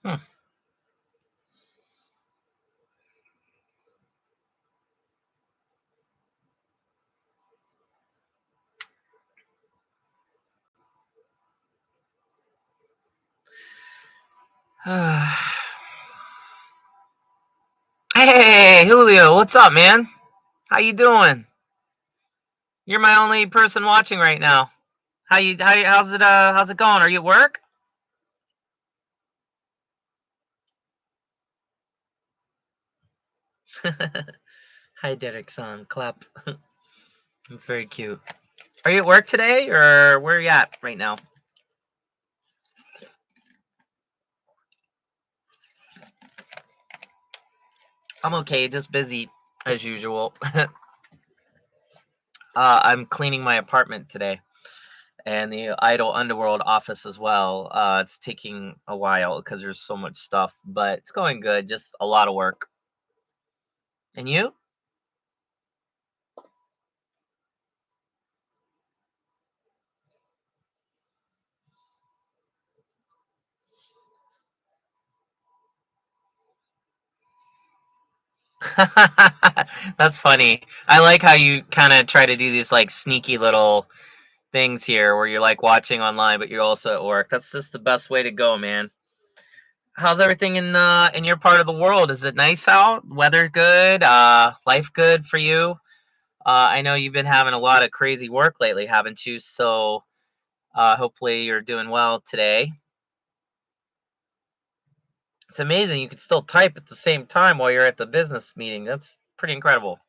Hmm. Hey, Julio, what's up, man? How you doing? You're my only person watching right now. How's it going? Are you at work? Hi, Derek-san. Clap. That's very cute. Are you at work today, or where are you at right now? I'm okay, just busy as usual. I'm cleaning my apartment today and the Idle Underworld office as well. It's taking a while because there's so much stuff, but it's going good. Just a lot of work. And you? That's funny. I like how you kind of try to do these like sneaky little things here where you're like watching online, but you're also at work. That's just the best way to go, man. How's everything in your part of the world? Is it nice out? Weather good? Life good for you? I know you've been having a lot of crazy work lately, haven't you? So hopefully you're doing well today. It's amazing you can still type at the same time while you're at the business meeting. That's pretty incredible.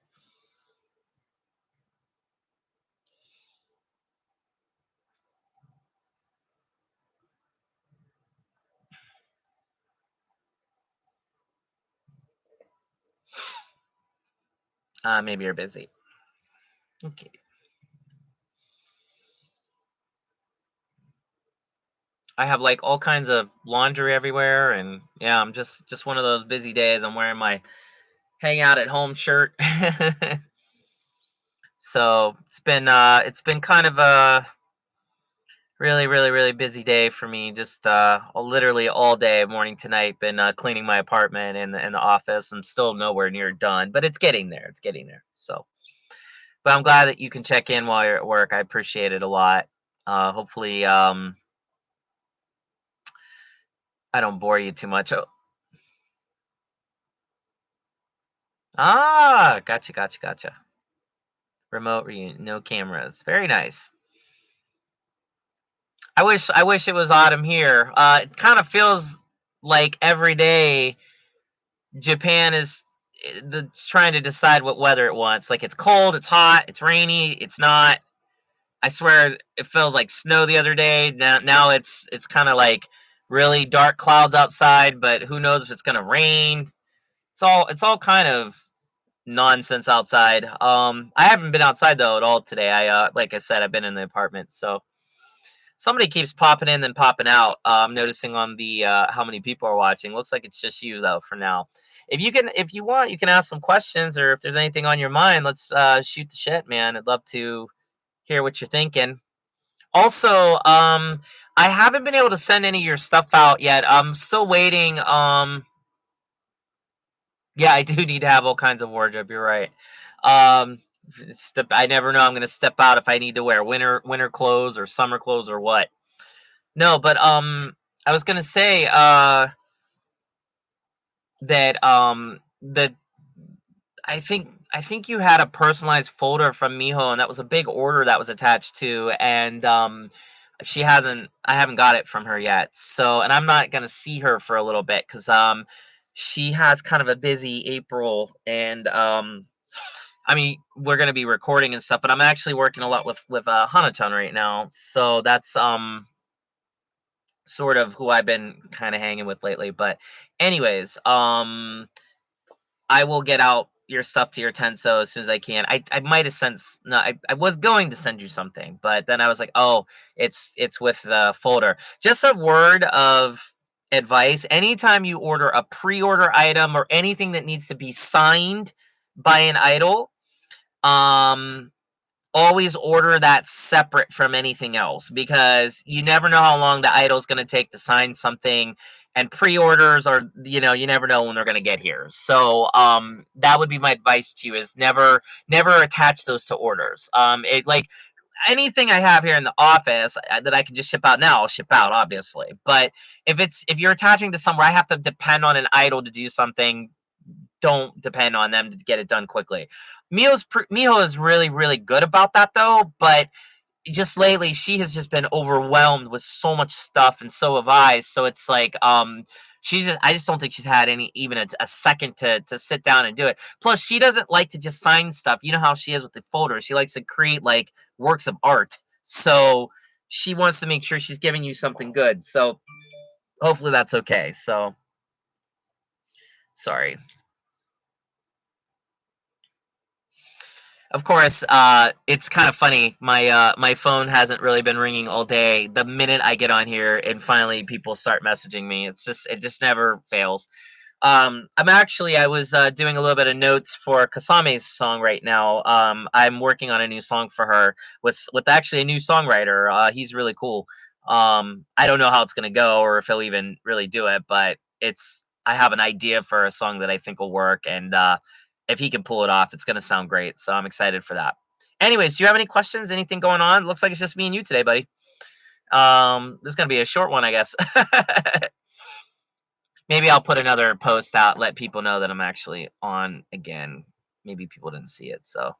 Maybe you're busy. Okay. I have like all kinds of laundry everywhere, and yeah, I'm just one of those busy days. I'm wearing my hang out at home shirt. So it's been kind of a really busy day for me. Just literally all day, morning to night, been cleaning my apartment and the office. I'm still nowhere near done, but it's getting there. It's getting there. So, but I'm glad that you can check in while you're at work. I appreciate it a lot. Hopefully, I don't bore you too much. Oh, gotcha. Remote reunion, no cameras. Very nice. I wish it was autumn here. It kind of feels like every day Japan is trying to decide what weather it wants. Like it's cold, it's hot, it's rainy, it's not. I swear it felt like snow the other day. Now it's kind of like really dark clouds outside, but who knows if it's gonna rain. It's all kind of nonsense outside. I haven't been outside though at all today. I like I said, I've been in the apartment. So somebody keeps popping in and popping out. I'm noticing on the how many people are watching. Looks like it's just you though for now. If you want, you can ask some questions, or if there's anything on your mind, let's shoot the shit, man. I'd love to hear what you're thinking. Also, I haven't been able to send any of your stuff out yet. I'm still waiting. Yeah, I do need to have all kinds of wardrobe. You're right. I never know. I'm gonna step out if I need to wear winter clothes or summer clothes or what. No, but I was gonna say that I think you had a personalized folder from Miho, and that was a big order that was attached to, and she hasn't. I haven't got it from her yet. So, and I'm not gonna see her for a little bit because she has kind of a busy April, and I mean, we're gonna be recording and stuff, but I'm actually working a lot with Hanachan right now, so that's sort of who I've been kind of hanging with lately. But anyways, I will get out your stuff to your Tenso as soon as I can. I might have sent no, I was going to send you something, but then I was like, oh, it's with the folder. Just a word of advice. Anytime you order a pre-order item or anything that needs to be signed by an idol, um always order that separate from anything else because you never know how long the idol's going to take to sign something, and pre-orders are, you never know when they're going to get here. So that would be my advice to you, is never attach those to orders. It like anything I have here in the office that I can just ship out now, I'll ship out, obviously. But if you're attaching to somewhere I have to depend on an idol to do something, don't depend on them to get it done quickly. Miho is really, really good about that though, but just lately she has just been overwhelmed with so much stuff, and so have I. So it's like I just don't think she's had any even a second to sit down and do it. Plus she doesn't like to just sign stuff. You know how she is with the folders. She likes to create like works of art. So she wants to make sure she's giving you something good. So hopefully that's okay. So sorry. Of course, it's kind of funny. My phone hasn't really been ringing all day. The minute I get on here and finally people start messaging me, it just never fails. I was doing a little bit of notes for Kasame's song right now. I'm working on a new song for her with actually a new songwriter. He's really cool. I don't know how it's gonna go or if he'll even really do it, but I have an idea for a song that I think will work, and if he can pull it off, it's gonna sound great. So I'm excited for that. Anyways, do you have any questions? Anything going on? Looks like it's just me and you today, buddy. This is gonna be a short one, I guess. Maybe I'll put another post out, let people know that I'm actually on again. Maybe people didn't see it, so.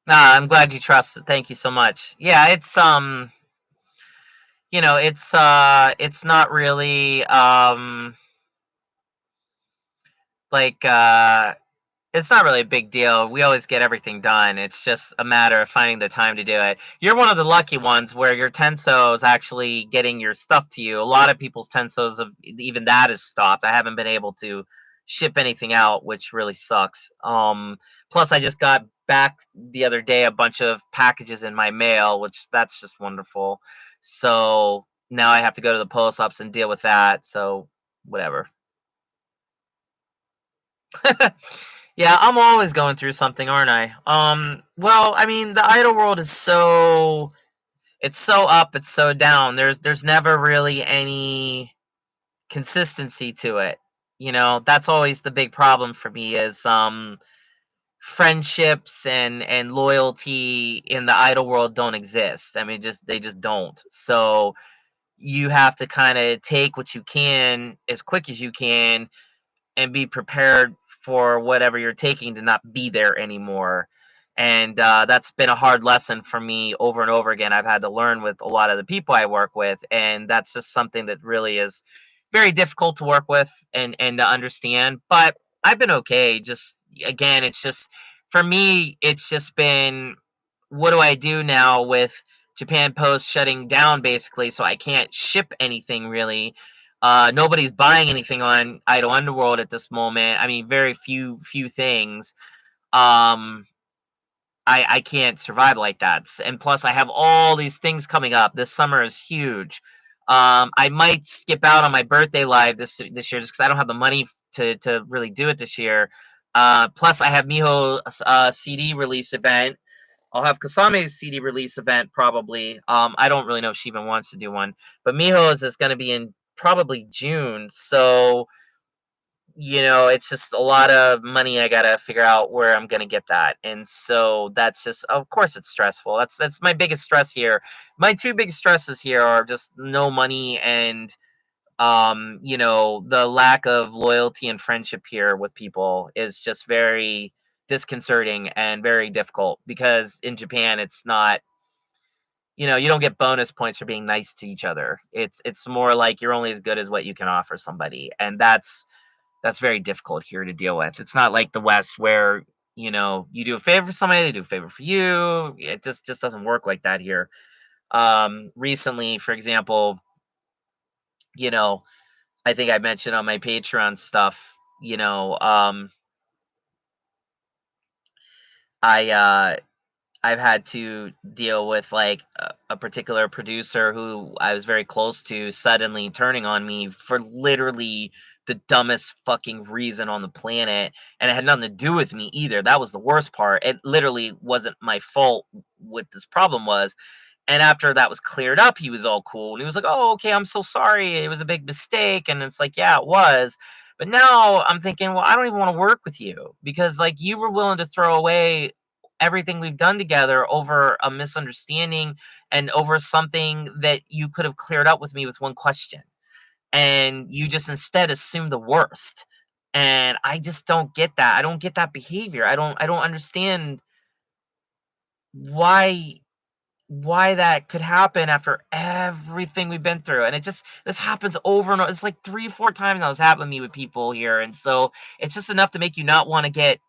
Nah, I'm glad you trust it. Thank you so much. Yeah, it's not really like it's not really a big deal. We always get everything done. It's just a matter of finding the time to do it. You're one of the lucky ones where your Tenso is actually getting your stuff to you. A lot of people's Tensos have even that is stopped. I haven't been able to ship anything out, which really sucks. Plus I just got back the other day a bunch of packages in my mail, which that's just wonderful. So now I have to go to the post office and deal with that. So whatever. Yeah, I'm always going through something, aren't I? Well, I mean, the idol world is it's so up, it's so down. There's never really any consistency to it. That's always the big problem for me is friendships and loyalty in the idol world don't exist. I mean, just they just don't. So you have to kind of take what you can as quick as you can and be prepared for whatever you're taking to not be there anymore. And that's been a hard lesson for me over and over again. I've had to learn with a lot of the people I work with, and that's just something that really is very difficult to work with and to understand. But I've been okay. Just again, it's just for me, it's just been what do I do now with Japan Post shutting down basically, so I can't ship anything really. Nobody's buying anything on Idol Underworld at this moment. I mean, very few things. Um, I can't survive like that. And plus, I have all these things coming up. This summer is huge. I might skip out on my birthday live this year just because I don't have the money to really do it this year. Plus, I have Miho's CD release event. I'll have Kasame's CD release event probably. I don't really know if she even wants to do one, but Miho's is going to be in probably June. So, it's just a lot of money I got to figure out where I'm going to get that. And so that's just, of course, it's stressful. That's my biggest stress here. My two biggest stresses here are just no money and The lack of loyalty and friendship here with people is just very disconcerting and very difficult, because in Japan it's not, you don't get bonus points for being nice to each other. It's more like you're only as good as what you can offer somebody, and that's very difficult here to deal with. It's not like the West where, you do a favor for somebody, they do a favor for you. It just doesn't work like that here. Recently, for example, you know, I think I mentioned on my Patreon stuff, I I've had to deal with like a particular producer who I was very close to suddenly turning on me for literally the dumbest fucking reason on the planet, and it had nothing to do with me either. That was the worst part. It literally wasn't my fault what this problem was. And after that was cleared up, he was all cool. And he was like, "Oh, okay, I'm so sorry. It was a big mistake." And it's like, "Yeah, it was." But now I'm thinking, well, I don't even want to work with you, because like you were willing to throw away everything we've done together over a misunderstanding and over something that you could have cleared up with me with one question. And you just instead assume the worst. And I just don't get that. I don't get that behavior. I don't understand why that could happen after everything we've been through. And this happens over and over. It's like 3 4 times now it's happened to me with people here, and so it's just enough to make you not want to get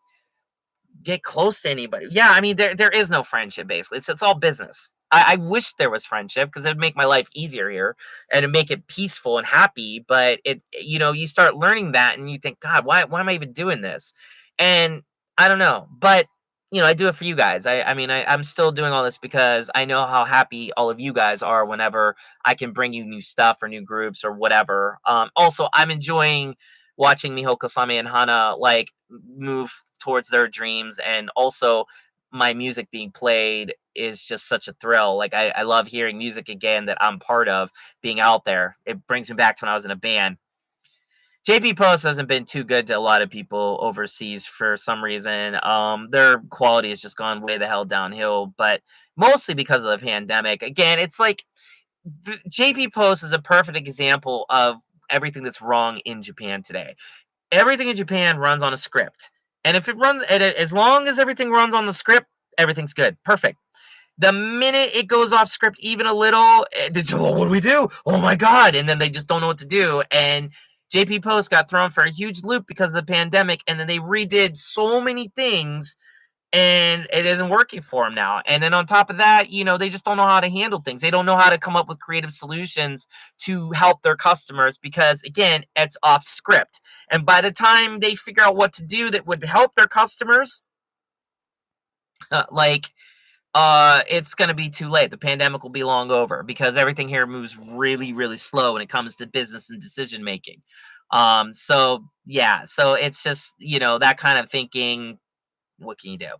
close to anybody. Yeah, I mean there is no friendship basically. It's all business. I wish there was friendship, because it'd make my life easier here and it'd make it peaceful and happy. But you start learning that and you think, God, why am I even doing this? And I don't know. But I do it for you guys. I mean I'm still doing all this because I know how happy all of you guys are whenever I can bring you new stuff or new groups or whatever. Also, I'm enjoying watching Miho Kasame and Hana like move towards their dreams, and also my music being played is just such a thrill. Like I love hearing music again that I'm part of being out there. It brings me back to when I was in a band. JP Post hasn't been too good to a lot of people overseas for some reason. Their quality has just gone way the hell downhill, but mostly because of the pandemic. Again, it's like JP Post is a perfect example of everything that's wrong in Japan today. Everything in Japan runs on a script. And if it runs, as long as everything runs on the script, everything's good. Perfect. The minute it goes off script even a little, oh, what do we do? Oh my God. And then they just don't know what to do. And JP Post got thrown for a huge loop because of the pandemic. And then they redid so many things and it isn't working for them now. And then on top of that, they just don't know how to handle things. They don't know how to come up with creative solutions to help their customers because, again, it's off script. And by the time they figure out what to do that would help their customers, like, it's going to be too late. The pandemic will be long over because everything here moves really, really slow when it comes to business and decision making. So yeah, so it's just, that kind of thinking. What can you do?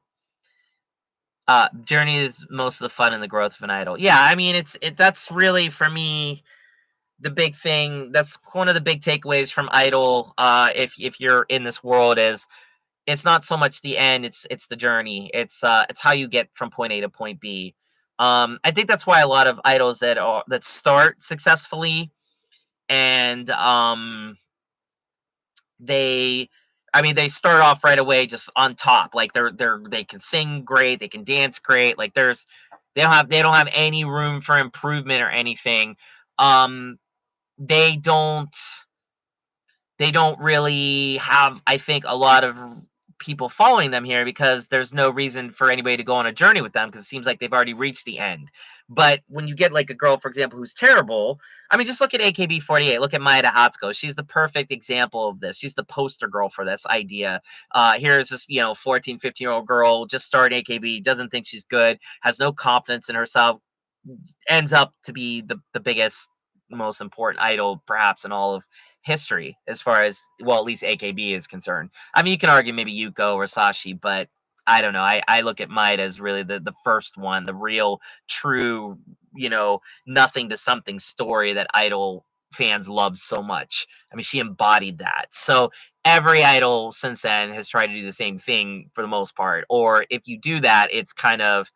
Journey is most of the fun and the growth of an idol. Yeah, I mean that's really for me the big thing. That's one of the big takeaways from Idol. If you're in this world, is it's not so much the end, it's the journey. It's how you get from point A to point B. I think that's why a lot of idols that start successfully and they they start off right away just on top. Like they can sing great, they can dance great. Like they don't have any room for improvement or anything. Um they don't really have, I think, a lot of people following them here because there's no reason for anybody to go on a journey with them because it seems like they've already reached the end. But when you get like a girl, for example, who's terrible, I mean, just look at AKB48. Look at Maeda Hatsuko. She's the perfect example of this. She's the poster girl for this idea. Here's this, 14, 15-year-old girl, just started AKB, doesn't think she's good, has no confidence in herself, ends up to be the biggest, most important idol perhaps in all of history as far as, well, at least AKB is concerned. I mean, you can argue maybe Yuko or Sashi, but I don't know. I look at Maida as really the first one, the real true, nothing to something story that idol fans loved so much. I mean, she embodied that. So every idol since then has tried to do the same thing for the most part. Or if you do that, it's kind of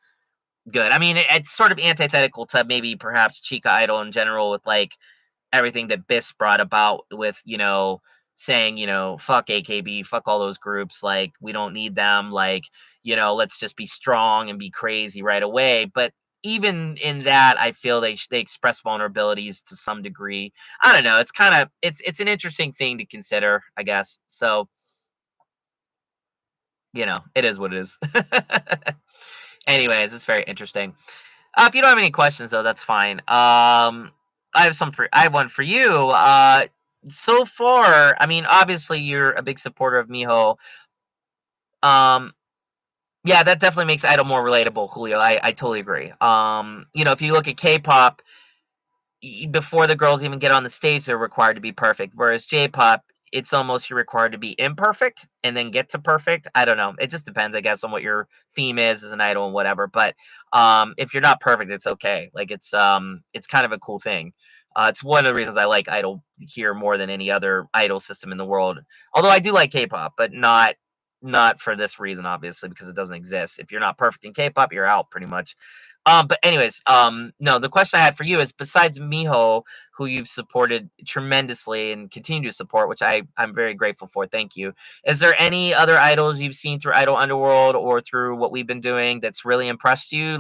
good. I mean, it's sort of antithetical to maybe perhaps Chica Idol in general with like everything that Biss brought about with, saying, fuck AKB, fuck all those groups, like we don't need them, like, let's just be strong and be crazy right away. But even in that, I feel they express vulnerabilities to some degree. I don't know. It's kind of it's an interesting thing to consider, I guess. So, it is what it is. Anyways, it's very interesting. If you don't have any questions though, that's fine. I have one for you. So far, I mean, obviously you're a big supporter of Miho. Um, yeah, that definitely makes Idol more relatable, Julio. I totally agree. If you look at K-pop, before the girls even get on the stage, they're required to be perfect. Whereas J-pop, it's almost you're required to be imperfect and then get to perfect. I don't know. It just depends, I guess, on what your theme is as an idol and whatever. But if you're not perfect, it's okay. Like it's kind of a cool thing. It's one of the reasons I like Idol here more than any other idol system in the world. Although I do like K-pop, but not for this reason, obviously, because it doesn't exist. If you're not perfect in K-pop, you're out pretty much. But anyways, no, the question I had for you is besides Miho, who you've supported tremendously and continue to support, which I'm very grateful for. Thank you. Is there any other idols you've seen through Idol Underworld or through what we've been doing that's really impressed you?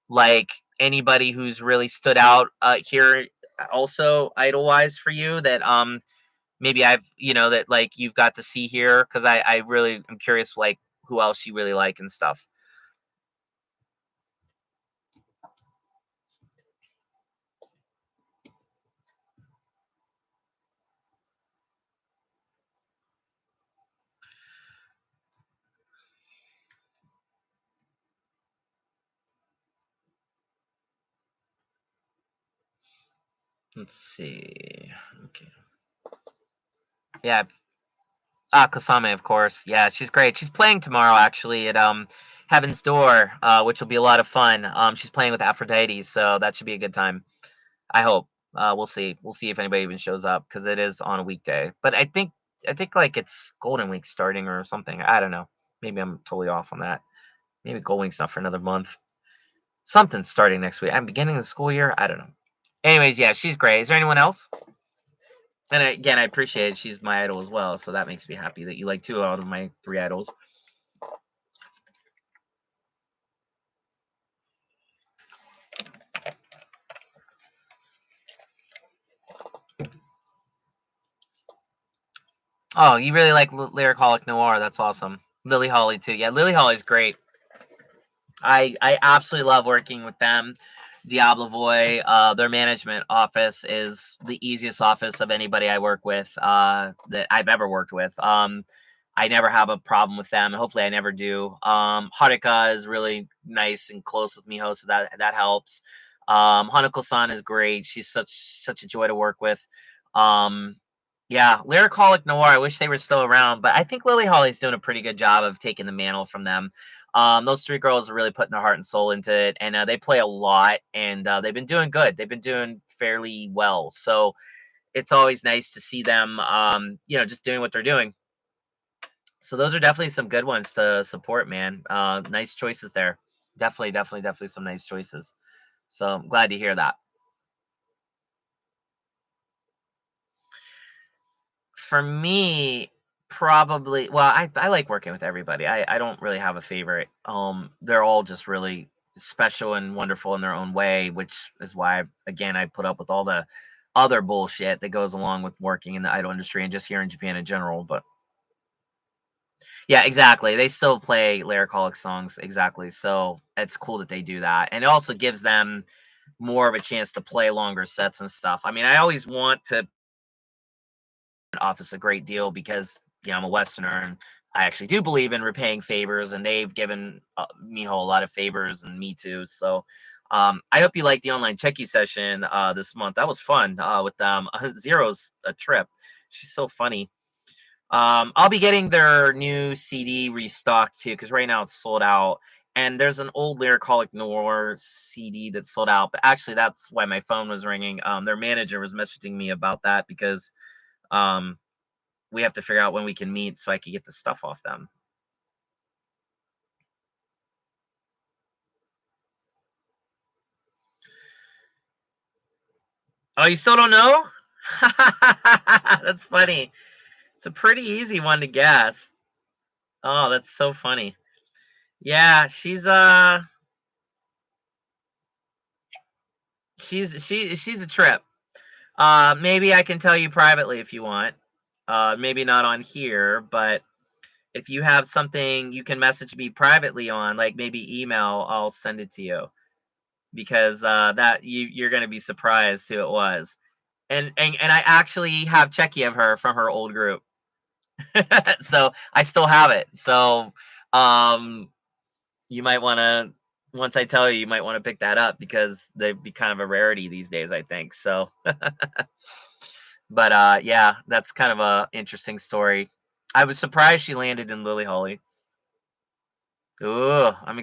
Like anybody who's really stood out here also idol wise for you that maybe I've that like you've got to see here because I really am curious like who else you really like and stuff. Let's see. Okay. Yeah, Kasame, of course. Yeah, she's great. She's playing tomorrow actually at Heaven's Door, which will be a lot of fun. She's playing with Aphrodite, so that should be a good time. I hope. We'll see. We'll see if anybody even shows up because it is on a weekday. But I think like it's Golden Week starting or something. I don't know. Maybe I'm totally off on that. Maybe Golden Week's not for another month. Something's starting next week. I'm beginning the school year. I don't know. Anyways, yeah, she's great. Is there anyone else? And again, I appreciate it. She's my idol as well, so that makes me happy that you like two out of my three idols. Oh, you really like Lyric Noir? That's awesome. Lily Holly too. Yeah, Lily Holly's great. I absolutely love working with them. Diablo Voy, their management office is the easiest office of anybody I work with that I've ever worked with. I never have a problem with them. Hopefully, I never do. Haruka is really nice and close with Miho, so that helps. Hanako-san is great. She's such a joy to work with. Um, yeah, Lyric Noir. I wish they were still around, but I think Lily Holly's doing a pretty good job of taking the mantle from them. Those three girls are really putting their heart and soul into it, and they play a lot, and they've been doing good. They've been doing fairly well, so it's always nice to see them, just doing what they're doing. So those are definitely some good ones to support, man. Nice choices there. Definitely some nice choices. So I'm glad to hear that. For me, probably well, I like working with everybody. I don't really have a favorite. They're all just really special and wonderful in their own way, which is why again I put up with all the other bullshit that goes along with working in the idol industry and just here in Japan in general. But yeah, exactly. They still play Lyricolic songs, exactly. So it's cool that they do that. And it also gives them more of a chance to play longer sets and stuff. I mean, I always want to office a great deal because I'm a Westerner and I actually do believe in repaying favors, and they've given Miho a lot of favors and me too. So I hope you like the online Checky session this month. That was fun with them. Zero's a trip. She's so funny. I'll be getting their new CD restocked too because right now it's sold out. And there's an old Lyricolic Noir CD that's sold out. But actually, that's why my phone was ringing. Their manager was messaging me about that because um, we have to figure out when we can meet so I can get the stuff off them. Oh, you still don't know? That's funny. It's a pretty easy one to guess. Oh, that's so funny. Yeah, she's a trip. Maybe I can tell you privately if you want. Maybe not on here, but if you have something you can message me privately on, like maybe email, I'll send it to you because that you're gonna be surprised who it was. And I actually have Checky of her from her old group. So I still have it. So um you might wanna once I tell you, you might wanna pick that up because they'd be kind of a rarity these days, I think. So but yeah, that's kind of a interesting story. I was surprised she landed in Lily Holly. Ooh, I'm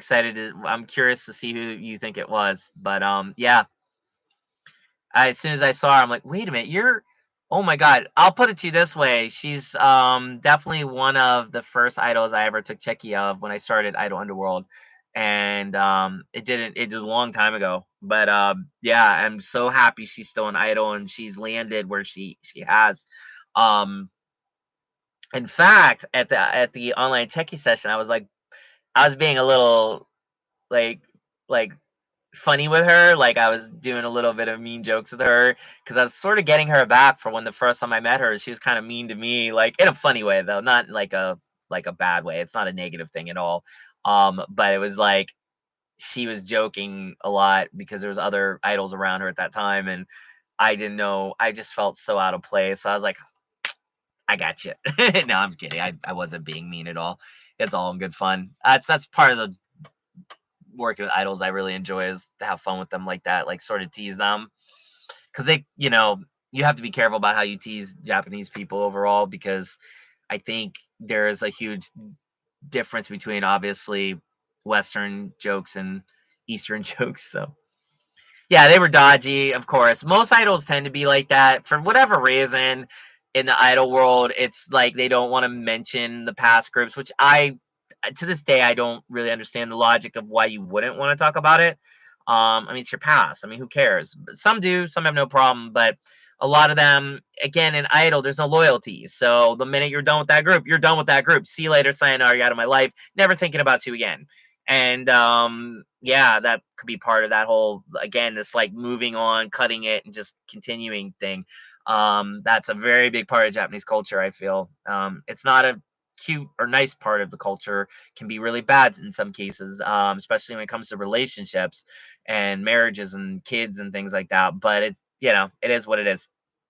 curious to see who you think it was. But yeah, as soon as I saw her, I'm like, wait a minute, you're oh my god. I'll put it to you this way. She's definitely one of the first idols I ever took Checky of when I started Idol Underworld. And it was a long time ago. But yeah, I'm so happy she's still an idol and she's landed where she has. Um in fact, at the online techie session, I was being a little like like funny with her. Like I was doing a little bit of mean jokes with her because I was sort of getting her back for when the first time I met her. She was kind of mean to me, like in a funny way though, not like a bad way. It's not a negative thing at all. But it was like she was joking a lot because there was other idols around her at that time, and I didn't know. I just felt so out of place. So I was like, I got you. No, I'm kidding. I wasn't being mean at all. It's all in good fun. That's part of the working with idols I really enjoy is to have fun with them like that, like sort of tease them because you have to be careful about how you tease Japanese people overall because I think there is a huge difference between obviously Western jokes and Eastern jokes. So yeah, they were dodgy, of course. Most idols tend to be like that for whatever reason. In the idol world, it's like they don't want to mention the past groups, which I to this day I don't really understand the logic of why you wouldn't want to talk about it. I mean, it's your past. I mean, who cares? Some do, some have no problem, but a lot of them, again, in idol, there's no loyalty. So the minute you're done with that group, you're done with that group. See you later, sayonara, you're out of my life. Never thinking about you again. And yeah, that could be part of that whole again, this like moving on, cutting it, and just continuing thing. That's a very big part of Japanese culture, I feel. It's not a cute or nice part of the culture, can be really bad in some cases, especially when it comes to relationships and marriages and kids and things like that. But it is what it is.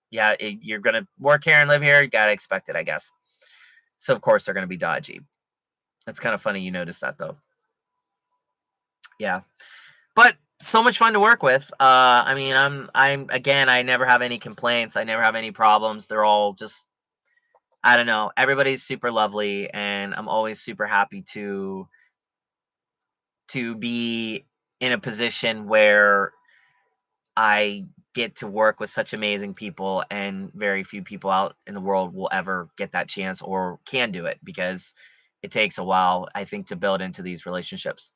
Yeah, you're gonna work here and live here. You gotta expect it, I guess. So of course they're gonna be dodgy. It's kind of funny you notice that though. Yeah, but so much fun to work with. I mean, I'm again, I never have any complaints. I never have any problems. They're all just I don't know. Everybody's super lovely, and I'm always super happy to be in a position where I get to work with such amazing people, and very few people out in the world will ever get that chance or can do it because it takes a while, I think, to build into these relationships.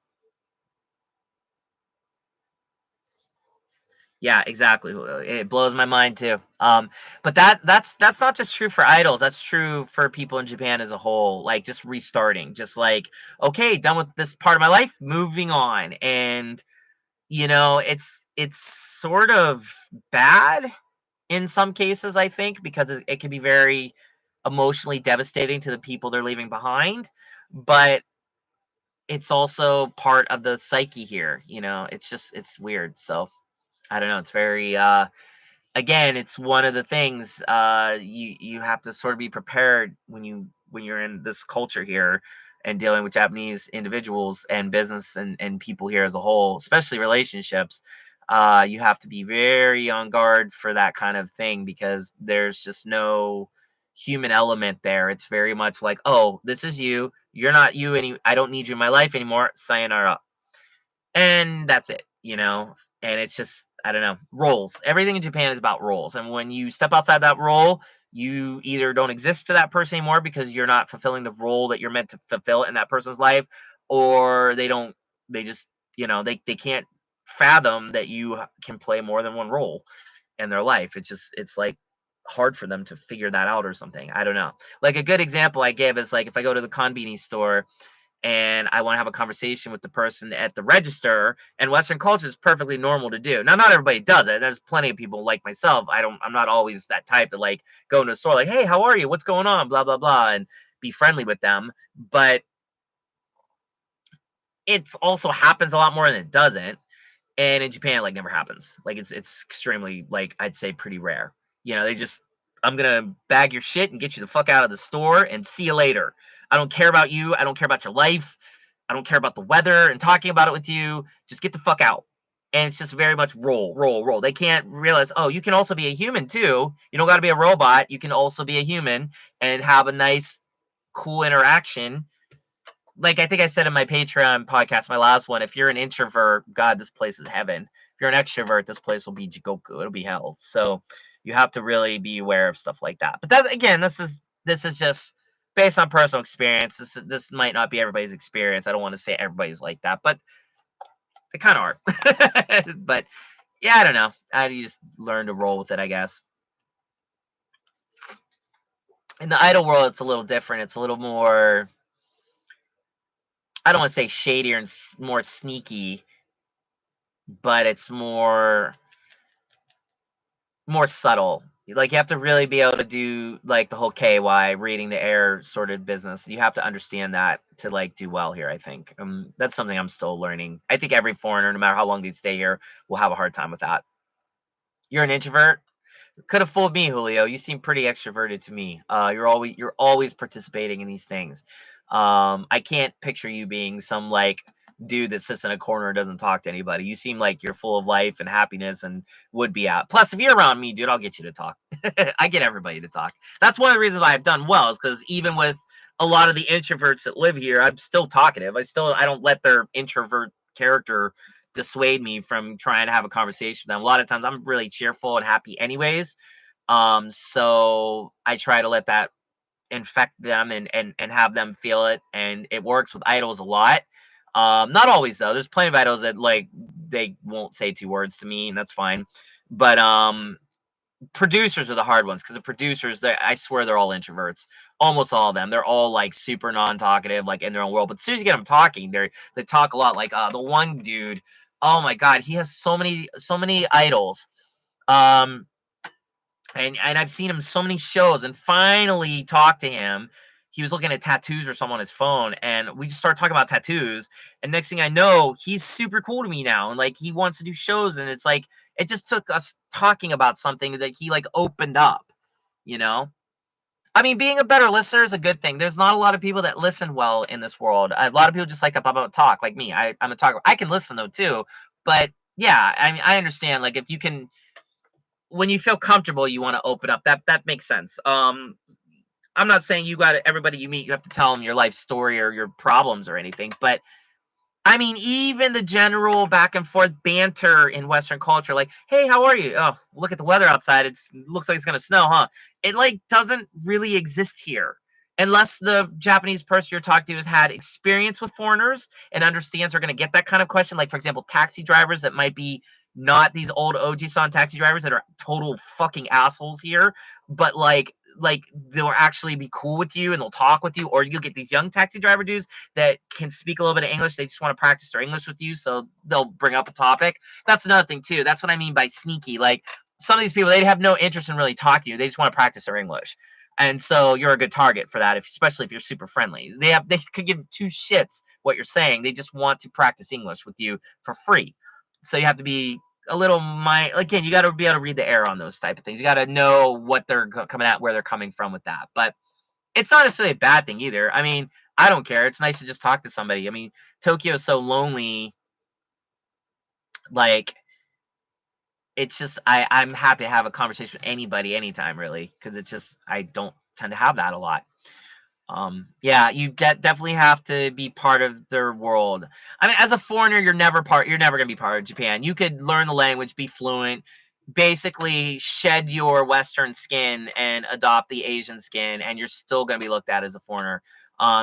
Yeah, exactly. It blows my mind too. But that's not just true for idols. That's true for people in Japan as a whole. Like just restarting, just like okay, done with this part of my life, moving on. And it's sort of bad in some cases, I think, because it can be very emotionally devastating to the people they're leaving behind. But it's also part of the psyche here. It's weird. So I don't know. It's very again, it's one of the things you have to sort of be prepared when you're in this culture here and dealing with Japanese individuals and business and people here as a whole, especially relationships. You have to be very on guard for that kind of thing because there's just no human element there. It's very much like, oh, this is you. You're not you any. I don't need you in my life anymore. Sayonara, and that's it. And it's just I don't know, roles. Everything in Japan is about roles, and when you step outside that role, you either don't exist to that person anymore because you're not fulfilling the role that you're meant to fulfill in that person's life, or they just they can't fathom that you can play more than one role. in their life. It's like hard for them to figure that out or something. I don't know. Like a good example I give is like if I go to the Konbini store and I want to have a conversation with the person at the register, and Western culture is perfectly normal to do. Now, not everybody does it. There's plenty of people like myself. I'm not always that type to like go into a store like, hey, how are you? What's going on? Blah, blah, blah, and be friendly with them. But it's also happens a lot more than it doesn't. And in Japan, like never happens. Like it's extremely like I'd say pretty rare. They just I'm gonna bag your shit and get you the fuck out of the store and see you later. I don't care about you. I don't care about your life. I don't care about the weather and talking about it with you. Just get the fuck out. And it's just very much roll, roll, roll. They can't realize, oh, you can also be a human too. You don't got to be a robot. You can also be a human and have a nice, cool interaction. Like I think I said in my Patreon podcast, my last one, if you're an introvert, God, this place is heaven. If you're an extrovert, this place will be Jigoku. It'll be hell. So you have to really be aware of stuff like that. But that again, this is just based on personal experience. This might not be everybody's experience. I don't want to say everybody's like that, but they kind of are. But yeah, I don't know. You just learn to roll with it, I guess. In the idol world, it's a little different. It's a little more, I don't want to say shadier and more sneaky, but it's more subtle. Like you have to really be able to do like the whole KY reading the air sort of business. You have to understand that to like do well here. I think that's something I'm still learning. I think every foreigner, no matter how long they stay here, will have a hard time with that. You're an introvert. Could have fooled me, Julio. You seem pretty extroverted to me. You're always participating in these things. I can't picture you being some like dude that sits in a corner and doesn't talk to anybody. You seem like you're full of life and happiness and would be out. Plus, if you're around me, dude, I'll get you to talk. I get everybody to talk. That's one of the reasons why I've done well, is because even with a lot of the introverts that live here, I'm still talkative. I don't let their introvert character dissuade me from trying to have a conversation with them. A lot of times I'm really cheerful and happy anyways. So I try to let that infect them and have them feel it. And it works with idols a lot. Not always though. There's plenty of idols that like they won't say 2 words to me, and that's fine. But producers are the hard ones, because the producers, I swear they're all introverts. Almost all of them. They're all like super non-talkative, like in their own world. But as soon as you get them talking, they talk a lot. Like the one dude, oh my god, he has so many idols. Um, and I've seen him so many shows, and finally talked to him. He was looking at tattoos or something on his phone, and we just started talking about tattoos. And next thing I know, he's super cool to me now, and like he wants to do shows. And it's like it just took us talking about something that he like opened up. You know, I mean, being a better listener is a good thing. There's not a lot of people that listen well in this world. A lot of people just like to talk, like me. I'm a talker. I can listen though too, but yeah, I mean, I understand. Like if you can, when you feel comfortable, you want to open up. That makes sense. I'm not saying you got everybody you meet, you have to tell them your life story or your problems or anything, but I mean, even the general back and forth banter in Western culture, like, "Hey, how are you? Oh, look at the weather outside. It looks like it's gonna snow, huh?" It like doesn't really exist here, unless the Japanese person you're talking to has had experience with foreigners and understands they're gonna get that kind of question. Like, for example, taxi drivers that might be not these old Oji-san taxi drivers that are total fucking assholes here, but like they'll actually be cool with you and they'll talk with you. Or you'll get these young taxi driver dudes that can speak a little bit of English. They just want to practice their English with you, so they'll bring up a topic. That's another thing too. That's what I mean by sneaky. Like some of these people, they have no interest in really talking to you. They just want to practice their English. And so you're a good target for that, especially if you're super friendly. They could give 2 shits what you're saying. They just want to practice English with you for free. So you have to be a little again, you got to be able to read the air on those type of things. You got to know what they're coming at, where they're coming from with that. But it's not necessarily a bad thing either. I mean, I don't care. It's nice to just talk to somebody. I mean, Tokyo is so lonely. Like, it's just I'm happy to have a conversation with anybody anytime, really, because it's just I don't tend to have that a lot. Yeah, you definitely have to be part of their world. I mean, as a foreigner, you're never gonna be part of Japan. You could learn the language, be fluent, basically shed your Western skin and adopt the Asian skin, and you're still gonna be looked at as a foreigner.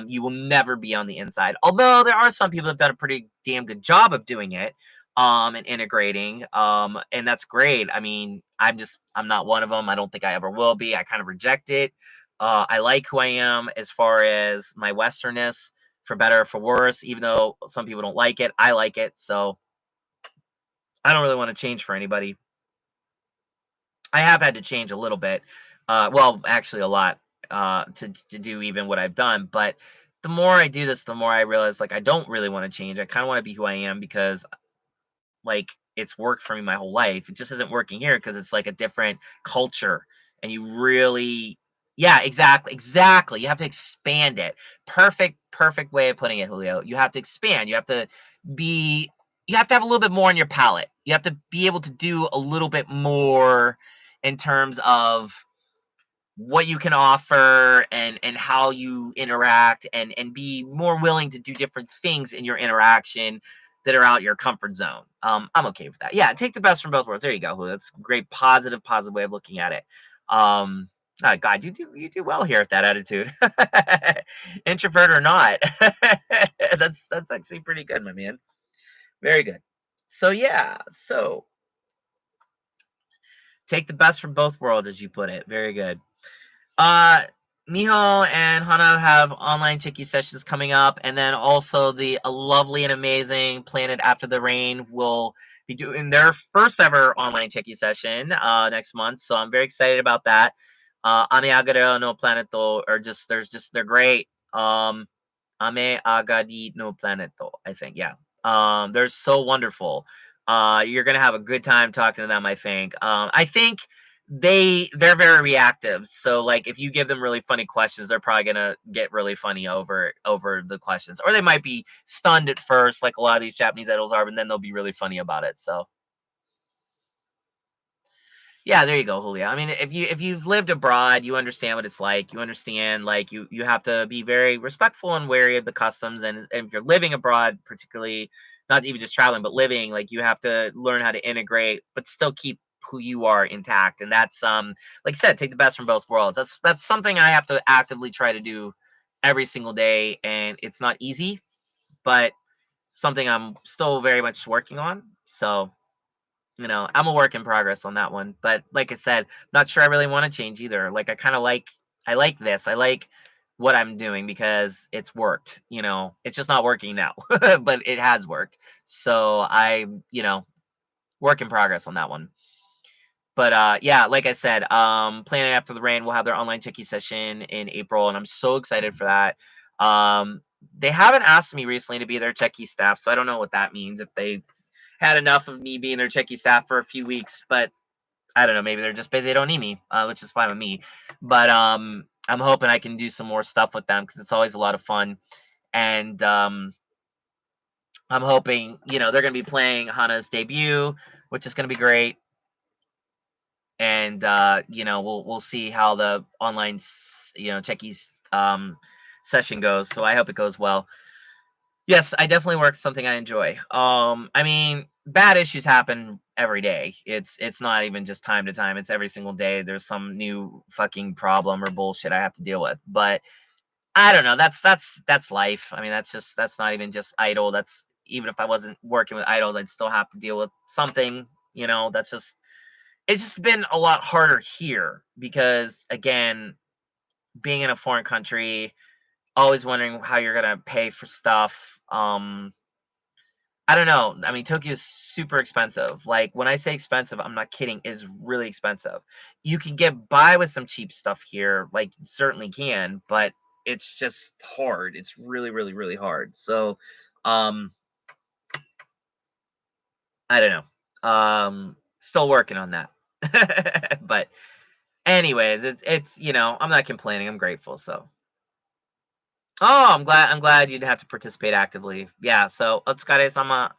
You will never be on the inside. Although there are some people that have done a pretty damn good job of doing it. and integrating. And that's great. I mean, I'm not one of them. I don't think I ever will be. I kind of reject it. I like who I am as far as my westernness, for better or for worse, even though some people don't like it. I like it. So I don't really want to change for anybody. I have had to change a little bit. Well, actually a lot, to do even what I've done. But the more I do this, the more I realize like I don't really want to change. I kind of want to be who I am because like it's worked for me my whole life. It just isn't working here because it's like a different culture, and you really, yeah, exactly, exactly. You have to expand it. Perfect, perfect way of putting it, Julio. You have to expand. You have to be. You have to have a little bit more in your palette. You have to be able to do a little bit more in terms of what you can offer and how you interact and be more willing to do different things in your interaction that are out your comfort zone. I'm okay with that. Yeah, take the best from both worlds. There you go. Julio. That's a great positive way of looking at it. God, you do well here with that attitude. Introvert or not. That's actually pretty good, my man. Very good. So yeah, so take the best from both worlds, as you put it. Very good. Uh, Miho and Hana have online Chiki sessions coming up, and then also the lovely and amazing Planet After the Rain will be doing their first ever online Chiki session next month. So I'm very excited about that. Ame Agare no Planeto are just they're great. Ame Agadi no Planeto, I think, yeah. They're so wonderful. You're gonna have a good time talking to them, I think. I think they're very reactive. So like if you give them really funny questions, they're probably gonna get really funny over the questions. Or they might be stunned at first, like a lot of these Japanese idols are, but then they'll be really funny about it. So yeah, there you go, Julia. I mean, if you've lived abroad, you understand what it's like. You understand like you have to be very respectful and wary of the customs, and if you're living abroad, particularly not even just traveling, but living, like you have to learn how to integrate, but still keep who you are intact. And that's like I said, take the best from both worlds. That's something I have to actively try to do every single day, and it's not easy, but something I'm still very much working on. So I'm a work in progress on that one. But like I said, not sure I really want to change either. Like I like this. I like what I'm doing because it's worked. It's just not working now, but it has worked. So work in progress on that one. But yeah, like I said, Planet After the Rain will have their online Chiki session in April, and I'm so excited for that. They haven't asked me recently to be their Cheki staff, so I don't know what that means if they had enough of me being their Checky staff for a few weeks, but I don't know. Maybe they're just busy. They don't need me, which is fine with me. But I'm hoping I can do some more stuff with them because it's always a lot of fun. And I'm hoping they're going to be playing Hana's debut, which is going to be great. And we'll see how the online Checky's session goes. So I hope it goes well. Yes, I definitely work something I enjoy. I mean, bad issues happen every day. It's not even just time to time. It's every single day. There's some new fucking problem or bullshit I have to deal with. But I don't know. That's life. I mean, that's not even just idol. That's even if I wasn't working with idols, I'd still have to deal with something. That's just it's just been a lot harder here because again, being in a foreign country, always wondering how you're gonna pay for stuff. I don't know. I mean, Tokyo is super expensive. Like when I say expensive, I'm not kidding. It's really expensive. You can get by with some cheap stuff here, like you certainly can, but it's just hard. It's really, really, really hard. So, um, I don't know. Still working on that. But anyways, it's I'm not complaining. I'm grateful. So, oh, I'm glad you didn't have to participate actively. Yeah. So, Otsukare-sama.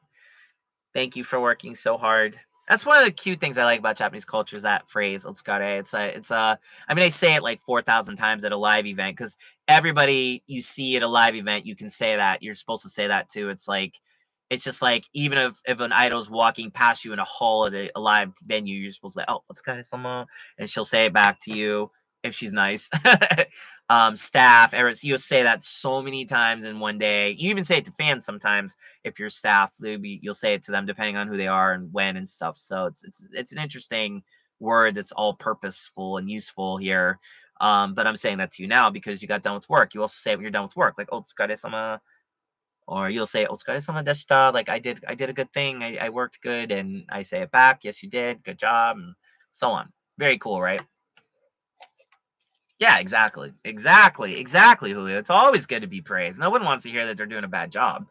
Thank you for working so hard. That's one of the cute things I like about Japanese culture is that phrase "otsukare." It's I mean, I say it like 4,000 times at a live event because everybody you see at a live event, you can say that. You're supposed to say that too. It's just like even if an idol's walking past you in a hall at a live venue, you're supposed to like, oh, otsukare sama, and she'll say it back to you. if she's nice. Staff, you'll say that so many times in one day. You even say it to fans sometimes. If you're staff, you'll say it to them depending on who they are and when and stuff. So it's an interesting word that's all purposeful and useful here. But I'm saying that to you now because you got done with work. You also say it when you're done with work, like "Otsukare sama," or you'll say "Otsukare sama deshita," like I did a good thing. I worked good, and I say it back. Yes, you did. Good job, and so on. Very cool, right? Yeah, exactly. Exactly, Julio. It's always good to be praised. No one wants to hear that they're doing a bad job.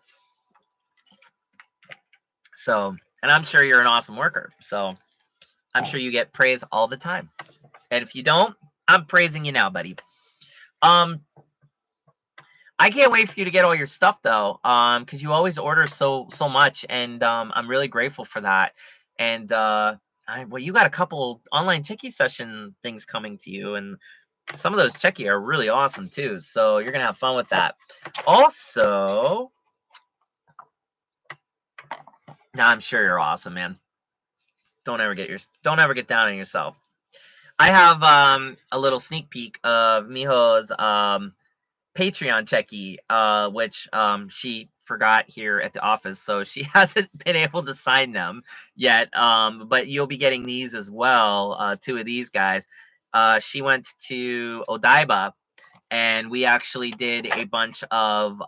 So, and I'm sure you're an awesome worker. So, I'm sure you get praise all the time. And if you don't, I'm praising you now, buddy. Um, I can't wait for you to get all your stuff though. Because you always order so much, and I'm really grateful for that. And well, you got a couple online Tiki session things coming to you, and some of those Checky are really awesome too. So you're gonna have fun with that. Also, now I'm sure you're awesome, man. Don't ever get down on yourself. I have a little sneak peek of Miho's Patreon Checky, which she forgot here at the office, so she hasn't been able to sign them yet. But you'll be getting these as well. Two of these guys. She went to Odaiba, and we actually did a bunch of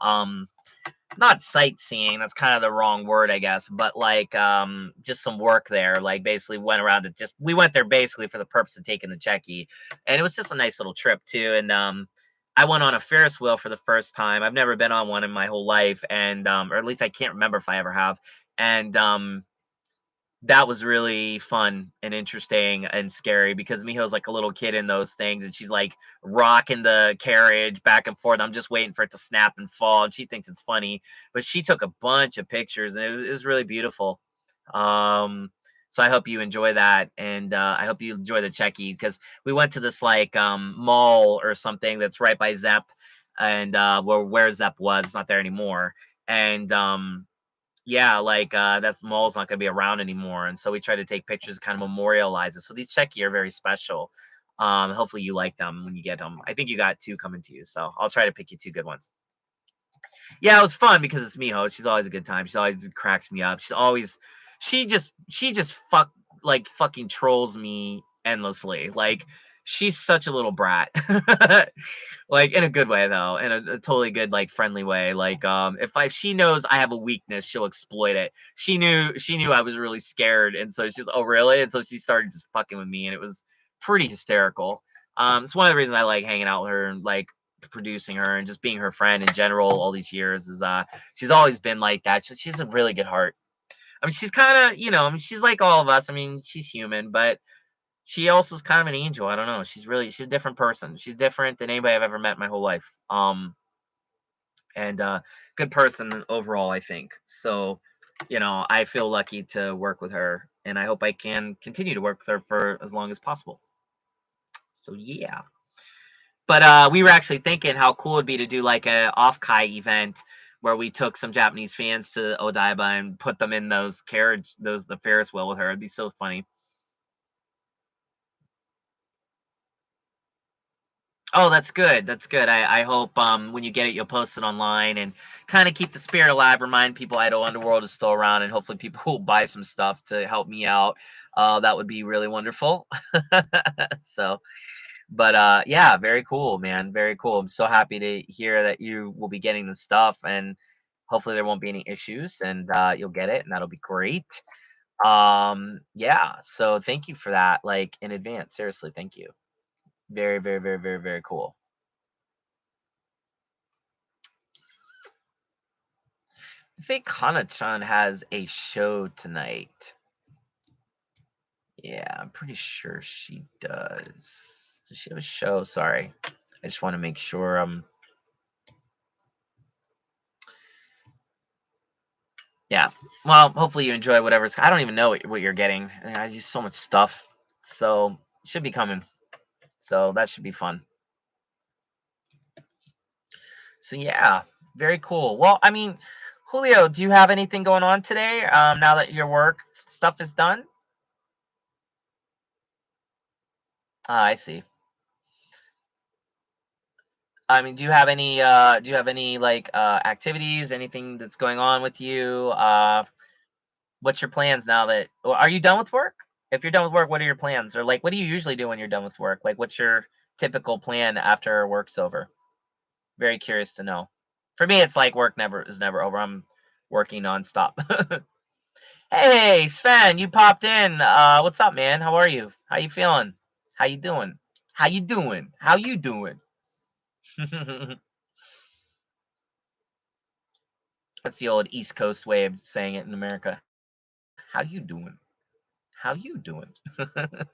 not sightseeing, that's kind of the wrong word, I guess, but like just some work there. Like basically went around to just we went there basically for the purpose of taking the checky, and it was just a nice little trip too. And I went on a Ferris wheel for the first time. I've never been on one in my whole life, and or at least I can't remember if I ever have. And that was really fun and interesting and scary because Miho's like a little kid in those things, and she's like rocking the carriage back and forth. I'm just waiting for it to snap and fall, and she thinks it's funny. But she took a bunch of pictures, and it was really beautiful. Um, so I hope you enjoy that, and I hope you enjoy the Checky because we went to this like mall or something that's right by Zepp, and where Zepp was, it's not there anymore, and yeah, like, that mall's not gonna be around anymore, and so we try to take pictures, kind of memorialize it. So these Checky are very special. Hopefully you like them when you get them. I think you got 2 coming to you, so I'll try to pick you 2 good ones. Yeah, it was fun because it's Miho. She's always a good time. She always cracks me up. She just fucking trolls me endlessly. Like, she's such a little brat. Like, in a good way though, in a totally good, like, friendly way. Like, if she knows I have a weakness, she'll exploit it. She knew I was really scared, and so she's, "Oh, really?" And so she started just fucking with me, and it was pretty hysterical. It's one of the reasons I like hanging out with her and like producing her and just being her friend in general all these years is she's always been like that. She's a really good heart. I mean, she's kind of, I mean, she's like all of us. I mean, she's human, but she also is kind of an angel. I don't know. She's a different person. She's different than anybody I've ever met in my whole life. And good person overall, I think. So, I feel lucky to work with her, and I hope I can continue to work with her for as long as possible. So yeah. But we were actually thinking how cool it'd be to do like a off-kai event where we took some Japanese fans to Odaiba and put them in the Ferris wheel with her. It'd be so funny. Oh, that's good. That's good. I hope when you get it, you'll post it online and kind of keep the spirit alive. Remind people Idol Underworld is still around, and hopefully people will buy some stuff to help me out. That would be really wonderful. So, but yeah, very cool, man. Very cool. I'm so happy to hear that you will be getting the stuff, and hopefully there won't be any issues, and you'll get it, and that'll be great. Yeah. So thank you for that, like in advance. Seriously, thank you. Very, very, very, very, very cool. I think Hana-chan has a show tonight. Yeah, I'm pretty sure she does. Does she have a show? Sorry. I just want to make sure. Yeah. Well, hopefully you enjoy whatever's. I don't even know what you're getting. I use so much stuff. So, should be coming. So, that should be fun. So, yeah. Very cool. Well, I mean, Julio, do you have anything going on today? Now that your work stuff is done? Ah, I see. I mean, do you have any like activities, anything that's going on with you? What's your plans now that well, are you done with work? If you're done with work, what are your plans? Or like what do you usually do when you're done with work? Like what's your typical plan after work's over? Very curious to know. For me, it's like work never is never over. I'm working nonstop. Hey, Sven, you popped in. What's up, man? How are you? How you feeling? How you doing? How you doing? How you doing? That's the old East Coast way of saying it in America. How you doing? How you doing? Did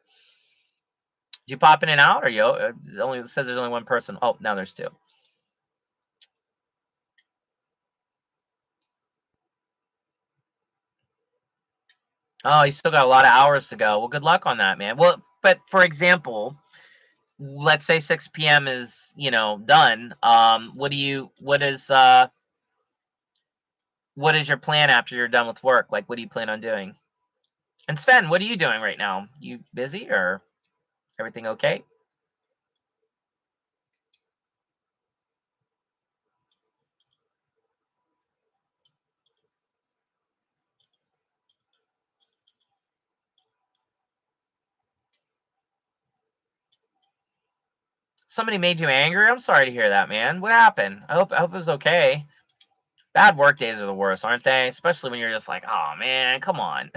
you pop in and out, or yo? It only says there's only one person. Oh, now there's two. Oh, you still got a lot of hours to go. Well, good luck on that, man. Well, but for example, let's say 6 p.m. is done. What is your plan after you're done with work? Like, what do you plan on doing? And Sven, what are you doing right now? You busy or everything okay? Somebody made you angry? I'm sorry to hear that, man. What happened? I hope it was okay. Bad work days are the worst, aren't they? Especially when you're just like, oh man, come on.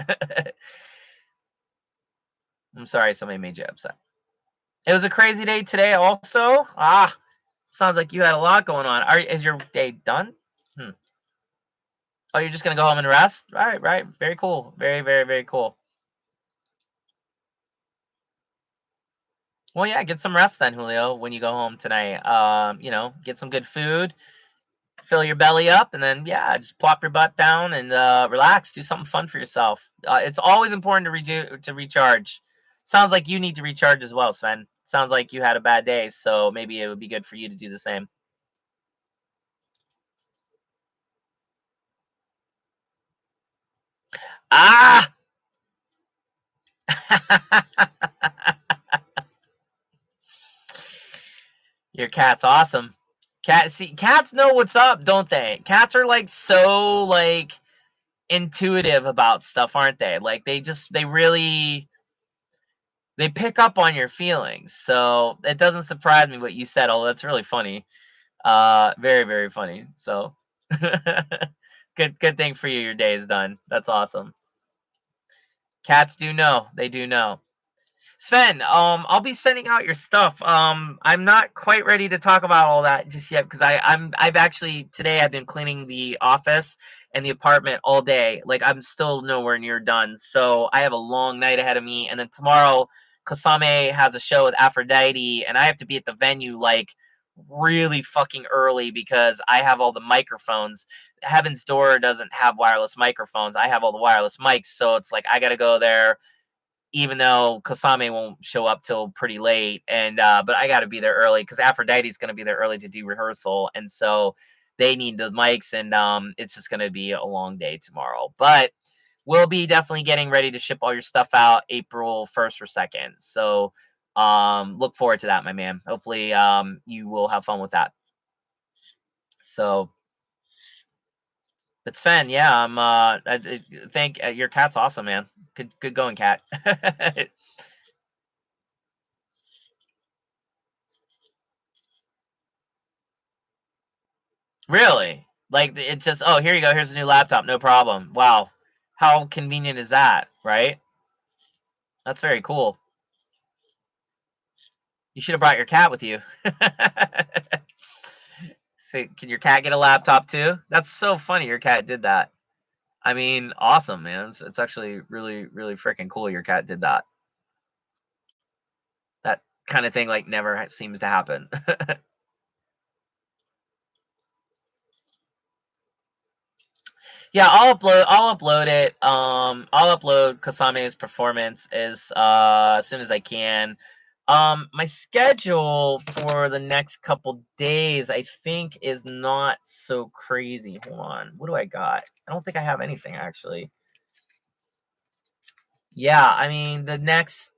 I'm sorry somebody made you upset. It was a crazy day today, also. Sounds like you had a lot going on. Is your day done? Hmm. Oh, you're just gonna go home and rest? Right, right. Very cool. Very, very, very cool. Well, yeah, get some rest then, Julio, when you go home tonight. Get some good food, fill your belly up, and then yeah, just plop your butt down and relax. Do something fun for yourself. It's always important to recharge. Sounds like you need to recharge as well, Sven. Sounds like you had a bad day, so maybe it would be good for you to do the same. Ah! Your cat's awesome. Cats know what's up, don't they? Cats are like so like intuitive about stuff, aren't they? Like they really they pick up on your feelings. So it doesn't surprise me what you said, although that's really funny. Very, very funny. So good thing for you, your day is done. That's awesome. Cats do know. They do know. Sven, I'll be sending out your stuff. I'm not quite ready to talk about all that just yet because I've actually today I've been cleaning the office and the apartment all day. Like I'm still nowhere near done, so I have a long night ahead of me. And then tomorrow, Kasame has a show with Aphrodite, and I have to be at the venue like really fucking early because I have all the microphones. Heaven's Door doesn't have wireless microphones. I have all the wireless mics, so it's like I got to go there even though Kasame won't show up till pretty late, and but I got to be there early because Aphrodite's going to be there early to do rehearsal, and so they need the mics, and it's just going to be a long day tomorrow. But we'll be definitely getting ready to ship all your stuff out April 1st or 2nd. So look forward to that, my man. Hopefully you will have fun with that. So, but Sven, yeah, I think your cat's awesome, man. Good going, cat. Really? Like it's just, oh, here you go. Here's a new laptop. No problem. Wow. How convenient is that, right? That's very cool. You should have brought your cat with you. Say, can your cat get a laptop too? That's so funny. Your cat did that. I mean, awesome, man. It's actually really, really freaking cool. Your cat did that. That kind of thing like never seems to happen. Yeah, I'll upload it. I'll upload Kasame's performance as soon as I can. My schedule for the next couple days, I think, is not so crazy. Hold on. What do I got? I don't think I have anything actually. Yeah, I mean the next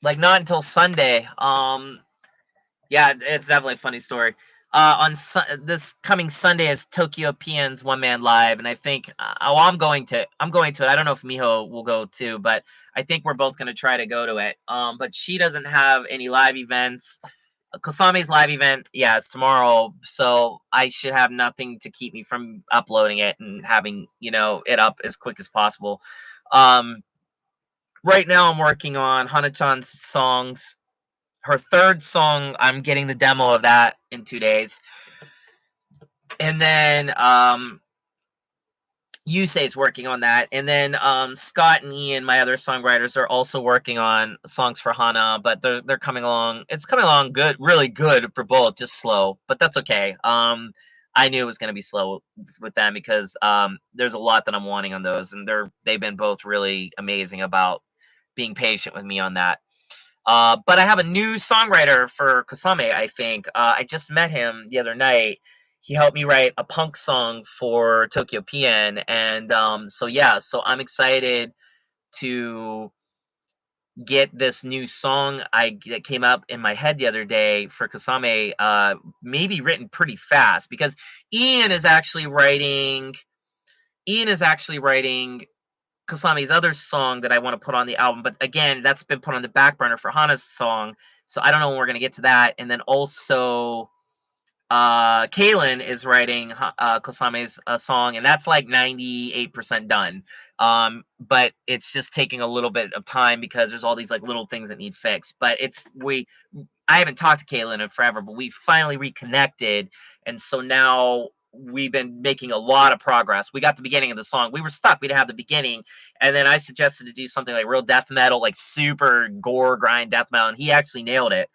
like not until Sunday. Yeah, it's definitely a funny story. This coming Sunday is Tokyo PN's One Man Live, and I think oh, I'm going to it. I don't know if Miho will go too, but I think we're both going to try to go to it. But she doesn't have any live events. Kasame's live event, yeah, it's tomorrow, so I should have nothing to keep me from uploading it and having it up as quick as possible. Um, right now, I'm working on Hana-chan's songs. Her third song, I'm getting the demo of that in 2 days, and then Yusei's working on that, and then Scott and Ian, my other songwriters, are also working on songs for Hana, but they're coming along. It's coming along good, really good for both, just slow, but that's okay. I knew it was going to be slow with them because there's a lot that I'm wanting on those, and they've been both really amazing about being patient with me on that. But I have a new songwriter for Kasame, I think. I just met him the other night. He helped me write a punk song for Tokyo PN. And so, yeah, so I'm excited to get this new song that came up in my head the other day for Kasame, maybe written pretty fast because Ian is actually writing. Ian is actually writing Kasame's other song that I want to put on the album, but again, that's been put on the back burner for Hana's song, so I don't know when we're gonna get to that. And then also, Kaylin is writing Kasame's song, and that's like 98% done. But it's just taking a little bit of time because there's all these like little things that need fixed. But I haven't talked to Kaylin in forever, but we finally reconnected, and so now we've been making a lot of progress. We got the beginning of the song. We were stuck. We didn't have the beginning, and then I suggested to do something like real death metal, like super gore grind death metal, and he actually nailed it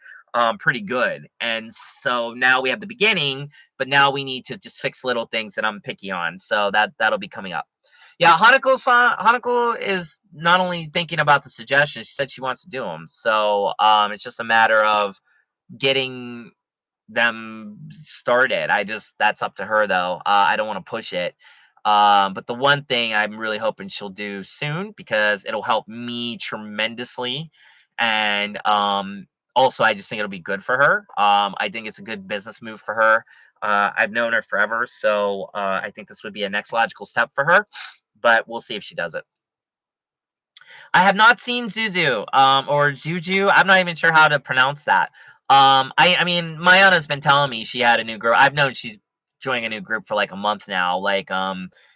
pretty good. And so now we have the beginning, but now we need to just fix little things that I'm picky on. So that'll be coming up. Yeah, Hanako is not only thinking about the suggestions, she said she wants to do them. So it's just a matter of getting them started. That's up to her though. I don't want to push it. But the one thing I'm really hoping she'll do soon because it'll help me tremendously, and also I just think it'll be good for her. I think it's a good business move for her. I've known her forever, so I think this would be a next logical step for her. But we'll see if she does it. I have not seen Zuzu, or Juju. I'm not even sure how to pronounce that. I mean, Mayana's been telling me she had a new group. I've known she's joining a new group for like a month now. Like,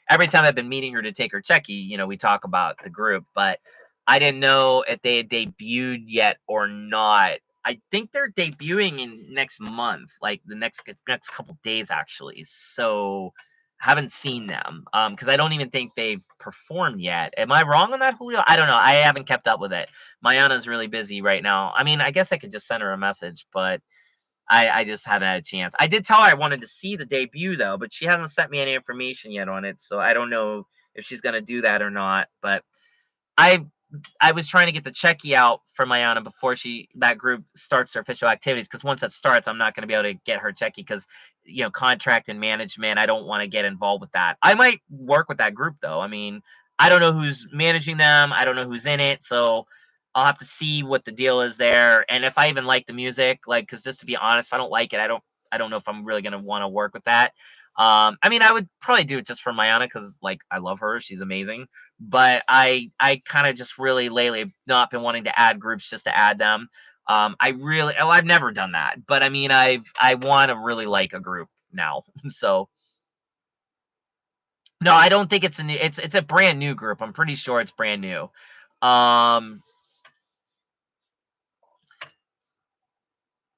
every time I've been meeting her to take her checky, we talk about the group, but I didn't know if they had debuted yet or not. I think they're debuting in next month, like the next couple days actually. So haven't seen them because I don't even think they've performed yet. Am I wrong on that, Julio? I don't know. I haven't kept up with it. Mayana's really busy right now. I mean, I guess I could just send her a message, but I just haven't had a chance. I did tell her I wanted to see the debut though, but she hasn't sent me any information yet on it, so I don't know if she's gonna do that or not. But I I was trying to get the checky out for Mayana before that group starts their official activities. Because once that starts, I'm not going to be able to get her checky because contract and management. I don't want to get involved with that. I might work with that group though. I mean, I don't know who's managing them. I don't know who's in it. So I'll have to see what the deal is there, and if I even like the music. Like, because just to be honest, if I don't like it, I don't know if I'm really going to want to work with that. I mean, I would probably do it just for Mayana because like I love her. She's amazing, but I kind of just really lately not been wanting to add groups just to add them. I've never done that, but I mean I want to really like a group now. So no, I don't think it's a brand new group. I'm pretty sure it's brand new. Um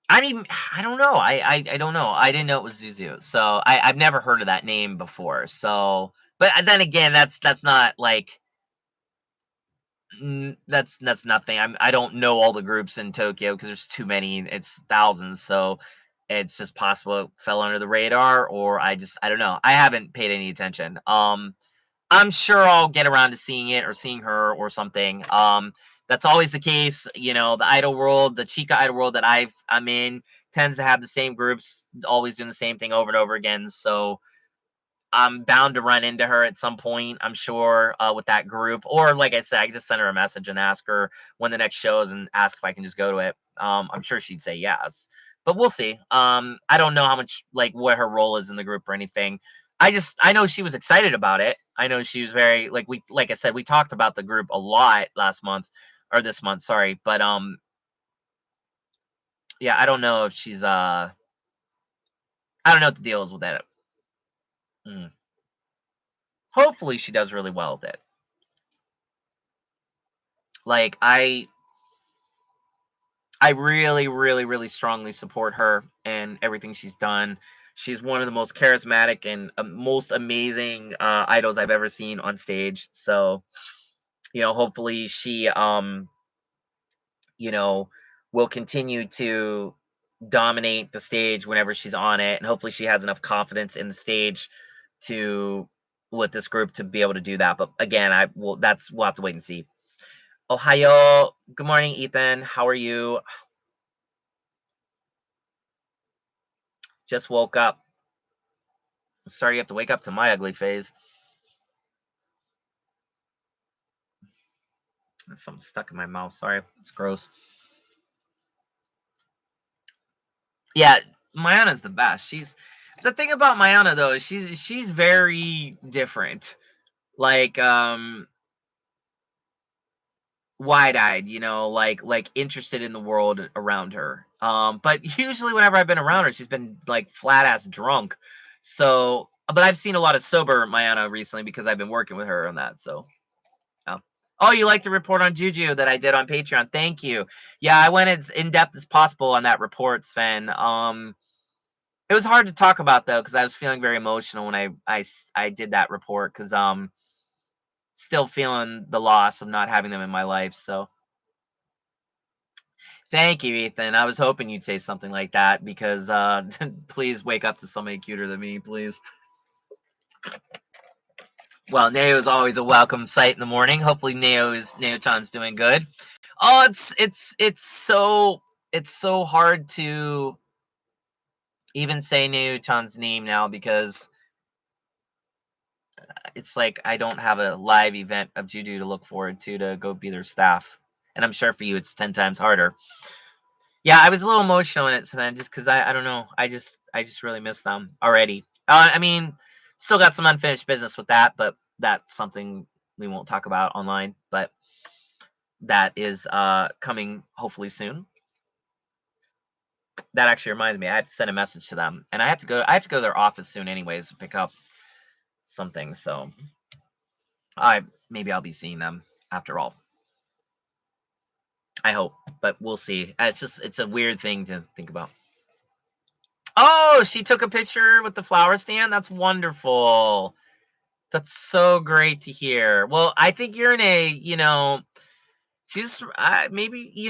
I mean, I don't know. I don't know. I didn't know it was Zuzu. So I've never heard of that name before. So but then again, that's not like that's nothing. I don't know all the groups in Tokyo because there's too many. It's thousands, so it's just possible it fell under the radar, or I don't know. I haven't paid any attention. I'm sure I'll get around to seeing it or seeing her or something. That's always the case. The Idol World, the Chica Idol World that I'm in, tends to have the same groups, always doing the same thing over and over again. So I'm bound to run into her at some point, I'm sure, with that group. Or like I said, I can just send her a message and ask her when the next show is and ask if I can just go to it. I'm sure she'd say yes. but we'll see. I don't know how much like what her role is in the group or anything. I know she was excited about it. I know she was very like I said, we talked about the group a lot last month or this month, sorry. But yeah, I don't know if she's I don't know what the deal is with that. Mm. Hopefully she does really well with it. Like I really, really, really strongly support her and everything she's done. She's one of the most charismatic and most amazing idols I've ever seen on stage. So, hopefully she, you know, will continue to dominate the stage whenever she's on it, and hopefully she has enough confidence in the stage to with this group to be able to do that. But again, we'll have to wait and see. Ohio, good morning, Ethan. How are you? Just woke up. Sorry you have to wake up to my ugly face. There's something stuck in my mouth. Sorry. It's gross. Yeah, Mayana's the best. She's the thing about Mayana though is she's very different. Like wide-eyed, like interested in the world around her. But usually whenever I've been around her, she's been like flat ass drunk. So, but I've seen a lot of sober Mayana recently because I've been working with her on that. So, oh. Oh, you like the report on Juju that I did on Patreon? Thank you. Yeah, I went as in depth as possible on that report, Sven. It was hard to talk about though because I was feeling very emotional when I did that report because still feeling the loss of not having them in my life. So thank you, Ethan. I was hoping you'd say something like that because please wake up to somebody cuter than me, please. Well, Neo is always a welcome sight in the morning. Hopefully, Neo-chan's doing good. Oh, it's so hard to even say Neo-chan's name now because it's like I don't have a live event of Juju to look forward to go be their staff, and I'm sure for you it's 10 times harder. Yeah, I was a little emotional in it, so then just because I don't know, I just really miss them already. I mean, still got some unfinished business with that, but that's something we won't talk about online. But that is coming hopefully soon. That actually reminds me, I have to send a message to them, and I have to go to their office soon, anyways, to pick up something. So I maybe I'll be seeing them after all. I hope, but we'll see. It's a weird thing to think about. Oh, she took a picture with the flower stand. That's wonderful. That's so great to hear. Well, I think you're in she's maybe,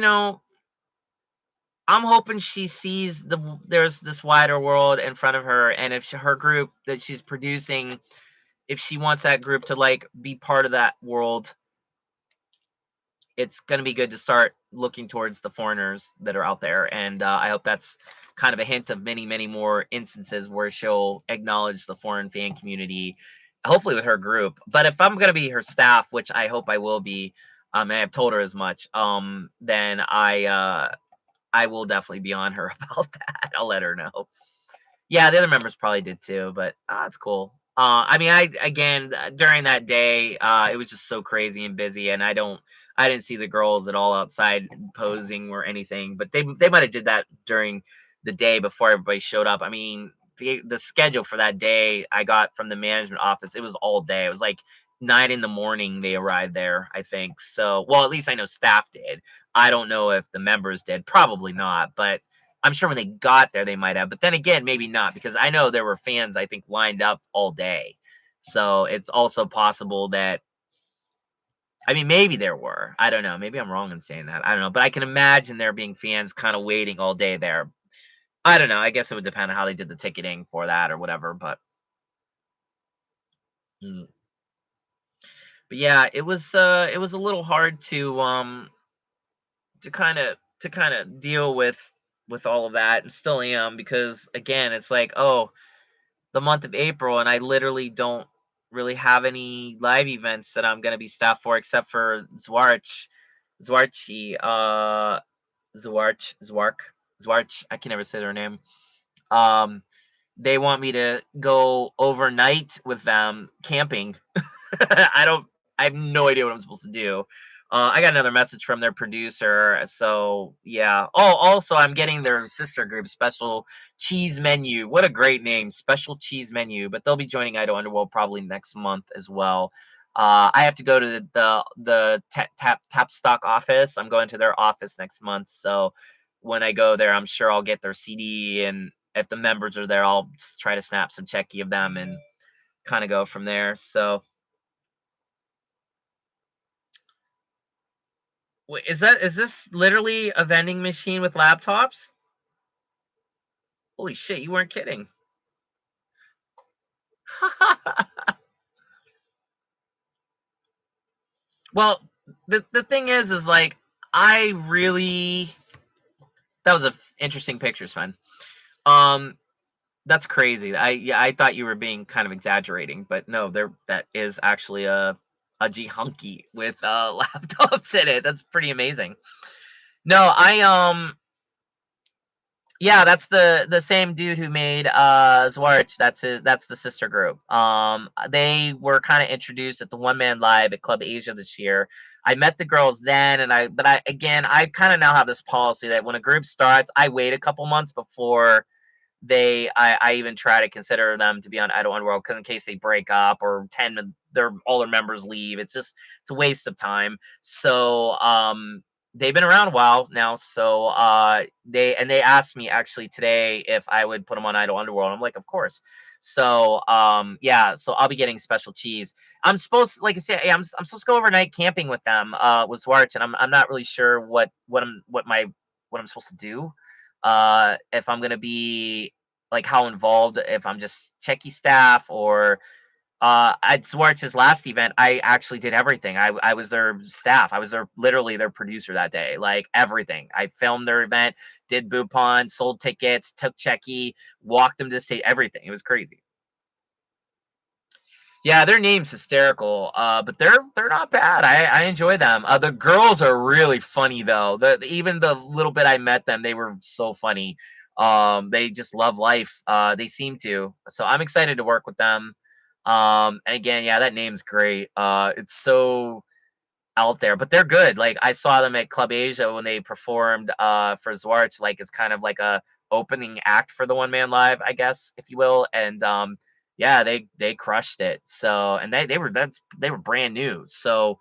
I'm hoping she sees there's this wider world in front of her, and if her group that she's producing, if she wants that group to like be part of that world, it's going to be good to start looking towards the foreigners that are out there. And I hope that's kind of a hint of many, many more instances where she'll acknowledge the foreign fan community, hopefully with her group. But if I'm going to be her staff, which I hope I will be, and I've told her as much, then I will definitely be on her about that. I'll let her know. Yeah, the other members probably did too, but it's cool. I mean, I again during that day, it was just so crazy and busy, and I didn't see the girls at all outside posing or anything. But they might have did that during the day before everybody showed up. I mean, the schedule for that day I got from the management office. It was all day. It was like 9 in the morning they arrived there. I think so. Well, at least I know staff did. I don't know if the members did. Probably not, but I'm sure when they got there, they might have, but then again, maybe not because I know there were fans, I think, lined up all day. So it's also possible that, I mean, maybe there were. I don't know. Maybe I'm wrong in saying that. I don't know. But I can imagine there being fans kind of waiting all day there. I don't know. I guess it would depend on how they did the ticketing for that or whatever. Mm. But yeah, it was a little hard to kind of deal with all of that, and still am, because again, it's like, oh, the month of April, and I literally don't really have any live events that I'm gonna be staffed for except for Zwarch, Zwarchi, Zwarch, Zwark. Zwarch. I can never say their name. Um, they want me to go overnight with them camping. I don't. I have no idea what I'm supposed to do. I got another message from their producer, so yeah. Oh, also, I'm getting their sister group, Special Cheese Menu. What a great name, Special Cheese Menu. But they'll be joining Idol Underworld probably next month as well. I have to go to the tap stock office. I'm going to their office next month, so when I go there, I'm sure I'll get their CD, and if the members are there, I'll try to snap some checky of them and kind of go from there. So wait, is this literally a vending machine with laptops? Holy shit, you weren't kidding. Well, the thing is like I really that was a interesting picture, Sven. Um, that's crazy. I thought you were being kind of exaggerating, but no, there that is actually a G hunky with laptops in it. That's pretty amazing. No, yeah, that's the same dude who made Zwarch. That's the sister group. They were kind of introduced at the One Man Live at Club Asia this year. I met the girls then, and I kind of now have this policy that when a group starts, I wait a couple months before I even try to consider them to be on Idol Underworld, because in case they break up or all their members leave, it's a waste of time. So they've been around a while now. So they asked me actually today if I would put them on Idol Underworld. I'm like, of course. So yeah, so I'll be getting Special Cheese. I'm supposed, like I said, I'm supposed to go overnight camping with them with Zwarch, and I'm not really sure what I'm supposed to do, if I'm gonna be like how involved, if I'm just checky staff, or at Zwarch's last event, I actually did everything. I was their staff. I was literally their producer that day. Like everything. I filmed their event, did Boopon, sold tickets, took checky, walked them to state, everything. It was crazy. Yeah, their name's hysterical, but they're not bad. I enjoy them. The girls are really funny though. Even the little bit I met them, they were so funny. They just love life. They seem to. So I'm excited to work with them. And again, yeah, that name's great. It's so out there, but they're good. Like I saw them at Club Asia when they performed for Zwarch. Like it's kind of like a opening act for the One Man Live, I guess, if you will. And yeah, they crushed it. So and they were brand new. So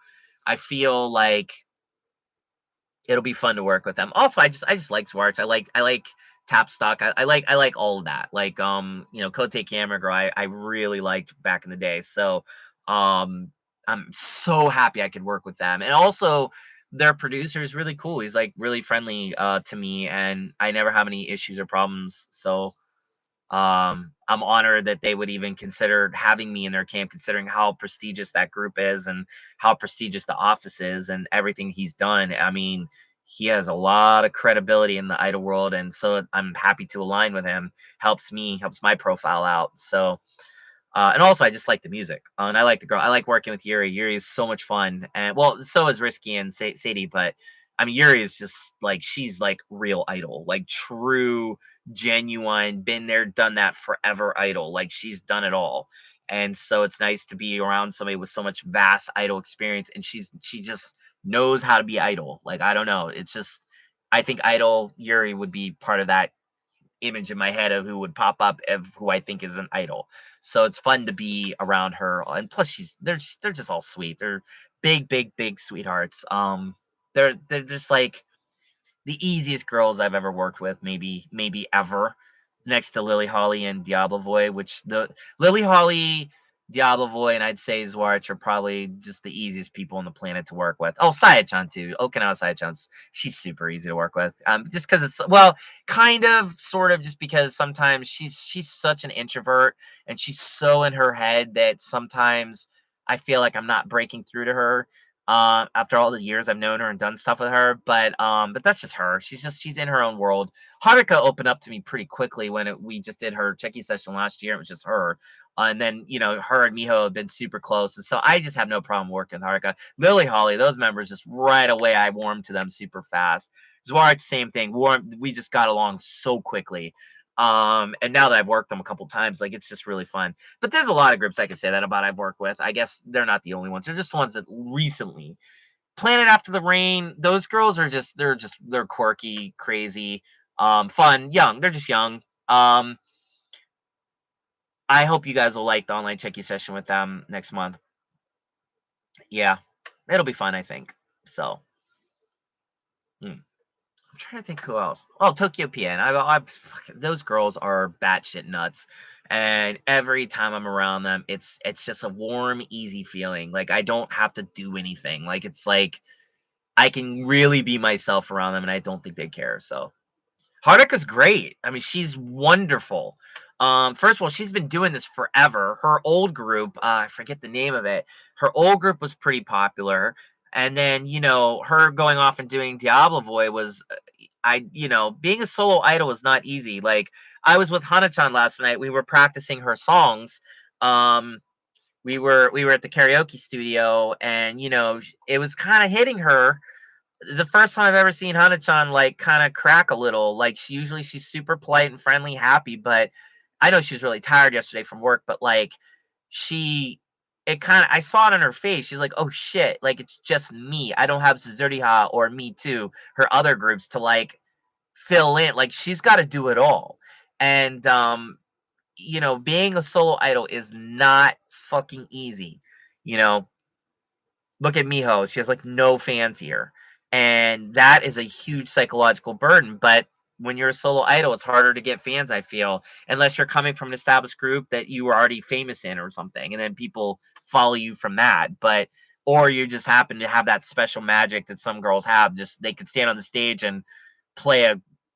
I feel like it'll be fun to work with them. Also, I just like Zwarch. I like Tap Stock. I like all of that. Like Kote Camera Girl, I really liked back in the day. So I'm so happy I could work with them. And also their producer is really cool. He's like really friendly to me, and I never have any issues or problems. So I'm honored that they would even consider having me in their camp, considering how prestigious that group is and how prestigious the office is and everything he's done. I mean, he has a lot of credibility in the idol world, and so I'm happy to align with him. Helps my profile out. So and also I just like the music, and I like the girl. I like working with Yuri. Yuri is so much fun, and well, so is Risky and Sadie. But I mean, Yuri is just like, she's like real idol, like true, genuine, been there, done that forever idol. Like she's done it all, and so it's nice to be around somebody with so much vast idol experience, and she just knows how to be idol. Like I don't know, it's just I think idol Yuri would be part of that image in my head of who would pop up of who I think is an idol. So it's fun to be around her, and plus they're just all sweet. They're big, big, big sweethearts. They're just like the easiest girls I've ever worked with, maybe ever, next to Lily Holly and Diablo Voy, which the Lily Holly, Diablo Voy, and I'd say Zwarch are probably just the easiest people on the planet to work with. Oh, Saya-chan too. Okinawa Saya-chan's, she's super easy to work with. Just because it's, well, kind of, sort of, just because sometimes she's such an introvert, and she's so in her head that sometimes I feel like I'm not breaking through to her, after all the years I've known her and done stuff with her. But that's just her. She's in her own world. Haruka opened up to me pretty quickly when we just did her Checky session last year. It was just her. And then, her and Miho have been super close. And so I just have no problem working with Haruka. Lily Holly, those members, just right away, I warmed to them super fast. Zwark, same thing. We just got along so quickly. And now that I've worked them a couple times, like it's just really fun. But there's a lot of groups I can say that about I've worked with. I guess they're not the only ones. They're just the ones that recently. Planet After the Rain, those girls are they're quirky, crazy, fun, young. They're just young. I hope you guys will like the online checky session with them next month. Yeah, it'll be fun, I think. So, I'm trying to think who else. Oh, Tokyo PN. Those girls are batshit nuts, and every time I'm around them, it's just a warm, easy feeling. Like I don't have to do anything. Like it's like I can really be myself around them, and I don't think they care. So Harika's great. I mean, she's wonderful. First of all, she's been doing this forever. Her old group, I forget the name of it. Her old group was pretty popular, and then her going off and doing Diablo Boy was, being a solo idol is not easy. Like I was with Hana-chan last night. We were practicing her songs. Um, we were at the karaoke studio, and it was kind of hitting her the first time I've ever seen Hana-chan like kind of crack a little. Like she's super polite and friendly, happy, but I know she was really tired yesterday from work, but like she it kind of I saw it on her face. She's like, "Oh shit, like it's just me. I don't have Suzuriha or Me Too, her other groups to like fill in. Like she's got to do it all." And being a solo idol is not fucking easy. You know, look at Miho. She has like no fans here. And that is a huge psychological burden. But when you're a solo idol, it's harder to get fans, I feel, unless you're coming from an established group that you were already famous in or something. And then people follow you from that. Or you just happen to have that special magic that some girls have. Just they could stand on the stage and play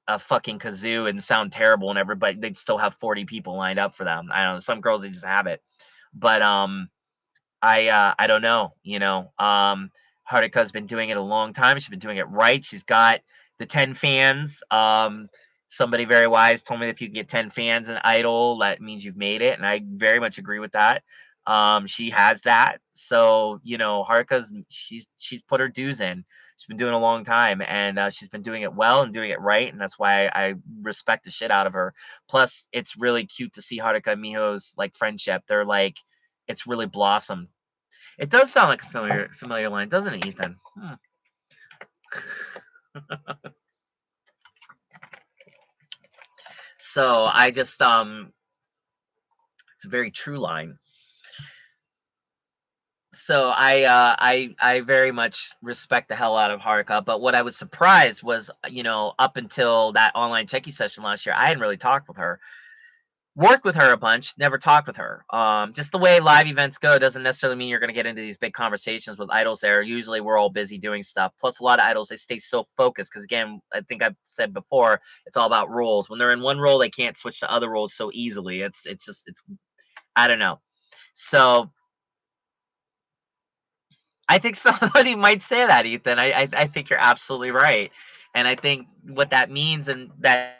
a fucking kazoo and sound terrible, and everybody, they'd still have 40 people lined up for them. I don't know. Some girls, they just have it. But, I don't know, Harika's been doing it a long time. She's been doing it right. She's got the 10 fans. Somebody very wise told me that if you can get 10 fans in Idol, that means you've made it, and I very much agree with that. She has that. So, Harika's she's put her dues in. She's been doing it a long time, and she's been doing it well and doing it right, and that's why I respect the shit out of her. Plus, it's really cute to see Haruka and Miho's like friendship. They're like it's really blossomed. It does sound like a familiar line, doesn't it, Ethan? So I just it's a very true line. So I very much respect the hell out of Haruka, but what I was surprised was, up until that online checky session last year, I hadn't really talked with her. Worked with her a bunch, never talked with her. Just the way live events go doesn't necessarily mean you're going to get into these big conversations with idols there. Usually we're all busy doing stuff. Plus a lot of idols, they stay so focused because again, I think I've said before, it's all about roles. When they're in one role, they can't switch to other roles so easily. It's I don't know. So I think somebody might say that, Ethan. I think you're absolutely right. And I think what that means, and that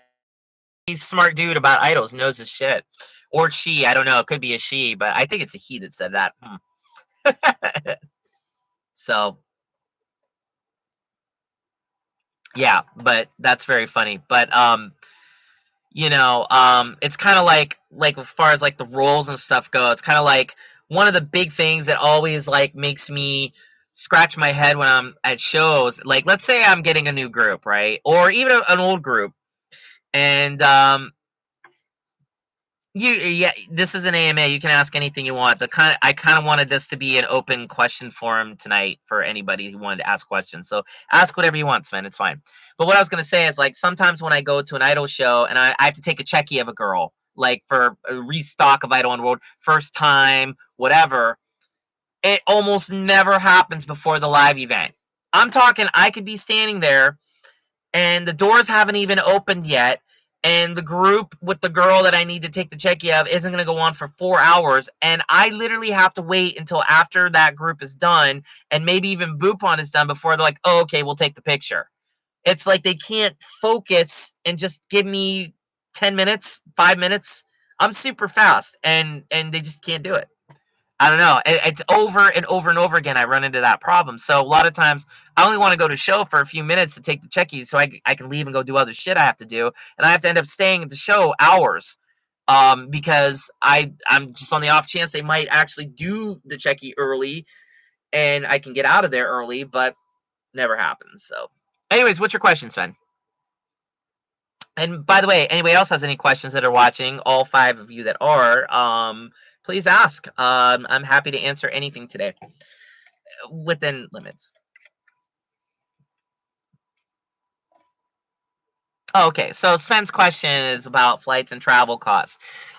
he's a smart dude about idols, knows his shit. Or she, I don't know. It could be a she, but I think it's a he that said that. So, yeah, but that's very funny. But it's kind of like as far as like the roles and stuff go, it's kind of like one of the big things that always like makes me scratch my head when I'm at shows. Like, let's say I'm getting a new group, right? Or even an old group, and yeah, this is an AMA. You can ask anything you want. I kind of wanted this to be an open question forum tonight for anybody who wanted to ask questions. So ask whatever you want, Sven. It's fine. But what I was gonna say is like sometimes when I go to an idol show and I have to take a checky of a girl, like for a restock of Idol World, first time, whatever, it almost never happens before the live event. I'm talking I could be standing there and the doors haven't even opened yet, and the group with the girl that I need to take the checky of isn't going to go on for 4 hours, and I literally have to wait until after that group is done, and maybe even Boopon is done before they're like, oh, okay, we'll take the picture. It's like they can't focus and just give me 10 minutes, 5 minutes. I'm super fast, and they just can't do it. I don't know. It's over and over and over again. I run into that problem. So a lot of times I only want to go to show for a few minutes to take the checkies so I can leave and go do other shit I have to do. And I have to end up staying at the show hours. Because I'm just on the off chance they might actually do the checky early and I can get out of there early, but never happens. So anyways, what's your question, Sven? And by the way, anybody else has any questions that are watching, all 5 of you that are, please ask. I'm happy to answer anything today within limits. Oh, okay, so Sven's question is about flights and travel costs.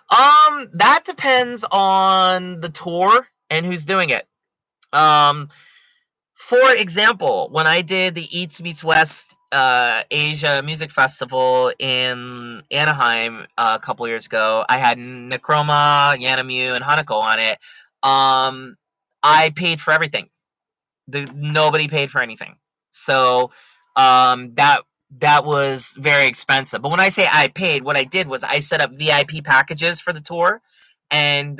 That depends on the tour and who's doing it. For example, when I did the Eats Meets West Asia Music Festival in Anaheim a couple years ago, I had Nkrumah, Yanamu, and Hanako on it. I paid for everything. Nobody paid for anything. So that was very expensive. But when I say I paid, what I did was I set up VIP packages for the tour, and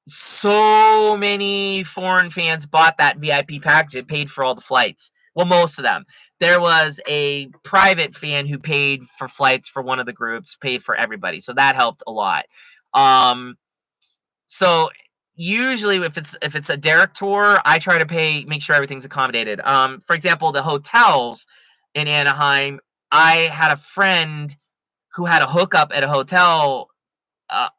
so many foreign fans bought that VIP package. It paid for all the flights. Well, most of them. There was a private fan who paid for flights for one of the groups, paid for everybody. So that helped a lot. So usually if it's a Derek tour, I try to make sure everything's accommodated. For example, the hotels in Anaheim, I had a friend who had a hookup at a hotel.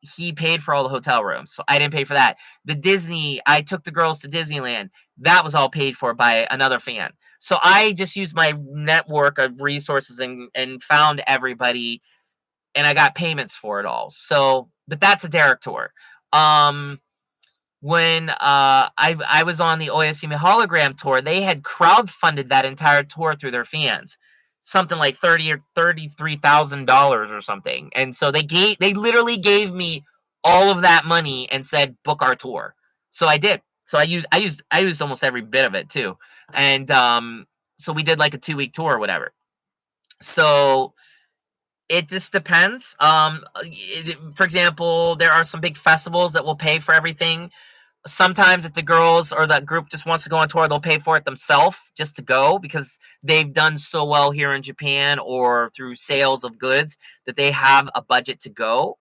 He paid for all the hotel rooms, so I didn't pay for that. The Disney, I took the girls to Disneyland. That was all paid for by another fan. So I just used my network of resources and found everybody, and I got payments for it all. So, but that's a Derek tour. When I was on the Oyasumi hologram tour, they had crowdfunded that entire tour through their fans, something like $33,000 or something. And so they literally gave me all of that money and said book our tour. So I did. So I used almost every bit of it too. And so we did like a 2-week tour or whatever. So it just depends. For example, there are some big festivals that will pay for everything. Sometimes if the girls or that group just wants to go on tour, they'll pay for it themselves just to go because they've done so well here in Japan or through sales of goods that they have a budget to go.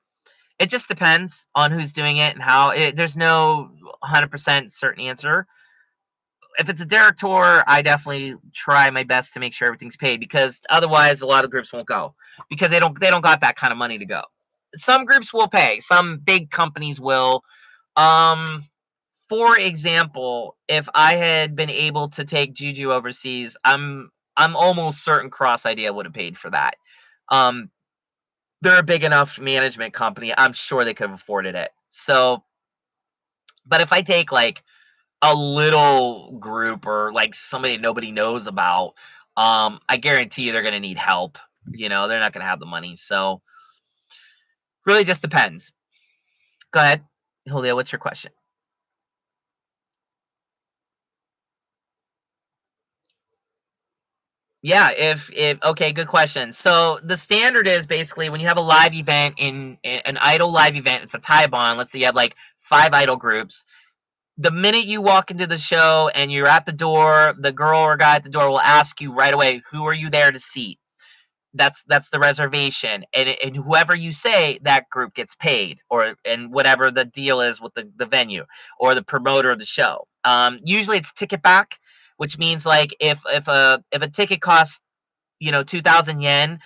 It just depends on who's doing it and how. There's no 100% certain answer. If it's a Derek tour, I definitely try my best to make sure everything's paid because otherwise a lot of groups won't go because they don't got that kind of money to go. Some groups will pay. Some big companies will. Um, for example, if I had been able to take Juju overseas, I'm almost certain Cross Idea would have paid for that. Um, they're a big enough management company. I'm sure they could have afforded it. So, but if I take like a little group or like somebody nobody knows about, I guarantee you they're going to need help. You know, they're not going to have the money. So, really just depends. Go ahead, Julio. What's your question? Yeah, if okay, good question. So the standard is basically when you have a live event in an idol live event, it's a Taiban. Let's say you have like 5 idol groups. The minute you walk into the show and you're at the door, the girl or guy at the door will ask you right away, "Who are you there to see?" That's the reservation, and whoever you say, that group gets paid, or and whatever the deal is with the venue or the promoter of the show. Usually it's ticket back, which means like if a ticket costs 2,000 yen,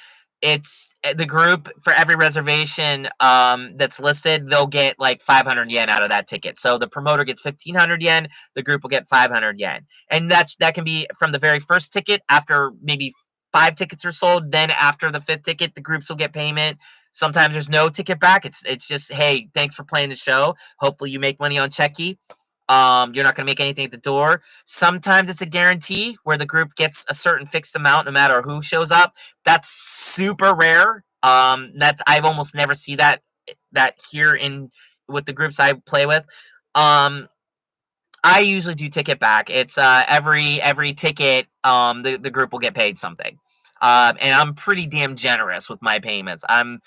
it's the group for every reservation that's listed, they'll get like 500 yen out of that ticket. So the promoter gets 1,500 yen, the group will get 500 yen, and that can be from the very first ticket. After maybe 5 tickets are sold, then after the 5th ticket, the groups will get payment. Sometimes there's no ticket back. It's just, hey, thanks for playing the show. Hopefully you make money on checky. You're not going to make anything at the door. Sometimes it's a guarantee where the group gets a certain fixed amount no matter who shows up. That's super rare. That's I've almost never see that here in with the groups I play with. I usually do ticket back. It's every ticket the group will get paid something. And I'm pretty damn generous with my payments. I'm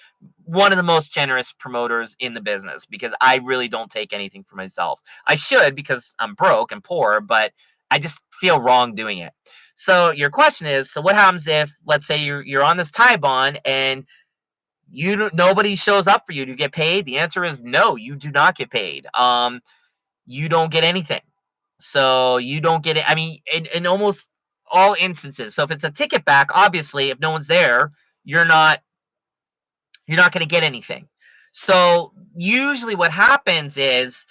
one of the most generous promoters in the business because I really don't take anything for myself. I should because I'm broke and poor, but I just feel wrong doing it. So your question is, so what happens if, let's say, you're on this tie bond and nobody shows up for you to get paid? The answer is no, you do not get paid. You don't get anything. So you don't get it. I mean, in almost all instances. So if it's a ticket back, obviously, if no one's there, you're not you're not going to get anything. So usually, what happens is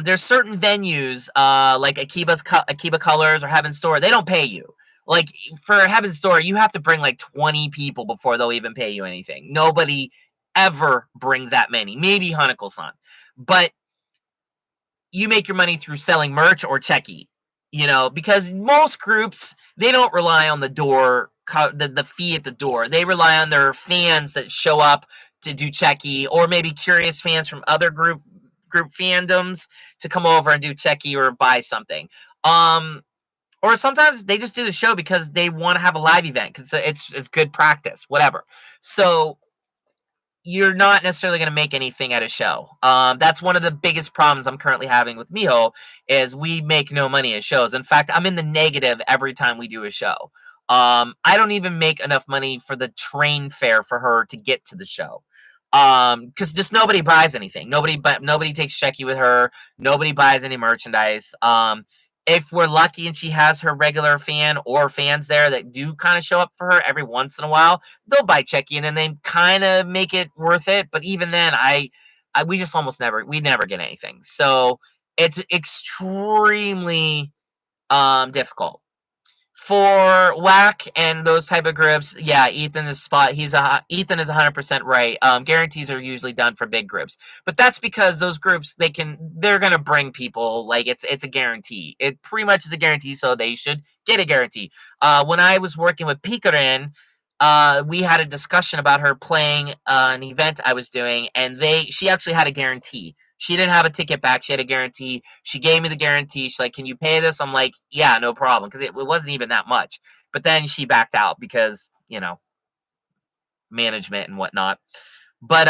there's certain venues like Akiba Colors or Heaven Store. They don't pay you. Like for Heaven Store, you have to bring like 20 people before they'll even pay you anything. Nobody ever brings that many. Maybe Hanako-san, but you make your money through selling merch or checky, because most groups, they don't rely on the fee at the door. They rely on their fans that show up to do checky, or maybe curious fans from other group fandoms to come over and do checky or buy something. Or sometimes they just do the show because they want to have a live event because it's good practice, whatever. So you're not necessarily going to make anything at a show. That's one of the biggest problems I'm currently having with Miho is we make no money at shows. In fact, I'm in the negative every time we do a show. I don't even make enough money for the train fare for her to get to the show. Because just nobody buys anything. Nobody takes checky with her. Nobody buys any merchandise. If we're lucky and she has her regular fan or fans there that do kind of show up for her every once in a while, they'll buy checky and then they kind of make it worth it. But even then, we just we never get anything. So it's extremely difficult for WAC and those type of groups. Yeah, Ethan is 100% right. Guarantees are usually done for big groups, but that's because those groups, they're gonna bring people. Like it's a guarantee. It pretty much is a guarantee, so they should get a guarantee. When I was working with Pikarin, we had a discussion about her playing an event I was doing, and she actually had a guarantee. She didn't have a ticket back. She had a guarantee. She gave me the guarantee. She's like, "Can you pay this?" I'm like, "Yeah, no problem," because it wasn't even that much. But then she backed out because management and whatnot. But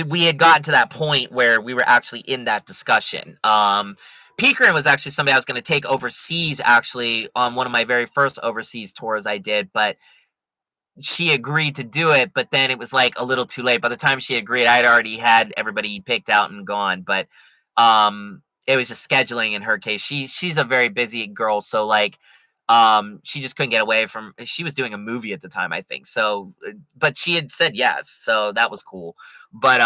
we had gotten to that point where we were actually in that discussion. Pekerin was actually somebody I was going to take overseas, actually, on one of my very first overseas tours I did, but she agreed to do it, but then it was like a little too late. By the time she agreed, I'd already had everybody picked out and gone. But it was just scheduling in her case. She's a very busy girl, so like she just couldn't get away from. She was doing a movie at the time, I think. So, but she had said yes, so that was cool. But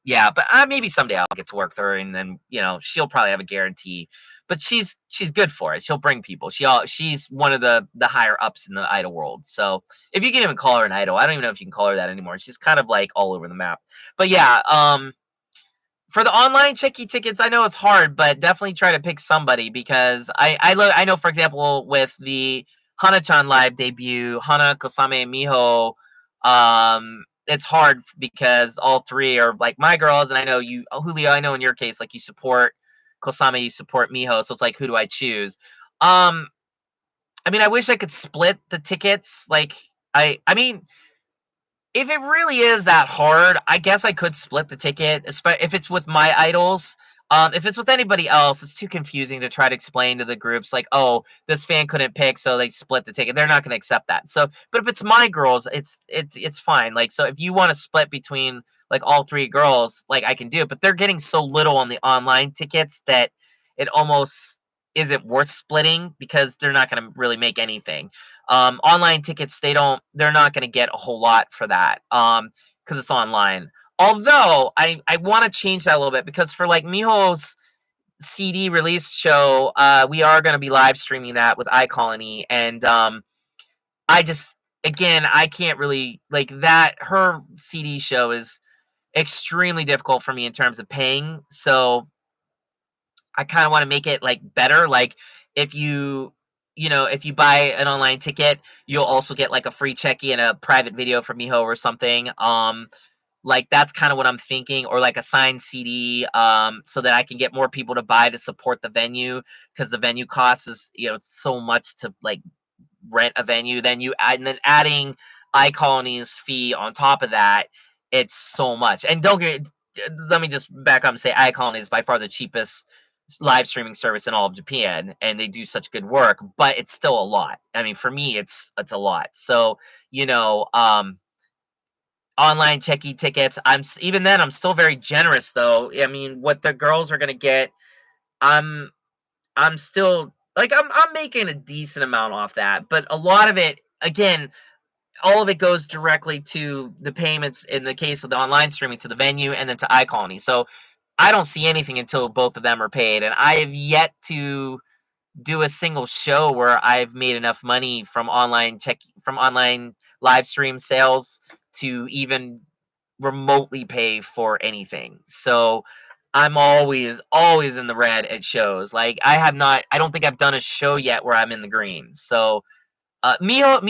yeah, but maybe someday I'll get to work with her, and then she'll probably have a guarantee. But she's good for it. She'll bring people. She's one of the higher ups in the idol world. So if you can even call her an idol, I don't even know if you can call her that anymore. She's kind of like all over the map. But yeah, for the online checky tickets, I know it's hard, but definitely try to pick somebody because I know, for example, with the Hana-chan live debut, Hana, Kosame, and Miho, it's hard because all three are like my girls, and I know you, Julio. I know in your case, like you support Kosame, you support Miho, so it's like, who do I choose? I mean, I wish I could split the tickets. Like, I mean, if it really is that hard, I guess I could split the ticket, if it's with my idols. If it's with anybody else, it's too confusing to try to explain to the groups, like, oh, this fan couldn't pick, so they split the ticket. They're not going to accept that. So, but if it's my girls, it's fine. Like, so if you want to split between like all three girls, like I can do it, but they're getting so little on the online tickets that it almost isn't worth splitting because they're not going to really make anything. Online tickets, they're not going to get a whole lot for that because it's online. Although I want to change that a little bit because for like Miho's CD release show, we are going to be live streaming that with iColony, and I just, again, I can't really like that. Her CD show is extremely difficult for me in terms of paying, so I kind of want to make it like better. Like if if you buy an online ticket, you'll also get like a free checky and a private video from Miho or something. Like that's kind of what I'm thinking, or like a signed CD, so that I can get more people to buy to support the venue because the venue cost is it's so much to like rent a venue, and then adding iColony's fee on top of that, it's so much. And don't get let me just back up and say iColony is by far the cheapest live streaming service in all of Japan, and they do such good work, but it's still a lot. I mean, for me, it's a lot. So, you know, online checky tickets. Even then, I'm still very generous though. I mean, what the girls are gonna get, I'm I'm still like I'm making a decent amount off that, but a lot of it, again, all of it goes directly to the payments in the case of the online streaming to the venue and then to iColony. So I don't see anything until both of them are paid, and I have yet to do a single show where I've made enough money from online live stream sales to even remotely pay for anything. So I'm always in the red at shows. Like I don't think I've done a show yet where I'm in the green. So Miho's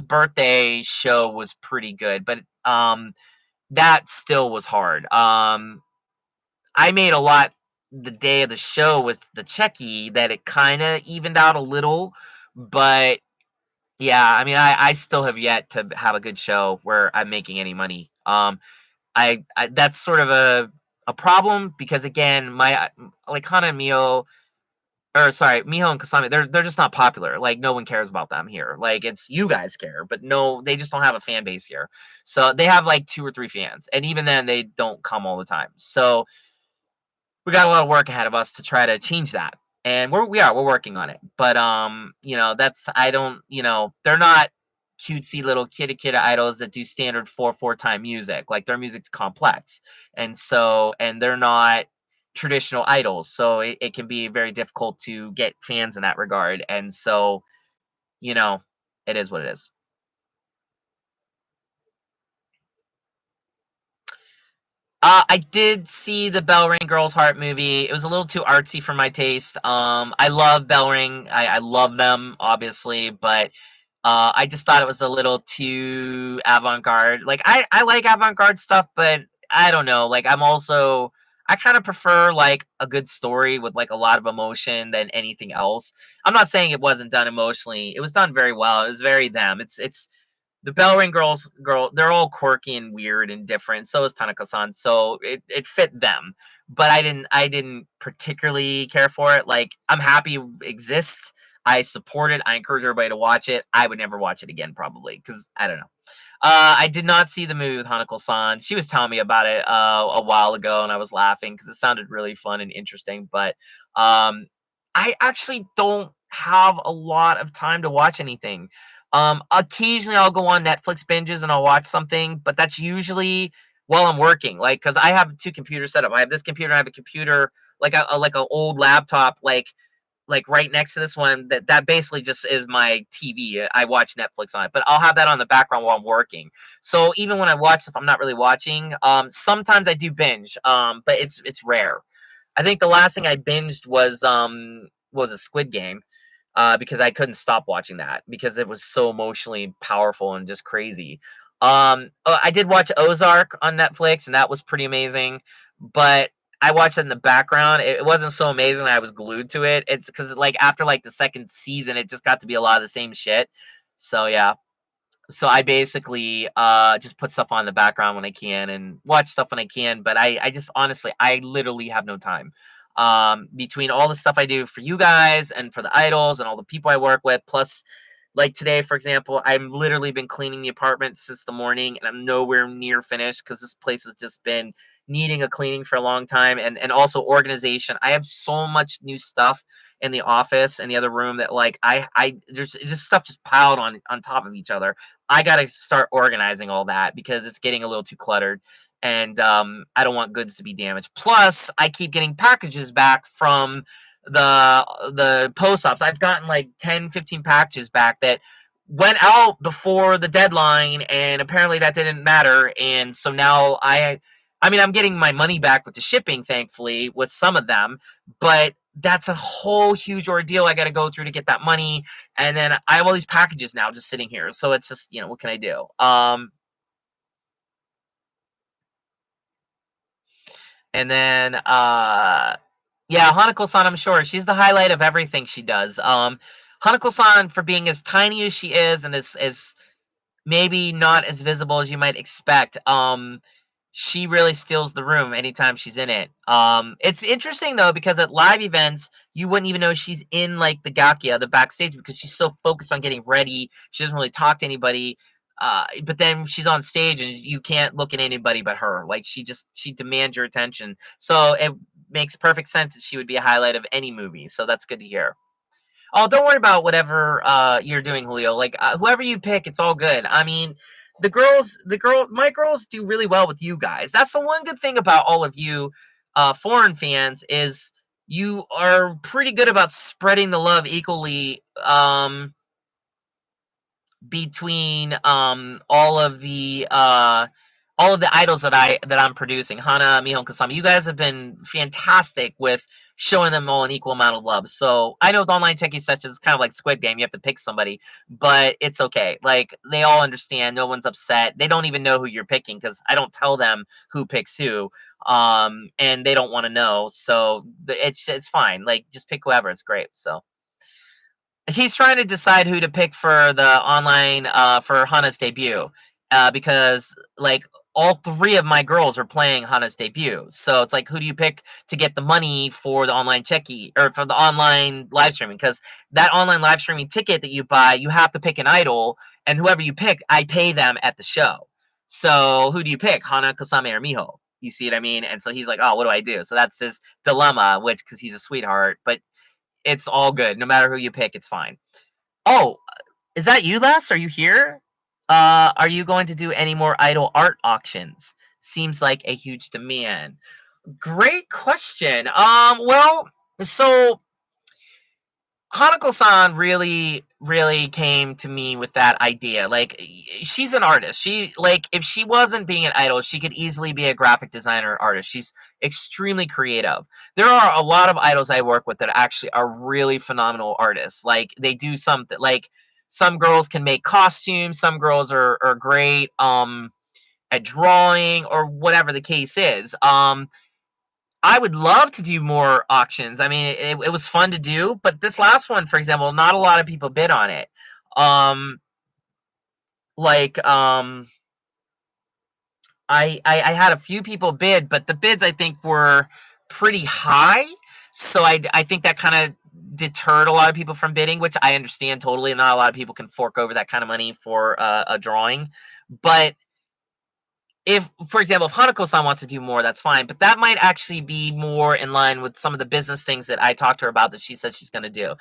birthday show was pretty good, but that still was hard. I made a lot the day of the show with the checky that it kind of evened out a little, but yeah, I mean, I still have yet to have a good show where I'm making any money. I that's sort of a problem because again, like Hana and Miho, or sorry, Miho and Kasami, they're just not popular. Like no one cares about them here. Like it's you guys care, but no, they just don't have a fan base here. So they have like 2 or 3 fans, and even then, they don't come all the time. So we got a lot of work ahead of us to try to change that. And we're working on it. But you know, that's I don't, you know, they're not cutesy little kitty idols that do standard 4/4 time music. Like their music's complex. And they're not traditional idols. So it can be very difficult to get fans in that regard. And so, you know, it is what it is. I did see the Bell Ring Girls Heart movie. It was a little too artsy for my taste. I love Bell Ring. I love them, obviously, but I just thought it was a little too avant-garde. Like I like avant-garde stuff, but I don't know. Like I kind of prefer like a good story with like a lot of emotion than anything else. I'm not saying it wasn't done emotionally. It was done very well. It was very them. It's the Bellring they're all quirky and weird and different. So is Tanaka-san. So it fit them. But I didn't particularly care for it. Like I'm happy it exists. I support it. I encourage everybody to watch it. I would never watch it again probably because I don't know. I did not see the movie with Hanako-san. She was telling me about it a while ago, and I was laughing because it sounded really fun and interesting. But um, I actually don't have a lot of time to watch anything. Occasionally I'll go on Netflix binges and I'll watch something, but that's usually while I'm working. Like, cause I have 2 computers set up. I have this computer, I have a computer, like like an old laptop, like right next to this one that basically just is my TV. I watch Netflix on it, but I'll have that on the background while I'm working. So even when I watch stuff I'm not really watching, sometimes I do binge, but it's rare. I think the last thing I binged was a Squid Game, because I couldn't stop watching that because it was so emotionally powerful and just crazy. I did watch Ozark on Netflix, and that was pretty amazing. But I watched it in the background. It wasn't so amazing. I was glued to it. It's because like after like the second season, it just got to be a lot of the same shit. So yeah. So I basically just put stuff on in the background when I can and watch stuff when I can. But I just honestly I literally have no time. Between all the stuff I do for you guys and for the idols and all the people I work with, plus like today, for example, I've literally been cleaning the apartment since the morning and I'm nowhere near finished because this place has just been needing a cleaning for a long time, and also organization. I have so much new stuff in the office and the other room that like I there's just stuff just piled on top of each other. I got to start organizing all that because it's getting a little too cluttered, and I don't want goods to be damaged. Plus, I keep getting packages back from the post office. I've gotten like 10, 15 packages back that went out before the deadline, and apparently that didn't matter. And so now I mean, I'm getting my money back with the shipping, thankfully, with some of them, but that's a whole huge ordeal I got to go through to get that money. And then I have all these packages now just sitting here. So it's just, what can I do? And then, yeah, Hanako-san, I'm sure she's the highlight of everything she does. Hanako-san, for being as tiny as she is and as maybe not as visible as you might expect, she really steals the room anytime she's in it. It's interesting though because at live events you wouldn't even know she's in like the gakia, the backstage, because she's so focused on getting ready. She doesn't really talk to anybody. But then she's on stage and you can't look at anybody but her. Like she demands your attention. So it makes perfect sense that she would be a highlight of any movie. So that's good to hear. Oh, don't worry about whatever you're doing, Julio. Like whoever you pick, it's all good. I mean, my girls do really well with you guys. That's the one good thing about all of you foreign fans is you are pretty good about spreading the love equally between all of the idols that I'm producing. Hana, Miho, and Kasami. You guys have been fantastic with showing them all an equal amount of love. So I know with online checking sessions it's kind of like Squid Game. You have to pick somebody, but it's okay. Like they all understand. No one's upset. They don't even know who you're picking because I don't tell them who picks who. And they don't want to know. So it's fine. Like just pick whoever. It's great. So he's trying to decide who to pick for the online for Hana's debut, because like all three of my girls are playing Hana's debut. So it's like, who do you pick to get the money for the online checky or for the online live streaming? Because that online live streaming ticket that you buy, you have to pick an idol, and whoever you pick, I pay them at the show. So who do you pick, Hana, Kasame, or Miho? You see what I mean? And so he's like, oh, what do I do? So that's his dilemma, which because he's a sweetheart, but it's all good. No matter who you pick, it's fine. Oh, is that you, Les? Are you here? Are you going to do any more idol art auctions? Seems like a huge demand. Great question. Well, so Hanako-san really came to me with that idea. Like, she's an artist. She like if she wasn't being an idol, she could easily be a graphic designer or artist. She's extremely creative. There are a lot of idols I work with that actually are really phenomenal artists. Like they do something like some girls can make costumes, some girls are great at drawing or whatever the case is. I would love to do more auctions. I mean, it was fun to do, but this last one, for example, not a lot of people bid on it. Um, like, I had a few people bid, but the bids I think were pretty high. So I think that kind of deterred a lot of people from bidding, which I understand totally. Not a lot of people can fork over that kind of money for a drawing. But if, for example, if Hanako-san wants to do more, that's fine. But that might actually be more in line with some of the business things that I talked to her about that she said she's going to do.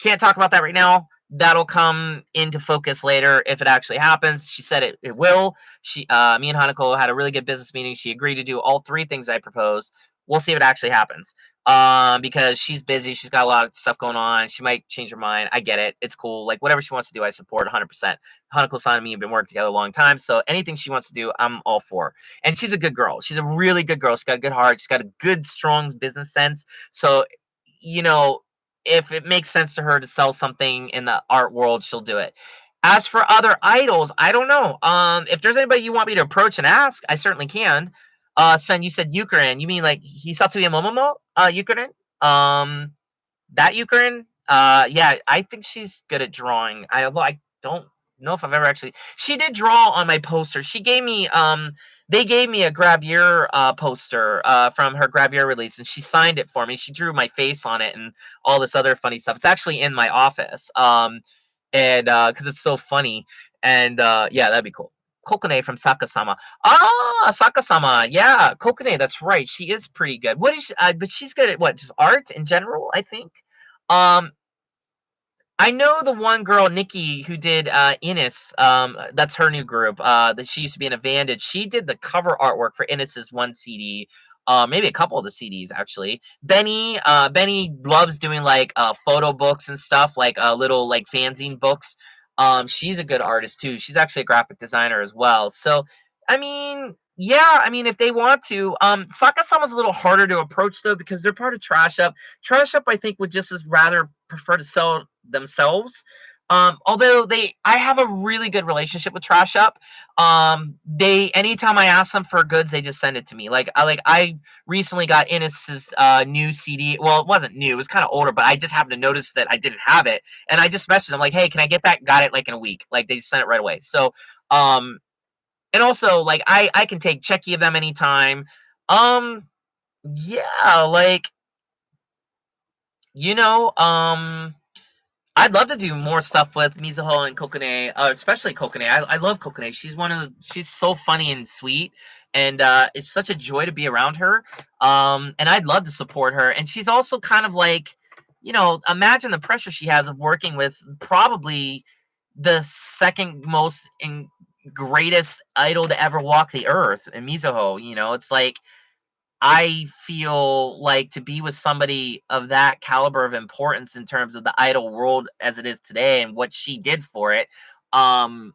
Can't talk about that right now. That'll come into focus later if it actually happens. She said it will. Me and Hanako had a really good business meeting. She agreed to do all three things I proposed. We'll see if it actually happens. Because she's busy. She's got a lot of stuff going on. She might change her mind. I get it. It's cool. Like whatever she wants to do, I support 100%. Hanako-san and me have been working together a long time, so anything she wants to do, I'm all for. And she's a good girl. She's a really good girl. She's got a good heart. She's got a good, strong business sense. So, you know, if it makes sense to her to sell something in the art world, she'll do it. As for other idols, I don't know. If there's anybody you want me to approach and ask, I certainly can. Sven, you said Ukraine. You mean like Hisatsuya Momomo? Ukraine? That Ukraine? Yeah, I think she's good at drawing. Although I don't know if I've ever actually. She did draw on my poster. She gave me they gave me a Grab Your poster from her Grab Your release, and she signed it for me. She drew my face on it and all this other funny stuff. It's actually in my office. And because it's so funny. And yeah, that'd be cool. Kokone from Sakasama. Ah, Sakasama. Yeah, Kokone. That's right. She is pretty good. What is? But she's good at what? Just art in general, I think. Um, I know the one girl, Nikki, who did Innis. That's her new group. That she used to be in a Vandage. She did the cover artwork for Innis's one CD. Maybe a couple of the CDs actually. Benny loves doing like photo books and stuff, like little like fanzine books. She's a good artist too. She's actually a graphic designer as well. So, I mean, yeah, I mean, if they want to, Sakasama's a little harder to approach though because they're part of Trash Up. Trash Up, I think, would just as rather prefer to sell themselves. Although I have a really good relationship with Trash Up. They anytime I ask them for goods, they just send it to me. I recently got Innis's new CD. Well, it wasn't new; it was kind of older, but I just happened to notice that I didn't have it, and I just messaged them like, "Hey, can I get back?" Got it like in a week. Like they just sent it right away. So, um, and also like I can take Checky of them anytime. Um, yeah, like you know, I'd love to do more stuff with Mizuho and Kokone, especially Kokone. I love Kokone. She's so funny and sweet, and it's such a joy to be around her. And I'd love to support her. And she's also kind of like, imagine the pressure she has of working with probably the second most and greatest idol to ever walk the earth, in Mizuho. It's like I feel like to be with somebody of that caliber of importance in terms of the idol world as it is today and what she did for it, um,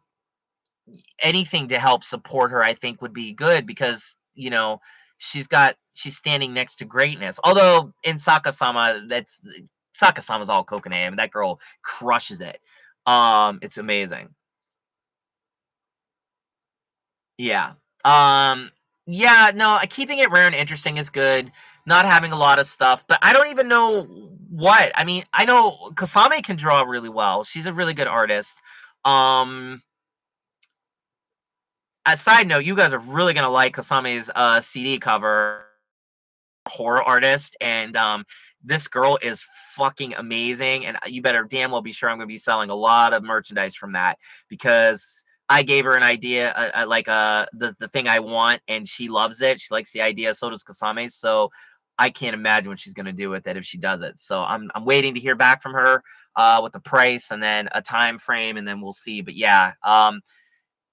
anything to help support her, I think would be good because, she's standing next to greatness. Although in Sakasama, Sakasama's all Kokone. I mean, that girl crushes it. It's amazing. Yeah. Um, yeah, no, keeping it rare and interesting is good. Not having a lot of stuff, but I don't even know what. I mean, I know Kasame can draw really well. She's a really good artist. Um, a side note, you guys are really gonna like Kasame's CD cover, horror artist, and this girl is fucking amazing, and you better damn well be sure I'm gonna be selling a lot of merchandise from that because I gave her an idea, like the thing I want, and she loves it. She likes the idea. So does Kasame. So I can't imagine what she's gonna do with it if she does it. So I'm waiting to hear back from her with the price and then a time frame, and then we'll see. But yeah,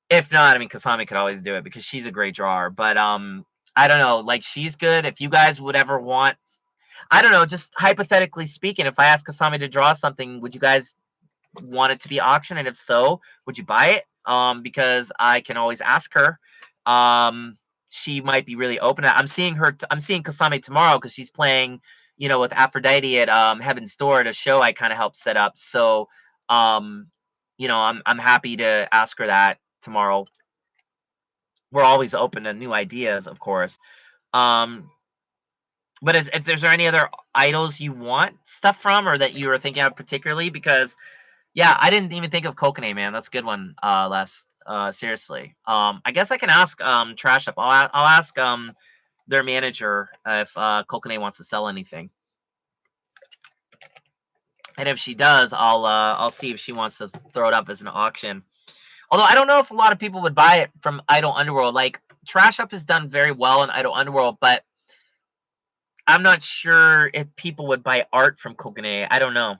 if not, I mean, Kasami could always do it because she's a great drawer. But I don't know. Like she's good. If you guys would ever want, I don't know. Just hypothetically speaking, if I asked Kasami to draw something, would you guys want it to be auctioned? And if so, would you buy it? Because I can always ask her. Um, she might be really open. I'm seeing her. I'm seeing Kasami tomorrow because she's playing, with Aphrodite at Heaven's Door at a show I kind of helped set up. So, um, I'm happy to ask her that tomorrow. We're always open to new ideas, of course. Um, but if there's any other idols you want stuff from or that you were thinking of particularly, because yeah, I didn't even think of Kokone, man. That's a good one, Les. Seriously. I guess I can ask Trash Up. I'll ask their manager if Kokone wants to sell anything. And if she does, I'll see if she wants to throw it up as an auction. Although I don't know if a lot of people would buy it from Idol Underworld. Like Trash Up has done very well in Idol Underworld, but I'm not sure if people would buy art from Kokone. I don't know.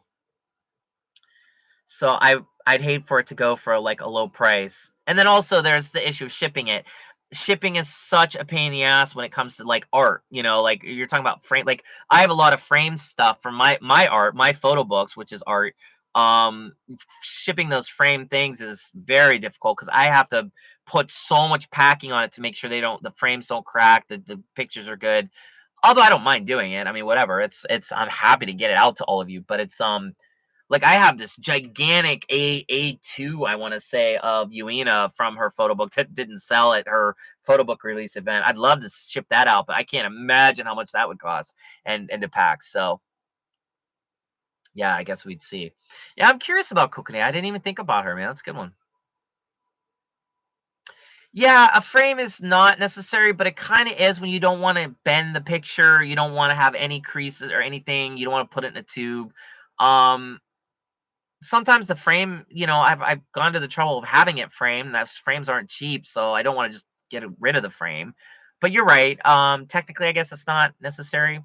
So I'd hate for it to go for like a low price. And then also there's the issue of shipping it. Shipping is such a pain in the ass when it comes to like art, like you're talking about frame. Like I have a lot of frame stuff from my art, my photo books, which is art. Shipping those frame things is very difficult because I have to put so much packing on it to make sure the frames don't crack, the pictures are good. Although I don't mind doing it. I mean, whatever. I'm happy to get it out to all of you, but it's like I have this gigantic A2, I want to say, of Yuina from her photo book that didn't sell at her photo book release event. I'd love to ship that out, but I can't imagine how much that would cost and to pack. So yeah, I guess we'd see. Yeah, I'm curious about Kukune. I didn't even think about her, man. That's a good one. Yeah, a frame is not necessary, but it kind of is when you don't want to bend the picture. You don't want to have any creases or anything. You don't want to put it in a tube. Um, Sometimes the frame, I've gone to the trouble of having it framed. Those frames aren't cheap, so I don't want to just get rid of the frame. But you're right. Technically, I guess it's not necessary.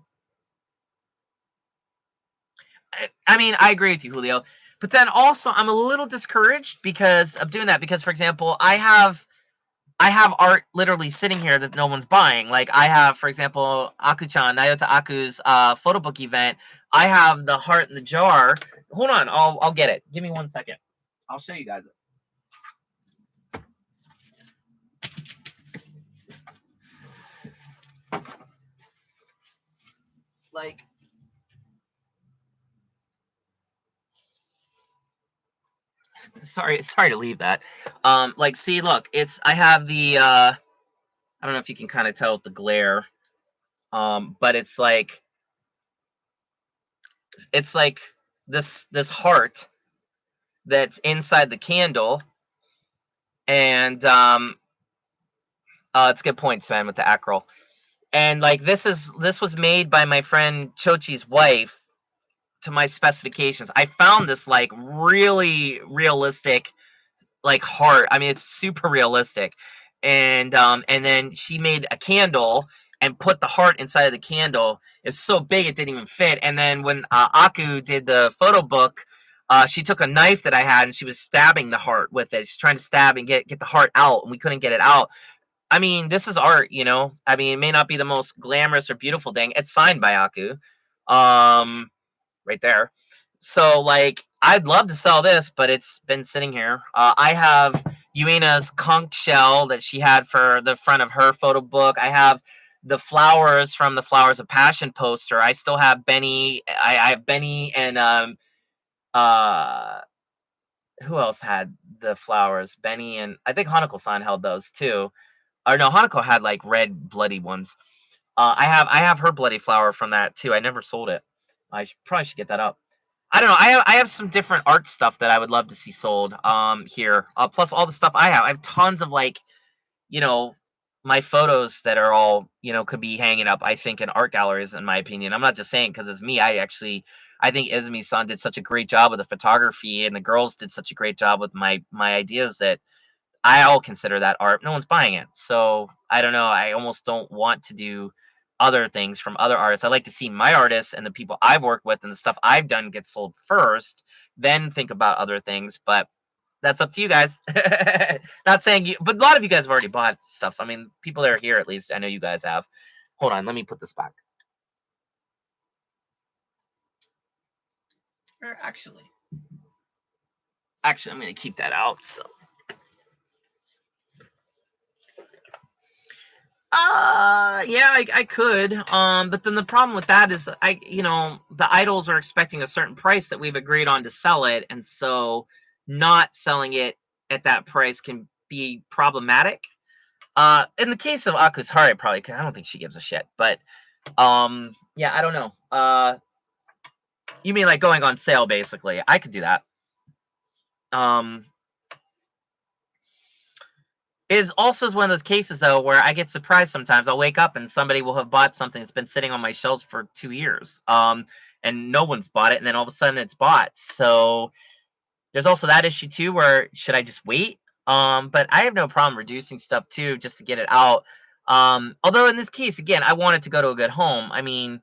I mean, I agree with you, Julio. But then also, I'm a little discouraged because of doing that. Because, for example, I have art literally sitting here that no one's buying. Like I have, for example, Aku-chan, Nayota Aku's photo book event. I have the heart in the jar. Hold on, I'll get it. Give me 1 second. I'll show you guys it. Like sorry to leave that. Like, see, look, I have the I don't know if you can kind of tell with the glare, but it's like this heart that's inside the candle, and it's a good point, Sven, with the acryl. And like this was made by my friend Chochi's wife to my specifications. I found this like really realistic like heart. I mean, it's super realistic. And then she made a candle and put the heart inside of the candle. It's so big it didn't even fit. And then when Aku did the photo book, she took a knife that I had and she was stabbing the heart with it. She's trying to stab and get the heart out, and we couldn't get it out. I mean, this is art, you know. I mean, it may not be the most glamorous or beautiful thing. It's signed by Aku, right there. So, like, I'd love to sell this, but it's been sitting here. I have Uena's conch shell that she had for the front of her photo book. I have the flowers from the Flowers of Passion poster. I still have Benny. I have Benny and uh who else had the flowers? Benny and I think Hanako-san held those too. Or no, Hanako had like red bloody ones. I have her bloody flower from that too. I never sold it. Probably should get that up. I don't know. I have some different art stuff that I would love to see sold here. Plus all the stuff I have. I have tons of like, you know, my photos that are all, you know, could be hanging up, I think, in art galleries, in my opinion. I'm not just saying because it's me. I think Izumi-san did such a great job with the photography, and the girls did such a great job with my ideas that I'll consider that art. No one's buying it. So I don't know. I almost don't want to do other things from other artists. I like to see my artists and the people I've worked with and the stuff I've done get sold first, then think about other things. But that's up to you guys. Not saying you, but a lot of you guys have already bought stuff. I mean, people that are here, at least, I know you guys have. Hold on. Let me put this back. Or actually, I'm going to keep that out. So. Yeah, I could. But then the problem with that is the idols are expecting a certain price that we've agreed on to sell it, and so not selling it at that price can be problematic. In the case of Aku's Heart, probably, I don't think she gives a shit. But yeah, I don't know. You mean like going on sale, basically? I could do that. It also is one of those cases though where I get surprised sometimes. I'll wake up and somebody will have bought something that's been sitting on my shelves for 2 years, and no one's bought it, and then all of a sudden it's bought. So there's also that issue too, where should I just wait? But I have no problem reducing stuff too, just to get it out. Although in this case, again, I want it to go to a good home. I mean,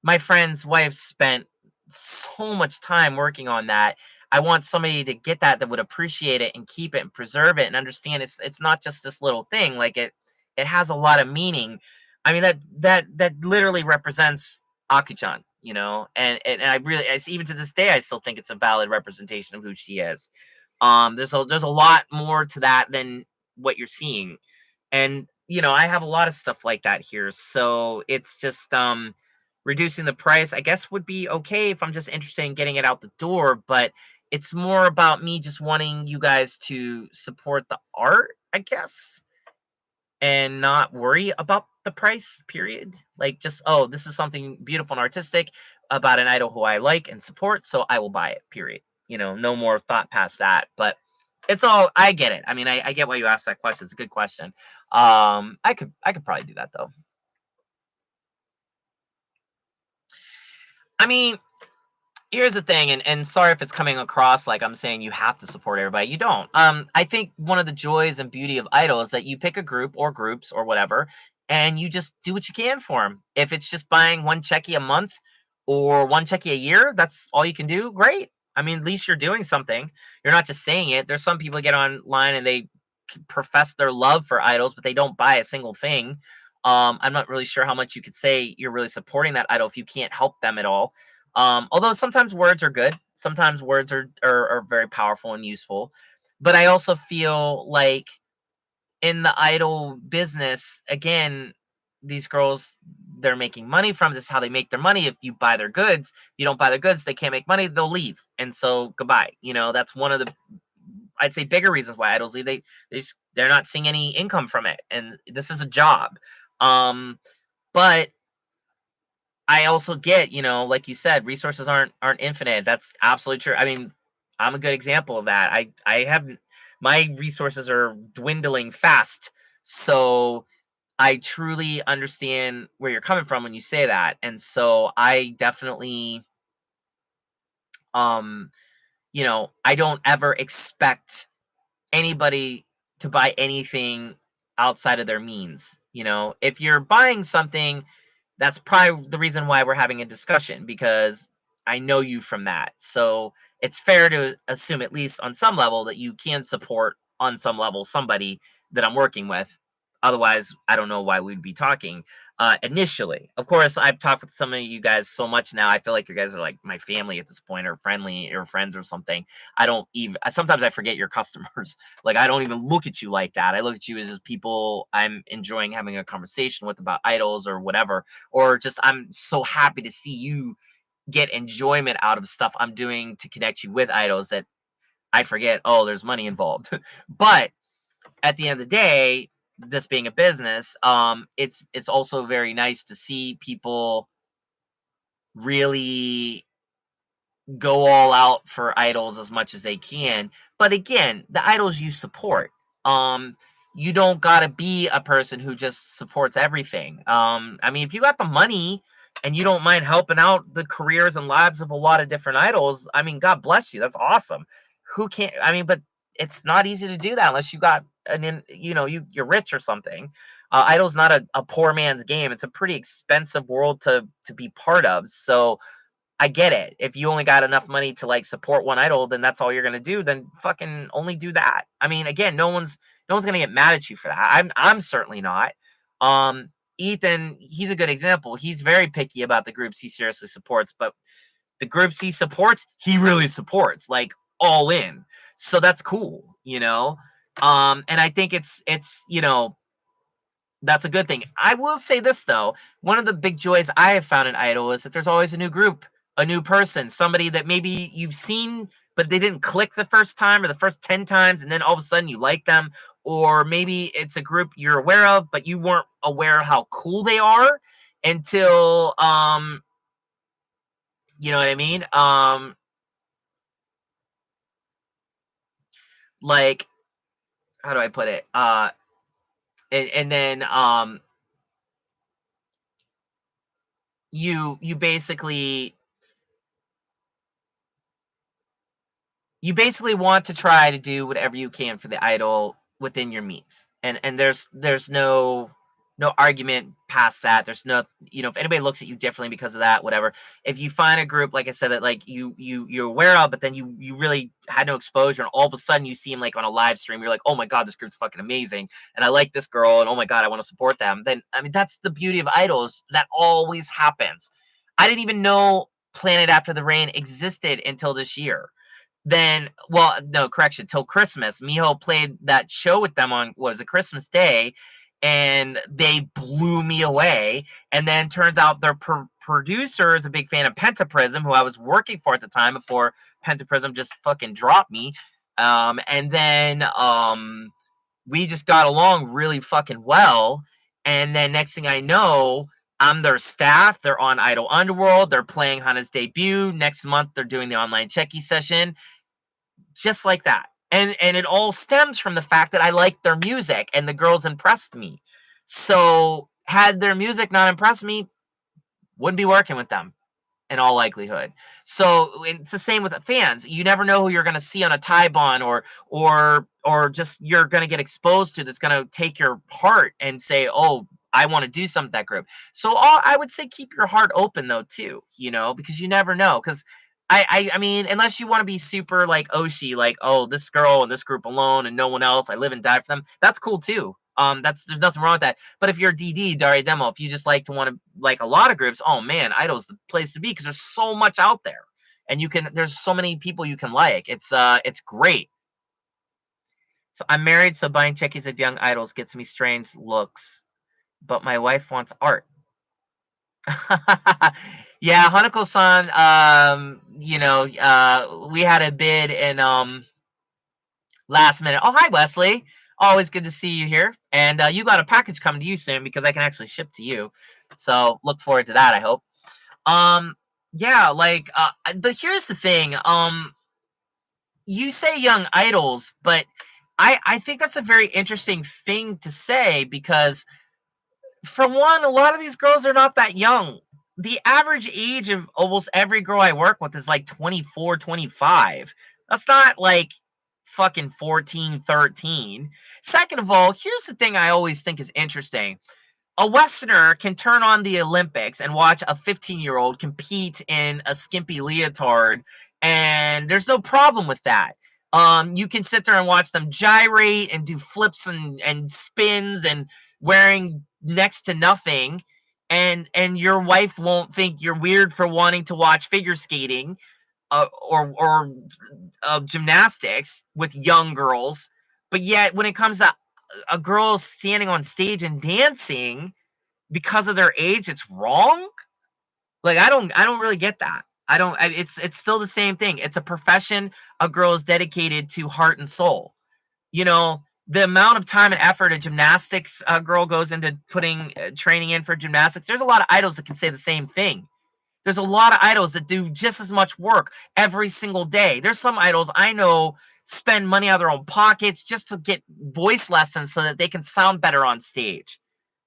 my friend's wife spent so much time working on that. I want somebody to get that would appreciate it and keep it and preserve it and understand it's not just this little thing. Like it has a lot of meaning. I mean that literally represents Akichan, you know, and I really even to this day I still think it's a valid representation of who she is. There's a lot more to that than what you're seeing. And I have a lot of stuff like that here. So it's just reducing the price, I guess, would be okay if I'm just interested in getting it out the door, but it's more about me just wanting you guys to support the art, I guess, and not worry about the price, period. Like, just, oh, this is something beautiful and artistic about an idol who I like and support, so I will buy it, period. No more thought past that. But I get it. I mean, I get why you asked that question. It's a good question. I could probably do that though. I mean, here's the thing, and sorry if it's coming across like I'm saying you have to support everybody. You don't. I think one of the joys and beauty of Idol is that you pick a group or groups or whatever, and you just do what you can for them. If it's just buying one checky a month or one checky a year, that's all you can do. Great. I mean, at least you're doing something. You're not just saying it. There's some people get online and they profess their love for idols, but they don't buy a single thing. I'm not really sure how much you could say you're really supporting that idol if you can't help them at all. Although sometimes words are good, sometimes words are very powerful and useful. But I also feel like in the idol business, again, these girls, they're making money from this. Is how they make their money. If you buy their goods, you don't buy their goods, they can't make money, they'll leave. And so goodbye. That's one of the I'd say bigger reasons why idols leave. They're not seeing any income from it, and this is a job. Um, but I also get, like you said, resources aren't infinite. That's absolutely true. I mean, I'm a good example of that. I have my resources are dwindling fast. So I truly understand where you're coming from when you say that. And so I definitely um I don't ever expect anybody to buy anything outside of their means. If you're buying something, that's probably the reason why we're having a discussion, because I know you from that. So it's fair to assume, at least on some level, that you can support on some level somebody that I'm working with. Otherwise, I don't know why we'd be talking initially. Of course, I've talked with some of you guys so much now. I feel like you guys are like my family at this point, or friendly, or friends, or something. I don't even, sometimes I forget your customers. Like, I don't even look at you like that. I look at you as just people I'm enjoying having a conversation with about idols or whatever, or just I'm so happy to see you get enjoyment out of stuff I'm doing to connect you with idols, that I forget, oh, there's money involved. But at the end of the day, this being a business, it's also very nice to see people really go all out for idols as much as they can. But again, the idols you support, um, you don't gotta be a person who just supports everything. I mean, if you got the money and you don't mind helping out the careers and lives of a lot of different idols, I mean, God bless you. That's awesome. Who can't? I mean, but it's not easy to do that unless you got you're rich or something. Idol's not a poor man's game. It's a pretty expensive world to be part of. So I get it. If you only got enough money to like support one idol, then that's all you're gonna do. Then fucking only do that. I mean, again, no one's gonna get mad at you for that. I'm certainly not. Um, Ethan, he's a good example. He's very picky about the groups he seriously supports, but the groups he supports, he really supports, like all in. So that's cool. And I think it's that's a good thing. I will say this though, one of the big joys I have found in Idol is that there's always a new group, a new person, somebody that maybe you've seen but they didn't click the first time or the first 10 times, and then all of a sudden you like them. Or maybe it's a group you're aware of but you weren't aware of how cool they are until you know what I mean? Like, how do I put it? And then you basically want to try to do whatever you can for the idol within your means, and there's no argument past that. There's no, if anybody looks at you differently because of that, whatever. If you find a group, like I said, that like you're aware of, but then you really had no exposure, and all of a sudden you see them like on a live stream, you're like, oh my god, this group's fucking amazing, and I like this girl, and oh my god, I want to support them. Then I mean, that's the beauty of idols. That always happens. I didn't even know Planet After the Rain existed until this year. Then, well, no, correction, till Christmas. Miho played that show with them on, was a Christmas Day, and they blew me away. And then turns out their producer is a big fan of Pentaprism, who I was working for at the time before Pentaprism just fucking dropped me. And then we just got along really fucking well. And then next thing I know, I'm their staff. They're on Idol Underworld. They're playing Hana's debut. Next month, they're doing the online Checky session, just like that. And it all stems from the fact that I liked their music and the girls impressed me. So had their music not impressed me, wouldn't be working with them in all likelihood. So it's the same with the fans. You never know who you're going to see on a Taibon, or just you're going to get exposed to, that's going to take your heart and say, "Oh, I want to do something with that group." So I would say keep your heart open though too, because you never know. Because I mean, unless you want to be super like Oshi, like, oh, this girl and this group alone and no one else, I live and die for them. That's cool too. There's nothing wrong with that. But if you're DD, Daria Demo, if you just like to want to like a lot of groups, oh man, Idol's the place to be, because there's so much out there, and there's so many people you can like. It's great. So I'm married, so buying checkies of young idols gets me strange looks, but my wife wants art. Yeah, Hanako-san, we had a bid in last minute. Oh, hi, Wesley. Always good to see you here. And you got a package coming to you soon because I can actually ship to you. So look forward to that, I hope. Um, yeah, like, but here's the thing. You say young idols, but I think that's a very interesting thing to say because, for one, a lot of these girls are not that young. The average age of almost every girl I work with is like 24, 25. That's not like fucking 14, 13. Second of all, here's the thing I always think is interesting. A Westerner can turn on the Olympics and watch a 15-year-old compete in a skimpy leotard, and there's no problem with that. You can sit there and watch them gyrate and do flips and spins and wearing next to nothing, and your wife won't think you're weird for wanting to watch figure skating, or gymnastics with young girls. But yet, when it comes to a girl standing on stage and dancing because of their age, it's wrong. Like, I don't really get that. I don't. It's still the same thing. It's a profession a girl is dedicated to heart and soul. You know, the amount of time and effort a gymnastics girl goes into putting training in for gymnastics. There's a lot of idols that can say the same thing. There's a lot of idols that do just as much work every single day. There's some idols I know spend money out of their own pockets just to get voice lessons so that they can sound better on stage.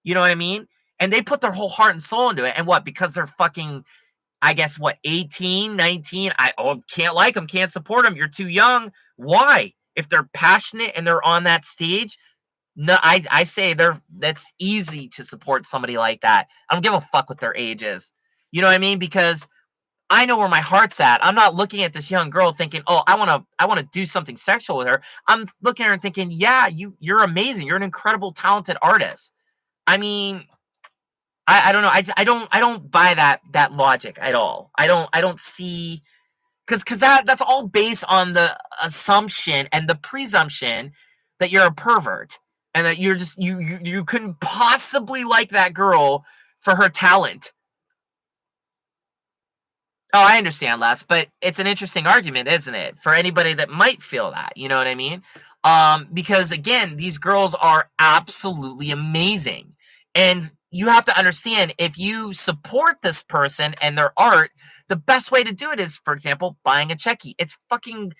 You know what I mean? And they put their whole heart and soul into it. And what? Because they're fucking, I guess, what, 18, 19? Can't like them, can't support them. You're too young. Why? If they're passionate and they're on that stage, no, I say that's easy to support somebody like that. I don't give a fuck what their age is. You know what I mean? Because I know where my heart's at. I'm not looking at this young girl thinking, "Oh, I want to do something sexual with her." I'm looking at her and thinking, "Yeah, you're amazing. You're an incredible talented artist." I mean, I don't know. I don't buy that logic at all. I don't see, because that's all based on the assumption and the presumption that you're a pervert and that you're just you couldn't possibly like that girl for her talent. Oh, I understand, Les, but it's an interesting argument, isn't it? For anybody that might feel that, you know what I mean? Because again, these girls are absolutely amazing. And you have to understand, if you support this person and their art, the best way to do it is, for example, buying a Checky. It's fucking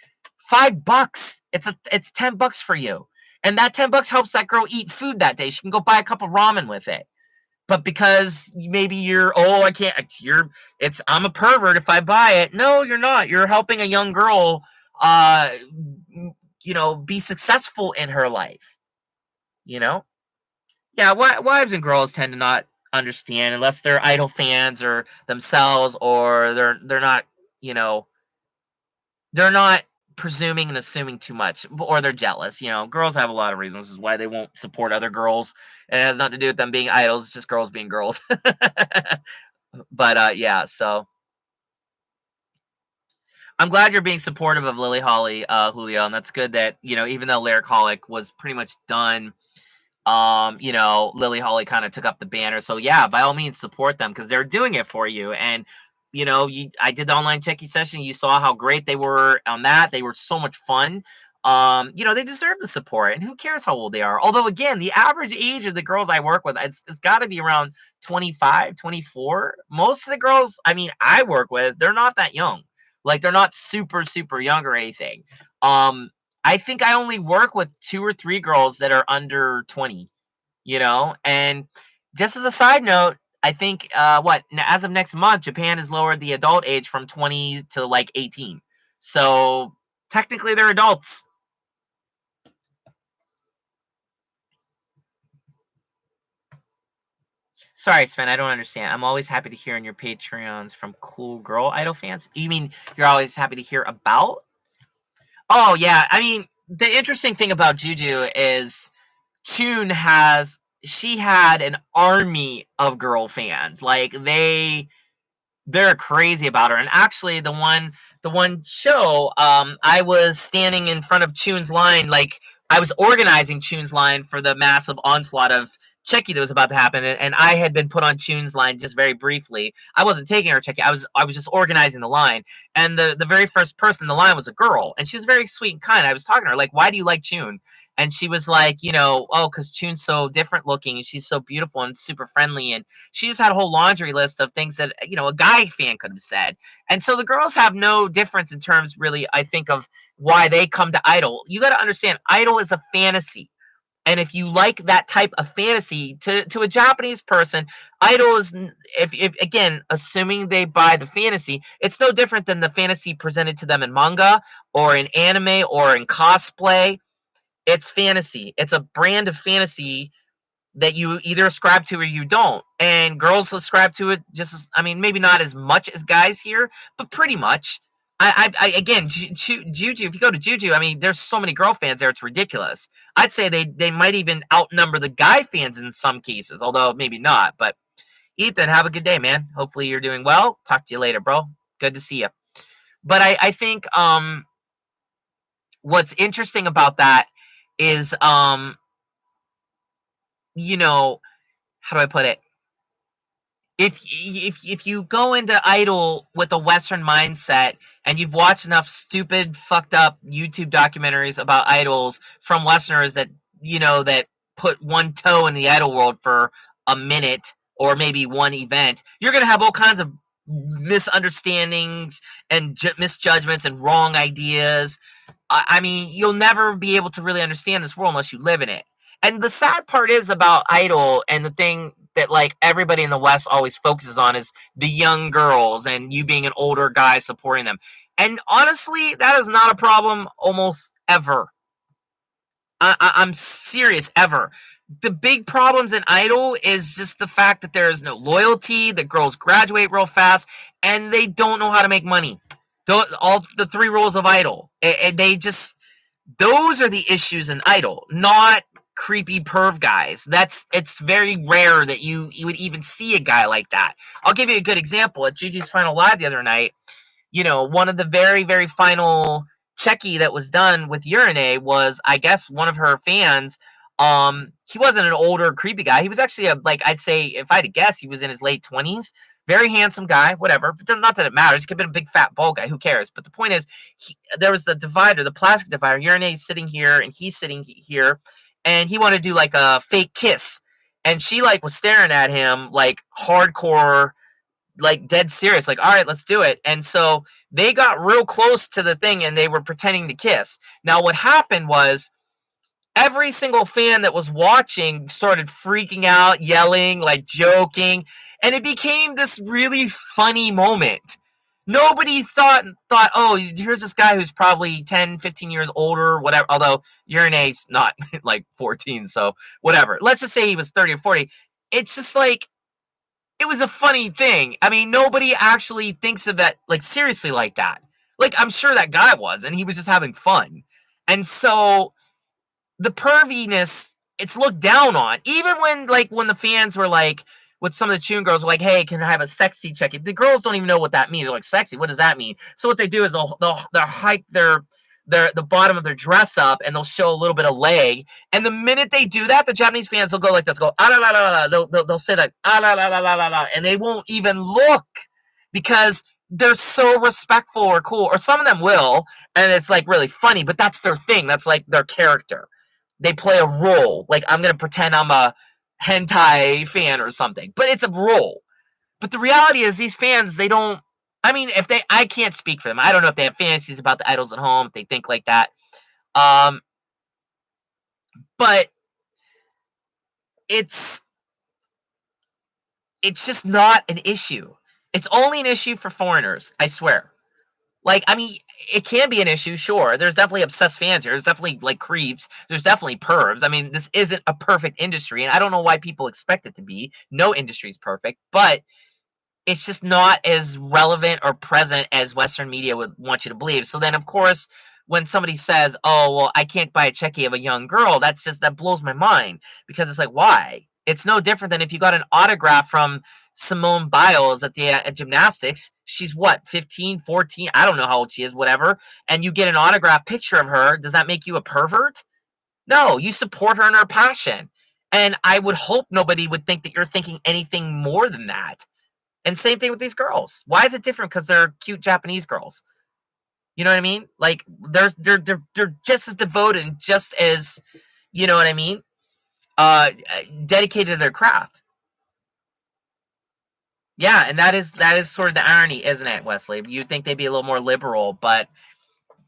$5. It's $10 for you. And that $10 helps that girl eat food that day. She can go buy a cup of ramen with it. But because maybe I can't, I'm a pervert if I buy it. No, you're not. You're helping a young girl, uh, be successful in her life. You know? Yeah, wives and girls tend to not understand unless they're idol fans or themselves, or they're not, you know, they're not presuming and assuming too much, or they're jealous. Girls have a lot of reasons as why they won't support other girls. It has nothing to do with them being idols. It's just girls being girls. But yeah, so I'm glad you're being supportive of Lily Holly, Julio, and that's good that, even though Lyric was pretty much done, Lily Holly kind of took up the banner. So yeah, by all means support them because they're doing it for you. And I did the online checking session. You saw how great they were on that. They were so much fun. They deserve the support, and who cares how old they are? Although, again, the average age of the girls I work with, it's got to be around 25, 24. Most of the girls, I work with, they're not that young. Like, they're not super, super young or anything. I think I only work with 2 or 3 girls that are under 20, and just as a side note, I think, as of next month, Japan has lowered the adult age from 20 to like 18. So technically they're adults. Sorry, Sven, I don't understand. I'm always happy to hear on your Patreons from cool girl idol fans. You mean you're always happy to hear about? Oh, yeah. The interesting thing about Juju is Chun she had an army of girl fans. Like, they're crazy about her. And actually, the one show, I was standing in front of Chun's line, like I was organizing Chun's line for the massive onslaught of Checky that was about to happen, and I had been put on Chune's line just very briefly. I wasn't taking her Checky. I was just organizing the line, and the very first person in the line was a girl, and she was very sweet and kind. I was talking to her like, "Why do you like Chune?" And she was like, "Oh, because Chune's so different looking, and she's so beautiful and super friendly." And she just had a whole laundry list of things that a guy fan could have said. And so the girls have no difference in terms, really, I think, of why they come to Idol. You got to understand, Idol is a fantasy. And if you like that type of fantasy, to a Japanese person, Idol is, if again, assuming they buy the fantasy, it's no different than the fantasy presented to them in manga or in anime or in cosplay. It's fantasy. It's a brand of fantasy that you either ascribe to or you don't. And girls ascribe to it just as, I mean, maybe not as much as guys here, but pretty much. Again, Juju, if you go to Juju, I mean, there's so many girl fans there, it's ridiculous. I'd say they might even outnumber the guy fans in some cases, although maybe not. But Ethan, have a good day, man. Hopefully you're doing well. Talk to you later, bro. Good to see you. But I think what's interesting about that is how do I put it? If you go into Idol with a Western mindset and you've watched enough stupid, fucked up YouTube documentaries about idols from Westerners that put one toe in the idol world for a minute or maybe one event, you're gonna have all kinds of misunderstandings and misjudgments and wrong ideas. I mean, you'll never be able to really understand this world unless you live in it. And the sad part is about Idol, and the thing that like everybody in the West always focuses on, is the young girls and you being an older guy supporting them. And honestly, that is not a problem almost ever. I'm serious, ever. The big problems in Idol is just the fact that there is no loyalty, that girls graduate real fast, and they don't know how to make money. All the 3 rules of Idol. Those are the issues in Idol, not creepy perv guys. It's very rare that you would even see a guy like that. I'll give you a good example. At Gigi's Final Live the other night, one of the very, very final Checky that was done with Urine was, I guess, one of her fans. He wasn't an older, creepy guy. He was actually I'd say, if I had to guess, he was in his late 20s. Very handsome guy, whatever. But not that it matters. He could have been a big, fat, bald guy. Who cares? But the point is, there was the divider, the plastic divider. Urine sitting here, and he's sitting here. And he wanted to do, like, a fake kiss. And she, like, was staring at him, like, hardcore, like, dead serious, like, all right, let's do it. And so they got real close to the thing, and they were pretending to kiss. Now, what happened was, every single fan that was watching started freaking out, yelling, like, joking, and it became this really funny moment. Nobody thought, oh, here's this guy who's probably 10, 15 years older, whatever, although Urine's not, like, 14, so whatever. Let's just say he was 30 or 40. It's just like, it was a funny thing. I mean, nobody actually thinks of it, like, seriously like that. Like, I'm sure that guy was, and he was just having fun. And so the perviness, it's looked down on. Even when the fans were like, with some of the Chune girls, were like, hey, can I have a sexy check? The girls don't even know what that means. They're like, sexy, what does that mean? So what they do is they'll hike the bottom of their dress up, and they'll show a little bit of leg. And the minute they do that, the Japanese fans will go like this, go ah la la la la. They'll say like ah la la la la la, and they won't even look, because they're so respectful or cool. Or some of them will, and it's like really funny, but that's their thing. That's like their character. They play a role. Like, I'm gonna pretend I'm a hentai fan or something, but it's a role. But the reality is, these fans, they don't. I mean, I can't speak for them. I don't know if they have fantasies about the idols at home, if they think like that. But it's just not an issue. It's only an issue for foreigners, I swear. Like, I mean, it can be an issue, sure. There's definitely obsessed fans here. There's definitely, like, creeps. There's definitely pervs. I mean, this isn't a perfect industry, and I don't know why people expect it to be. No industry is perfect, but it's just not as relevant or present as Western media would want you to believe. So then, of course, when somebody says, oh, well, I can't buy a Checky of a young girl, that blows my mind, because it's like, why? It's no different than if you got an autograph from Simone Biles at gymnastics. She's what, 15, 14? I don't know how old she is, whatever. And you get an autograph picture of her. Does that make you a pervert? No, you support her in her passion. And I would hope nobody would think that you're thinking anything more than that. And same thing with these girls. Why is it different because they're cute Japanese girls? You know what I mean? Like they're just as devoted and just as, you know what I mean? Dedicated to their craft. Yeah, and that is sort of the irony, isn't it, Wesley? You'd think they'd be a little more liberal, but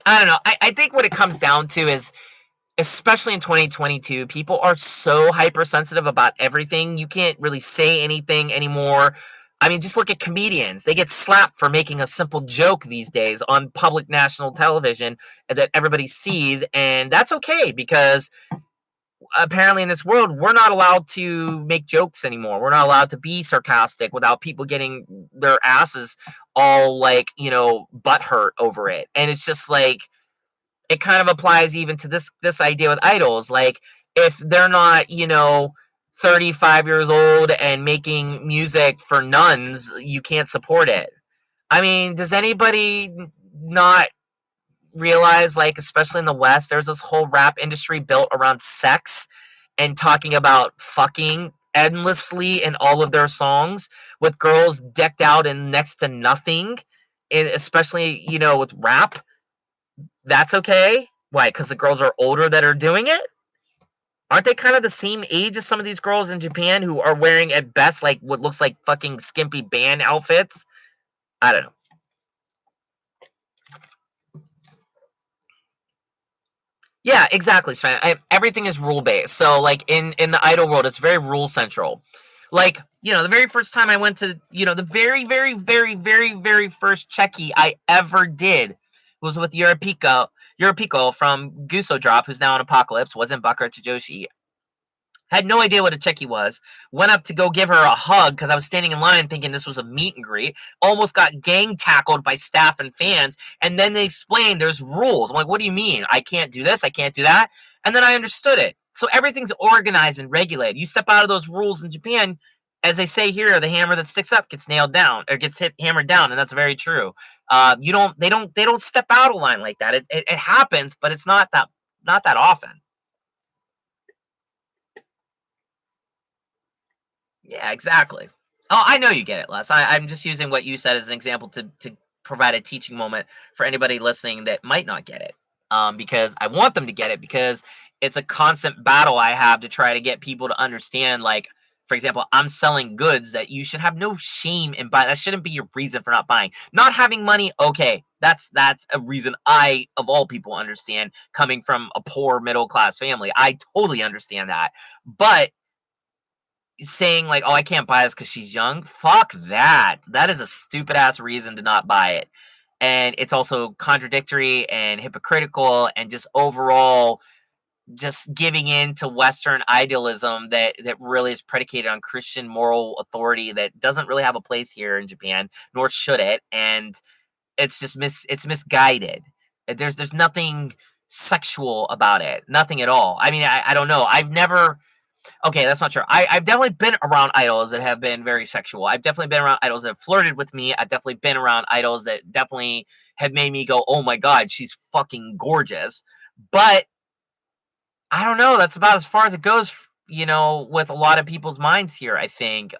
I don't know. I think what it comes down to is, especially in 2022, people are so hypersensitive about everything. You can't really say anything anymore. I mean, just look at comedians. They get slapped for making a simple joke these days on public national television that everybody sees, and that's okay because apparently in this world we're not allowed to make jokes anymore. We're not allowed to be sarcastic without people getting their asses all like, butt hurt over it. And it's just like, it kind of applies even to this idea with idols. Like, if they're not 35 years old and making music for nuns, you can't support it. I mean, does anybody not realize, like, especially in the West, there's this whole rap industry built around sex and talking about fucking endlessly in all of their songs, with girls decked out in next to nothing, and especially with rap. That's okay. Why? Because the girls are older that are doing it? Aren't they kind of the same age as some of these girls in Japan who are wearing at best like what looks like fucking skimpy band outfits? I don't know. Yeah, exactly, Sven. Everything is rule based. So, like in the idol world, it's very rule central. Like, the very first time I went to, the very, very, very, very, very first Checky I ever did was with Europiko from Guso Drop, who's now in Apocalypse, was in Bakura Joshi. Had no idea what a Checky was. Went up to go give her a hug because I was standing in line thinking this was a meet and greet. Almost got gang tackled by staff and fans. And then they explained there's rules. I'm like, what do you mean? I can't do this. I can't do that. And then I understood it. So everything's organized and regulated. You step out of those rules in Japan, as they say here, the hammer that sticks up gets nailed down or gets hammered down, and that's very true. They don't step out of line like that. It happens, but it's not that often. Yeah, exactly. Oh, I know you get it, Les. I'm just using what you said as an example to provide a teaching moment for anybody listening that might not get it. Because I want them to get it because it's a constant battle I have to try to get people to understand. Like, for example, I'm selling goods that you should have no shame in buying. That shouldn't be your reason for not buying. Not having money, okay, that's a reason I, of all people, understand. Coming from a poor middle class family, I totally understand that. But saying like, "Oh, I can't buy this because she's young." Fuck that. That is a stupid ass reason to not buy it, and it's also contradictory and hypocritical, and just overall, just giving in to Western idealism that really is predicated on Christian moral authority that doesn't really have a place here in Japan, nor should it, and it's misguided. There's nothing sexual about it, nothing at all. I mean, I don't know. I've never Okay, that's not true. I've definitely been around idols that have been very sexual. I've definitely been around idols that have flirted with me. I've definitely been around idols that definitely have made me go, "Oh my god, she's fucking gorgeous." But I don't know. That's about as far as it goes, with a lot of people's minds here, I think.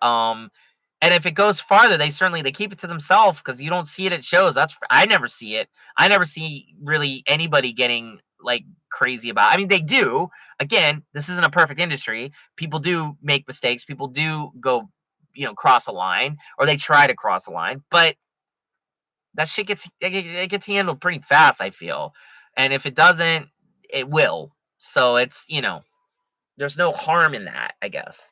And if it goes farther, they keep it to themselves because you don't see it at shows. I never see it. I never see really anybody getting like crazy about. I mean, they do. Again, this isn't a perfect industry. People do make mistakes. People do go, cross a line, or they try to cross a line. But that shit it gets handled pretty fast, I feel. And if it doesn't, it will. So there's no harm in that, I guess.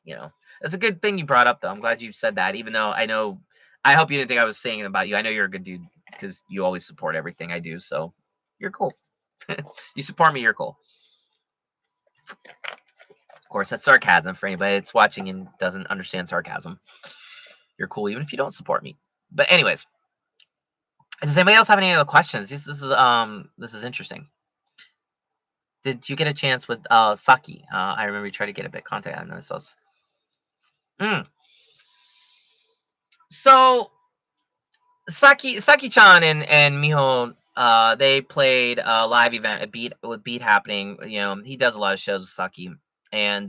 It's a good thing you brought up, though. I'm glad you said that, even though I hope you didn't think I was saying it about you. I know you're a good dude because you always support everything I do. So you're cool. You support me, you're cool. Of course, that's sarcasm for anybody that's watching and doesn't understand sarcasm. You're cool even if you don't support me. But anyways, does anybody else have any other questions? This is interesting. Did you get a chance with Saki? I remember you tried to get a bit contact on those. Mm. So Saki-chan and Miho, they played a live event at Beat with Beat happening. He does a lot of shows with Saki, and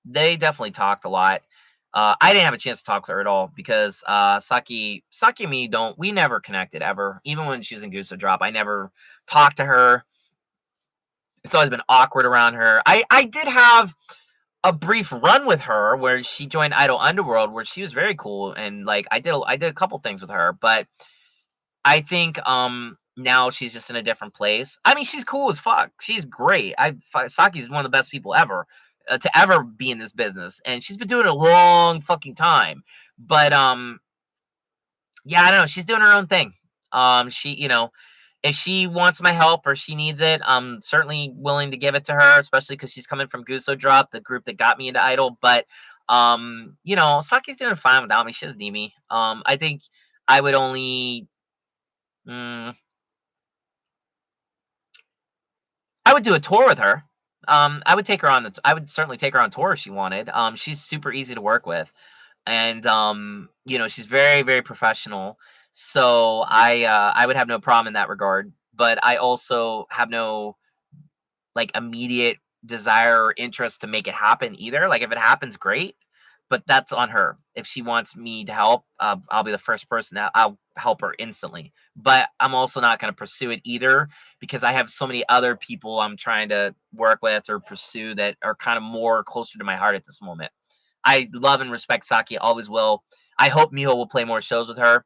They definitely talked a lot. I didn't have a chance to talk to her at all because Saki and me don't we never connected ever. Even when she was in Guso Drop, I never talked to her. It's always been awkward around her. I did have a brief run with her where she joined Idol Underworld, where she was very cool, and like I did a couple things with her, but I think now she's just in a different place. I mean, she's cool as fuck. She's great. Saki's one of the best people ever to ever be in this business, and she's been doing it a long fucking time. But yeah, I don't know. She's doing her own thing. She, if she wants my help or she needs it, I'm certainly willing to give it to her, especially because she's coming from Guso Drop, the group that got me into Idol. But Saki's doing fine without me. She doesn't need me. I think I would only. Mm, I would do a tour with her. I would take her on I would certainly take her on tour if she wanted. She's super easy to work with, and she's very, very professional. So I would have no problem in that regard. But I also have no like immediate desire or interest to make it happen either. Like if it happens, great, but that's on her. If she wants me to help, I'll be the first person. I'll help her instantly. But I'm also not going to pursue it either because I have so many other people I'm trying to work with or pursue that are kind of more closer to my heart at this moment. I love and respect Saki, always will. I hope Miho will play more shows with her.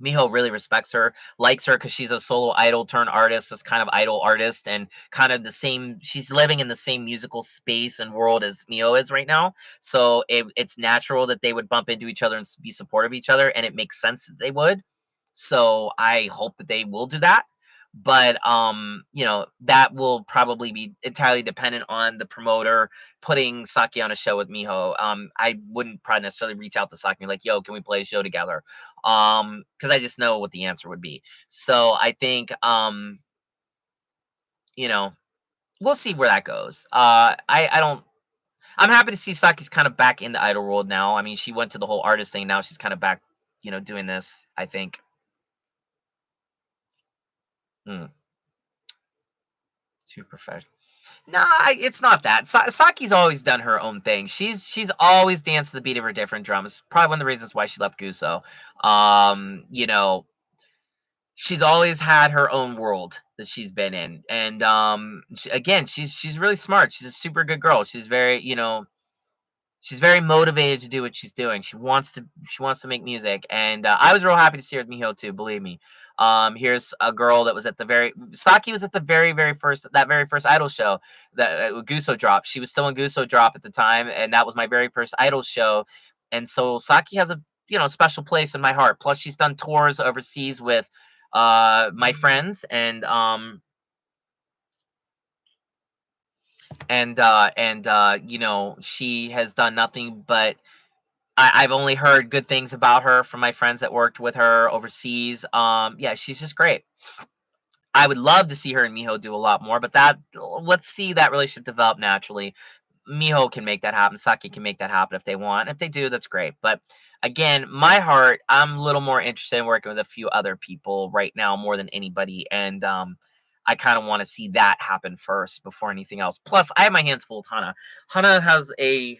Miho really respects her, likes her because she's a solo idol turned artist, that's kind of idol artist, and kind of the same. She's living in the same musical space and world as Miho is right now. So it's natural that they would bump into each other and be supportive of each other, and it makes sense that they would. So I hope that they will do that. But that will probably be entirely dependent on the promoter putting Saki on a show with Miho. I wouldn't probably necessarily reach out to Saki and be like, "Yo, can we play a show together?" Because I just know what the answer would be. So I think you know, we'll see where that goes. I don't. I'm happy to see Saki's kind of back in the idol world now. I mean, she went to the whole artist thing. Now she's kind of back, doing this. I think. Hmm, too professional. No, it's not that. Saki's always done her own thing. She's always danced to the beat of her different drums. Probably one of the reasons why she left Guso. She's always had her own world that she's been in, and again, she's really smart. She's a super good girl. She's very motivated to do what she's doing. She wants to make music, and I was real happy to see her with Miho too. Believe me. Here's a girl that was at the very Saki was at the very first Idol show that Guso Drop. She was still in Guso Drop at the time, and that was my very first Idol show. And so Saki has a special place in my heart. Plus, she's done tours overseas with my friends, and she has done nothing but I've only heard good things about her from my friends that worked with her overseas. Yeah, she's just great. I would love to see her and Miho do a lot more, but let's see that relationship develop naturally. Miho can make that happen. Saki can make that happen if they want. If they do, that's great. But again, my heart, I'm a little more interested in working with a few other people right now more than anybody, and I kind of want to see that happen first before anything else. Plus, I have my hands full with Hana. Hana has a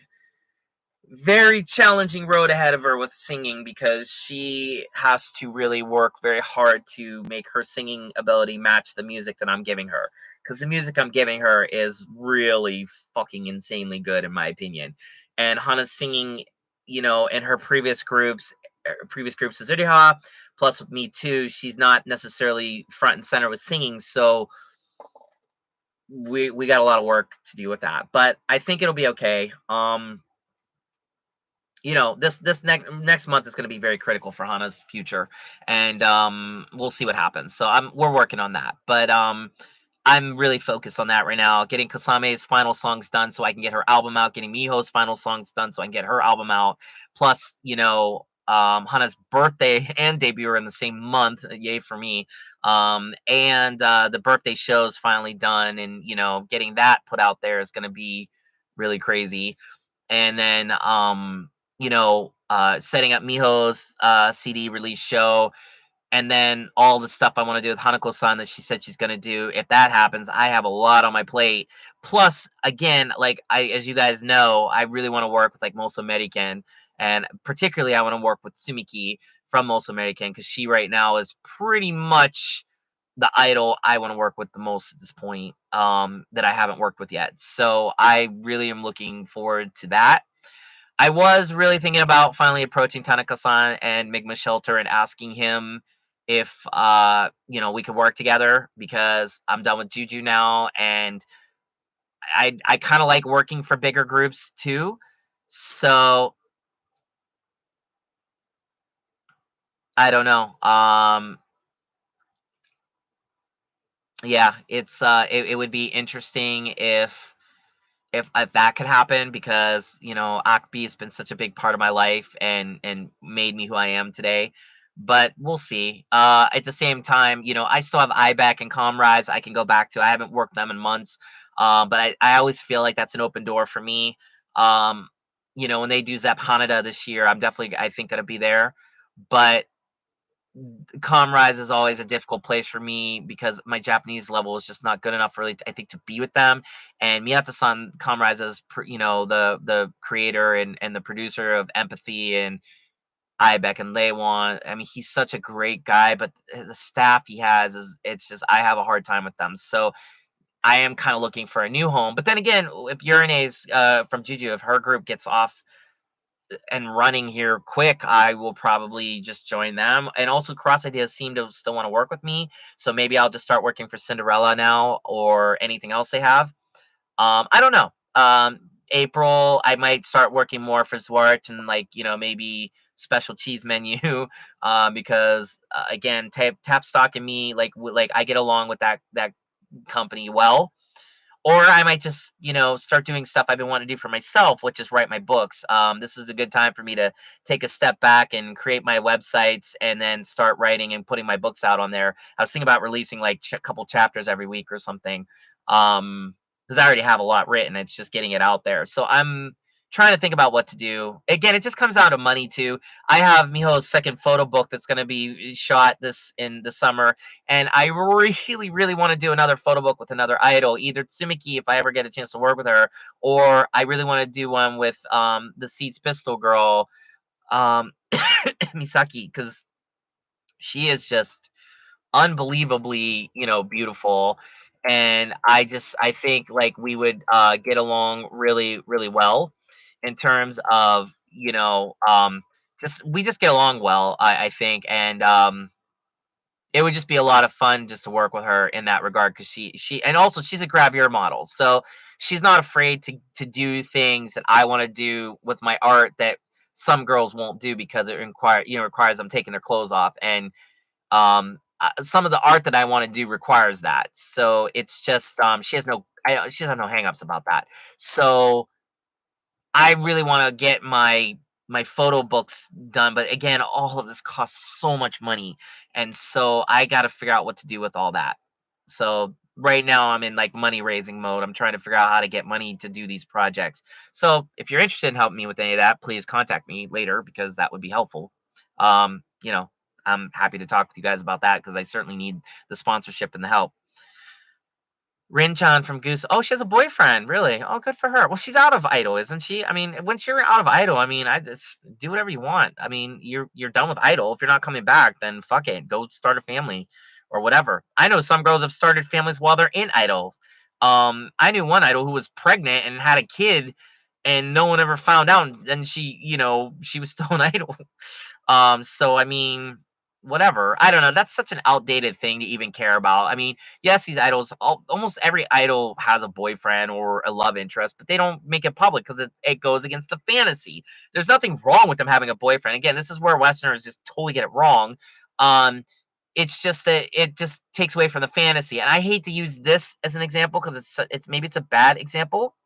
very challenging road ahead of her with singing because she has to really work very hard to make her singing ability match the music that I'm giving her. Because the music I'm giving her is really fucking insanely good, in my opinion. And Hana's singing, in her previous groups is Uriha, plus with me too, she's not necessarily front and center with singing. So we got a lot of work to do with that. But I think it'll be okay. This next month is going to be very critical for Hana's future, and we'll see what happens. So we're working on that, but I'm really focused on that right now, getting Kasame's final songs done so I can get her album out, getting Miho's final songs done so I can get her album out. Plus, Hana's birthday and debut are in the same month. Yay for me. And the birthday show's finally done, and getting that put out there is going to be really crazy. And then setting up Miho's CD release show. and then all the stuff I want to do with Hanako-san that she said she's going to do. If that happens, I have a lot on my plate. Plus, again, like as you guys know, I really want to work with like Moso American, and particularly I want to work with Sumiki from Moso American because she right now is pretty much the idol I want to work with the most at this point, that I haven't worked with yet. So I really am looking forward to that. I was really thinking about finally approaching Tanaka-san and Migma Shelter and asking him if we could work together because I'm done with Juju now, and I kind of like working for bigger groups too. So I don't know. Yeah, it would be interesting if that could happen because Akbi has been such a big part of my life and made me who I am today. But we'll see. At the same time, I still have IBEC and Comrades I can go back to. I haven't worked them in months, but I always feel like that's an open door for me. Um, when they do Zep Hanada this year, I'm definitely I think gonna be there. But Comrise is always a difficult place for me because my Japanese level is just not good enough really, I think, to be with them. And Miyata-san Comrise is, the creator and the producer of Empathy and Ibeck and Leiwan. I mean, he's such a great guy, but the staff he has it's just I have a hard time with them. So I am kind of looking for a new home. But then again, if Urine's from Juju, if her group gets off and running here quick, I will probably just join them. And also, Cross Ideas seem to still want to work with me, so maybe I'll just start working for Cinderella now or anything else they have. I don't know. April, I might start working more for Zwart and like maybe special cheese menu, because again, Tap Stock and me like I get along with that company well, or I might just, start doing stuff I've been wanting to do for myself, which is write my books. This is a good time for me to take a step back and create my websites and then start writing and putting my books out on there. I was thinking about releasing like a couple chapters every week or something. Because I already have a lot written. It's just getting it out there. So I'm trying to think about what to do. Again, it just comes down to money too. I have Miho's second photo book that's going to be shot this in the summer, and I really, really want to do another photo book with another idol, either Tsumiki if I ever get a chance to work with her, or I really want to do one with the Seeds Pistol girl, um, Misaki, because she is just unbelievably, beautiful. And I think like we would get along really, really well in terms of, just we just get along well, I think. And it would just be a lot of fun just to work with her in that regard because she and also she's a gravure model, so she's not afraid to do things that I want to do with my art that some girls won't do because it requires them taking their clothes off, and some of the art that I want to do requires that. So it's just she has no hangups about that. So I really want to get my photo books done, but again, all of this costs so much money, and so I got to figure out what to do with all that. So right now, I'm in like money raising mode. I'm trying to figure out how to get money to do these projects. So if you're interested in helping me with any of that, please contact me later because that would be helpful. Um, you know, I'm happy to talk with you guys about that because I certainly need the sponsorship and the help. Rin-chan from Goose. Oh, she has a boyfriend, really? Oh, good for her. Well, she's out of Idol, isn't she? I mean, once you're out of Idol, I mean, I just do whatever you want. I mean, you're done with Idol. If you're not coming back, then fuck it. Go start a family or whatever. I know some girls have started families while they're in Idols. I knew one Idol who was pregnant and had a kid, and no one ever found out. And she was still an Idol. So I mean, whatever. I don't know. That's such an outdated thing to even care about. I mean, yes, these idols, almost every idol has a boyfriend or a love interest, but they don't make it public because it goes against the fantasy. There's nothing wrong with them having a boyfriend. Again, this is where Westerners just totally get it wrong. Um, it's just that it just takes away from the fantasy. And I hate to use this as an example because it's maybe it's a bad example,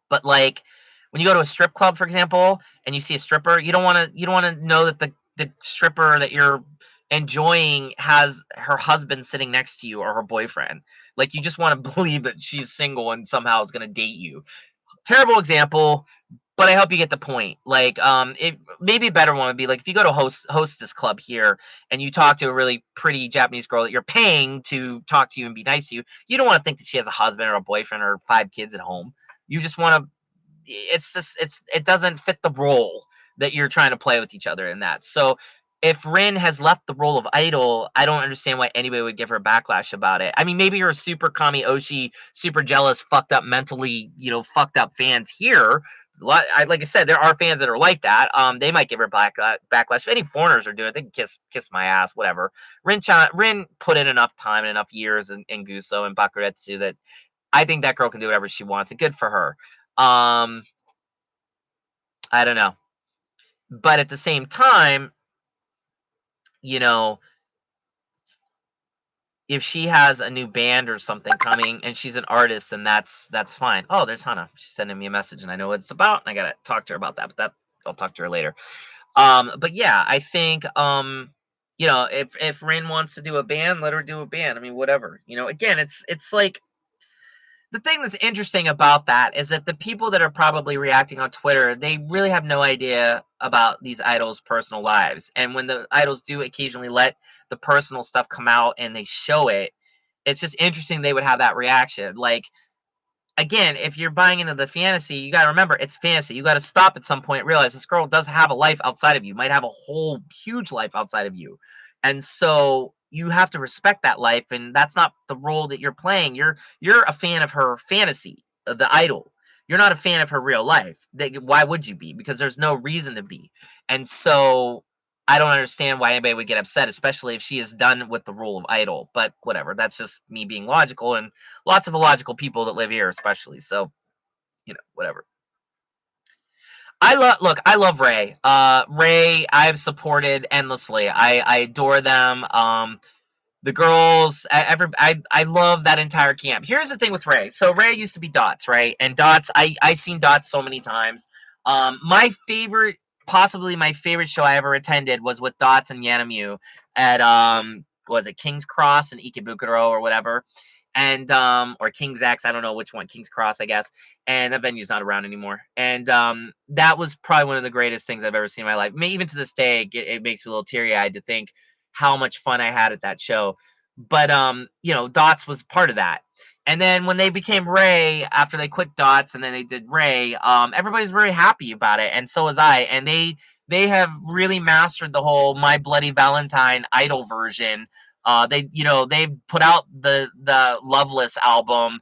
but like when you go to a strip club, for example, and you see a stripper, you don't want to know that the stripper that you're enjoying has her husband sitting next to you or her boyfriend. Like you just want to believe that she's single and somehow is going to date you. Terrible example, but I hope you get the point. Like, it maybe a better one would be like if you go to hostess club here and you talk to a really pretty Japanese girl that you're paying to talk to you and be nice to you. You don't want to think that she has a husband or a boyfriend or 5 kids at home. You just want to. It doesn't fit the role that you're trying to play with each other in that. So if Rin has left the role of idol, I don't understand why anybody would give her a backlash about it. I mean, maybe you're a super Kami Oshi, super jealous, fucked up, mentally, fucked up fans here. Like I said, there are fans that are like that. They might give her backlash. If any foreigners are doing it, they can kiss my ass, whatever. Rin put in enough time and enough years in Guso and Bakuretsu that I think that girl can do whatever she wants, and good for her. I don't know. But at the same time, you know, if she has a new band or something coming and she's an artist, then that's fine. Oh, there's Hana. She's sending me a message and I know what it's about and I gotta talk to her about that, but I'll talk to her later. But yeah, I think if Rin wants to do a band, let her do a band. I mean, whatever. Again, it's like the thing that's interesting about that is that the people that are probably reacting on Twitter, they really have no idea about these idols' personal lives. And when the idols do occasionally let the personal stuff come out and they show it, it's just interesting they would have that reaction. Like, again, if you're buying into the fantasy, you got to remember it's fantasy. You got to stop at some point and realize this girl does have a life outside of you, might have a whole huge life outside of you. And so you have to respect that life, and that's not the role that you're playing. You're a fan of her fantasy, the idol. You're not a fan of her real life. Why would you be? Because there's no reason to be. And so I don't understand why anybody would get upset, especially if she is done with the role of idol. But whatever, that's just me being logical, and lots of illogical people that live here, especially. So, whatever. I love Ray. Ray, I've supported endlessly. I adore them. The girls, I love that entire camp. Here's the thing with Ray. So Ray used to be Dots, right? And Dots, I seen Dots so many times. My favorite, possibly my favorite show I ever attended was with Dots and Yanamu at was it King's Cross and Ikebukuro or whatever, and or King's X, I don't know which one, King's Cross, I guess. And that venue's not around anymore. And that was probably one of the greatest things I've ever seen in my life. Even to this day, it makes me a little teary eyed to think how much fun I had at that show. But Dots was part of that. And then when they became Ray, after they quit Dots and then they did Ray, everybody's very happy about it, and so was I. And they have really mastered the whole My Bloody Valentine idol version. They've put out the Loveless album,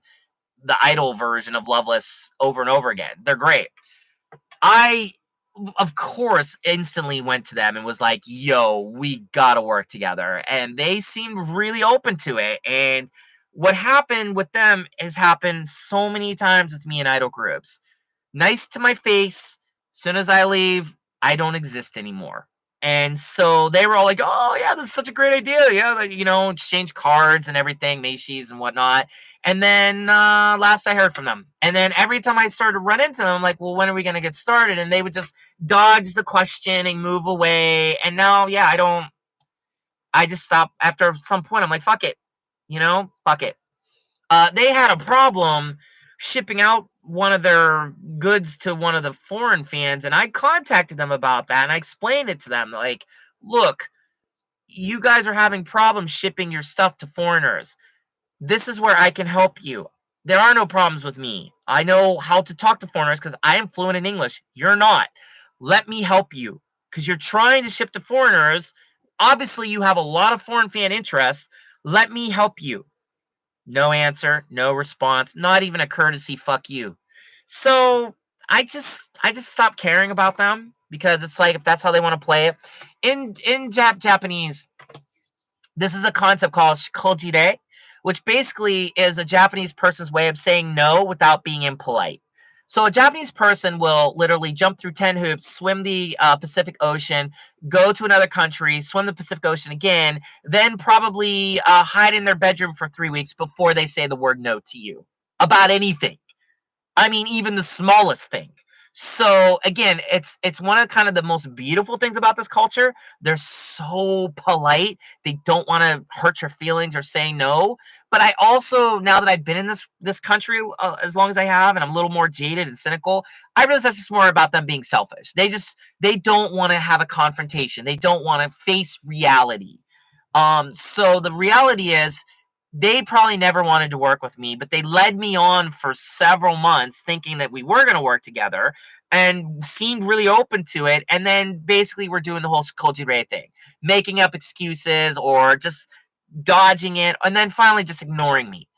the idol version of Loveless, over and over again. They're great. I, of course, instantly went to them and was like, yo, we gotta work together. And they seemed really open to it. And what happened with them has happened so many times with me in idol groups. Nice to my face. As soon as I leave, I don't exist anymore. And so they were all like, oh, yeah, this is such a great idea. Yeah, like, exchange cards and everything, Macy's and whatnot. And then last I heard from them. And then every time I started to run into them, I'm like, well, when are we going to get started? And they would just dodge the question and move away. And now, yeah, I just stop after some point. I'm like, fuck it. Fuck it. They had a problem shipping out one of their goods to one of the foreign fans, and I contacted them about that, and I explained it to them, like, look, you guys are having problems shipping your stuff to foreigners. This is where I can help you. There are no problems with me. I know how to talk to foreigners because I am fluent in English. You're not. Let me help you, because you're trying to ship to foreigners. Obviously, you have a lot of foreign fan interest. Let me help you. No answer, no response, not even a courtesy fuck you. So I just stopped caring about them, because it's like, if that's how they want to play it. In Japanese, this is a concept called shikojire, which basically is a Japanese person's way of saying no without being impolite. So a Japanese person will literally jump through 10 hoops, swim the Pacific Ocean, go to another country, swim the Pacific Ocean again, then probably hide in their bedroom for 3 weeks before they say the word no to you about anything. I mean, even the smallest thing. So again, it's one of kind of the most beautiful things about this culture. They're so polite. They don't want to hurt your feelings or say no. But I also, now that I've been in this country as long as I have, and I'm a little more jaded and cynical, I realize that's just more about them being selfish. They don't want to have a confrontation. They don't want to face reality. So the reality is they probably never wanted to work with me, but they led me on for several months thinking that we were going to work together and seemed really open to it. And then basically we're doing the whole Koji Ray thing, making up excuses or just dodging it, and then finally just ignoring me.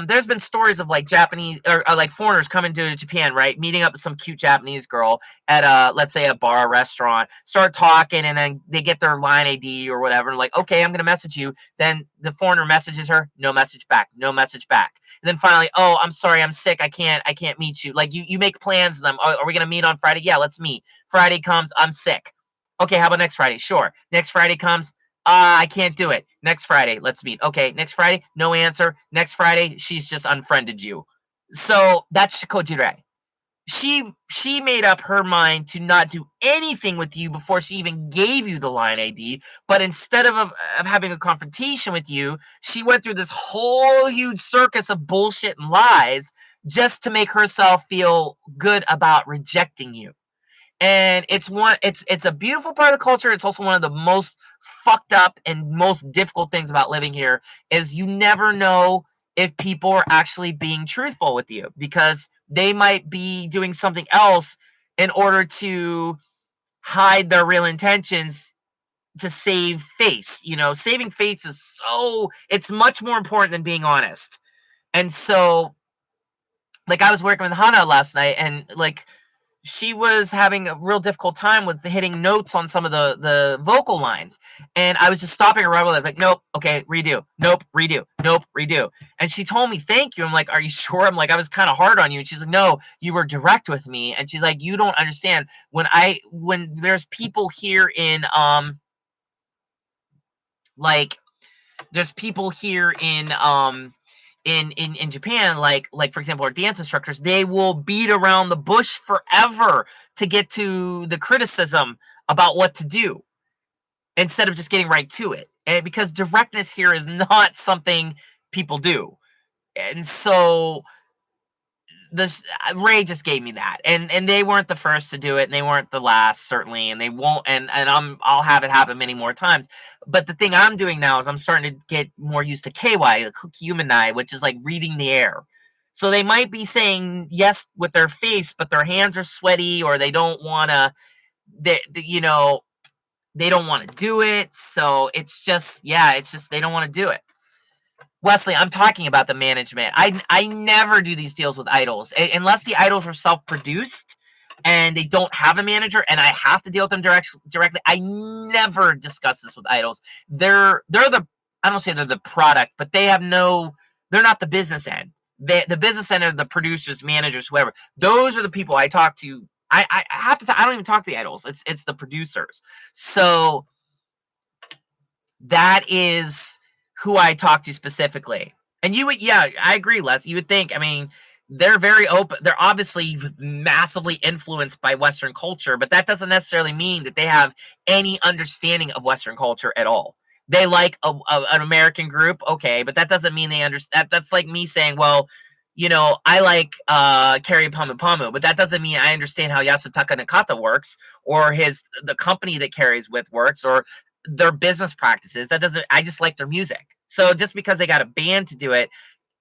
There's been stories of like Japanese or like foreigners coming to Japan, right? Meeting up with some cute Japanese girl at let's say a bar, a restaurant, start talking, and then they get their line ID or whatever. Like, okay, I'm gonna message you. Then the foreigner messages her, no message back, no message back. And then finally, oh, I'm sorry, I'm sick, I can't meet you. Like you make plans with them. Oh, are we gonna meet on Friday? Yeah, let's meet. Friday comes, I'm sick. Okay, how about next Friday? Sure. Next Friday comes, I can't do it. Next Friday, let's meet. Okay, next Friday, no answer. Next Friday, she's just unfriended you. So that's Kojire. She made up her mind to not do anything with you before she even gave you the line ID. But instead of having a confrontation with you, she went through this whole huge circus of bullshit and lies just to make herself feel good about rejecting you. And it's a beautiful part of the culture. It's also one of the most fucked up and most difficult things about living here is you never know if people are actually being truthful with you because they might be doing something else in order to hide their real intentions to save face. Saving face is it's much more important than being honest. And so, like, I was working with Hana last night, and like she was having a real difficult time with hitting notes on some of the vocal lines. And I was just stopping her right away. I was like, nope, okay, redo. Nope, redo. Nope, redo. And she told me, thank you. I'm like, are you sure? I'm like, I was kind of hard on you. And she's like, no, you were direct with me. And she's like, you don't understand. When there's people here in like there's people here in Japan, like for example, our dance instructors, they will beat around the bush forever to get to the criticism about what to do instead of just getting right to it. And because directness here is not something people do. And so this Ray just gave me that, and they weren't the first to do it, and they weren't the last, certainly, and they won't, and I'll have it happen many more times. But the thing I'm doing now is I'm starting to get more used to KY, the Humanai, which is like reading the air. So they might be saying yes with their face, but their hands are sweaty, or they don't want to, they don't want to do it. So it's just they don't want to do it. Wesley, I'm talking about the management. I never do these deals with idols unless the idols are self-produced and they don't have a manager and I have to deal with them directly. I never discuss this with idols. They're the I don't say they're the product, but they're not the business end. The business end are the producers, managers, whoever. Those are the people I talk to. I have to. I don't even talk to the idols. It's the producers. So that is who I talk to specifically. And yeah, I agree, Les. You would think, I mean, they're very open. They're obviously massively influenced by Western culture, but that doesn't necessarily mean that they have any understanding of Western culture at all. They like an American group, okay, but that doesn't mean they understand. That's like me saying, well, I like Carrie Pamu Pamu, but that doesn't mean I understand how Yasutaka Nakata works, or the company that Carrie's with works, or their business practices. I just like their music. So just because they got a band to do it,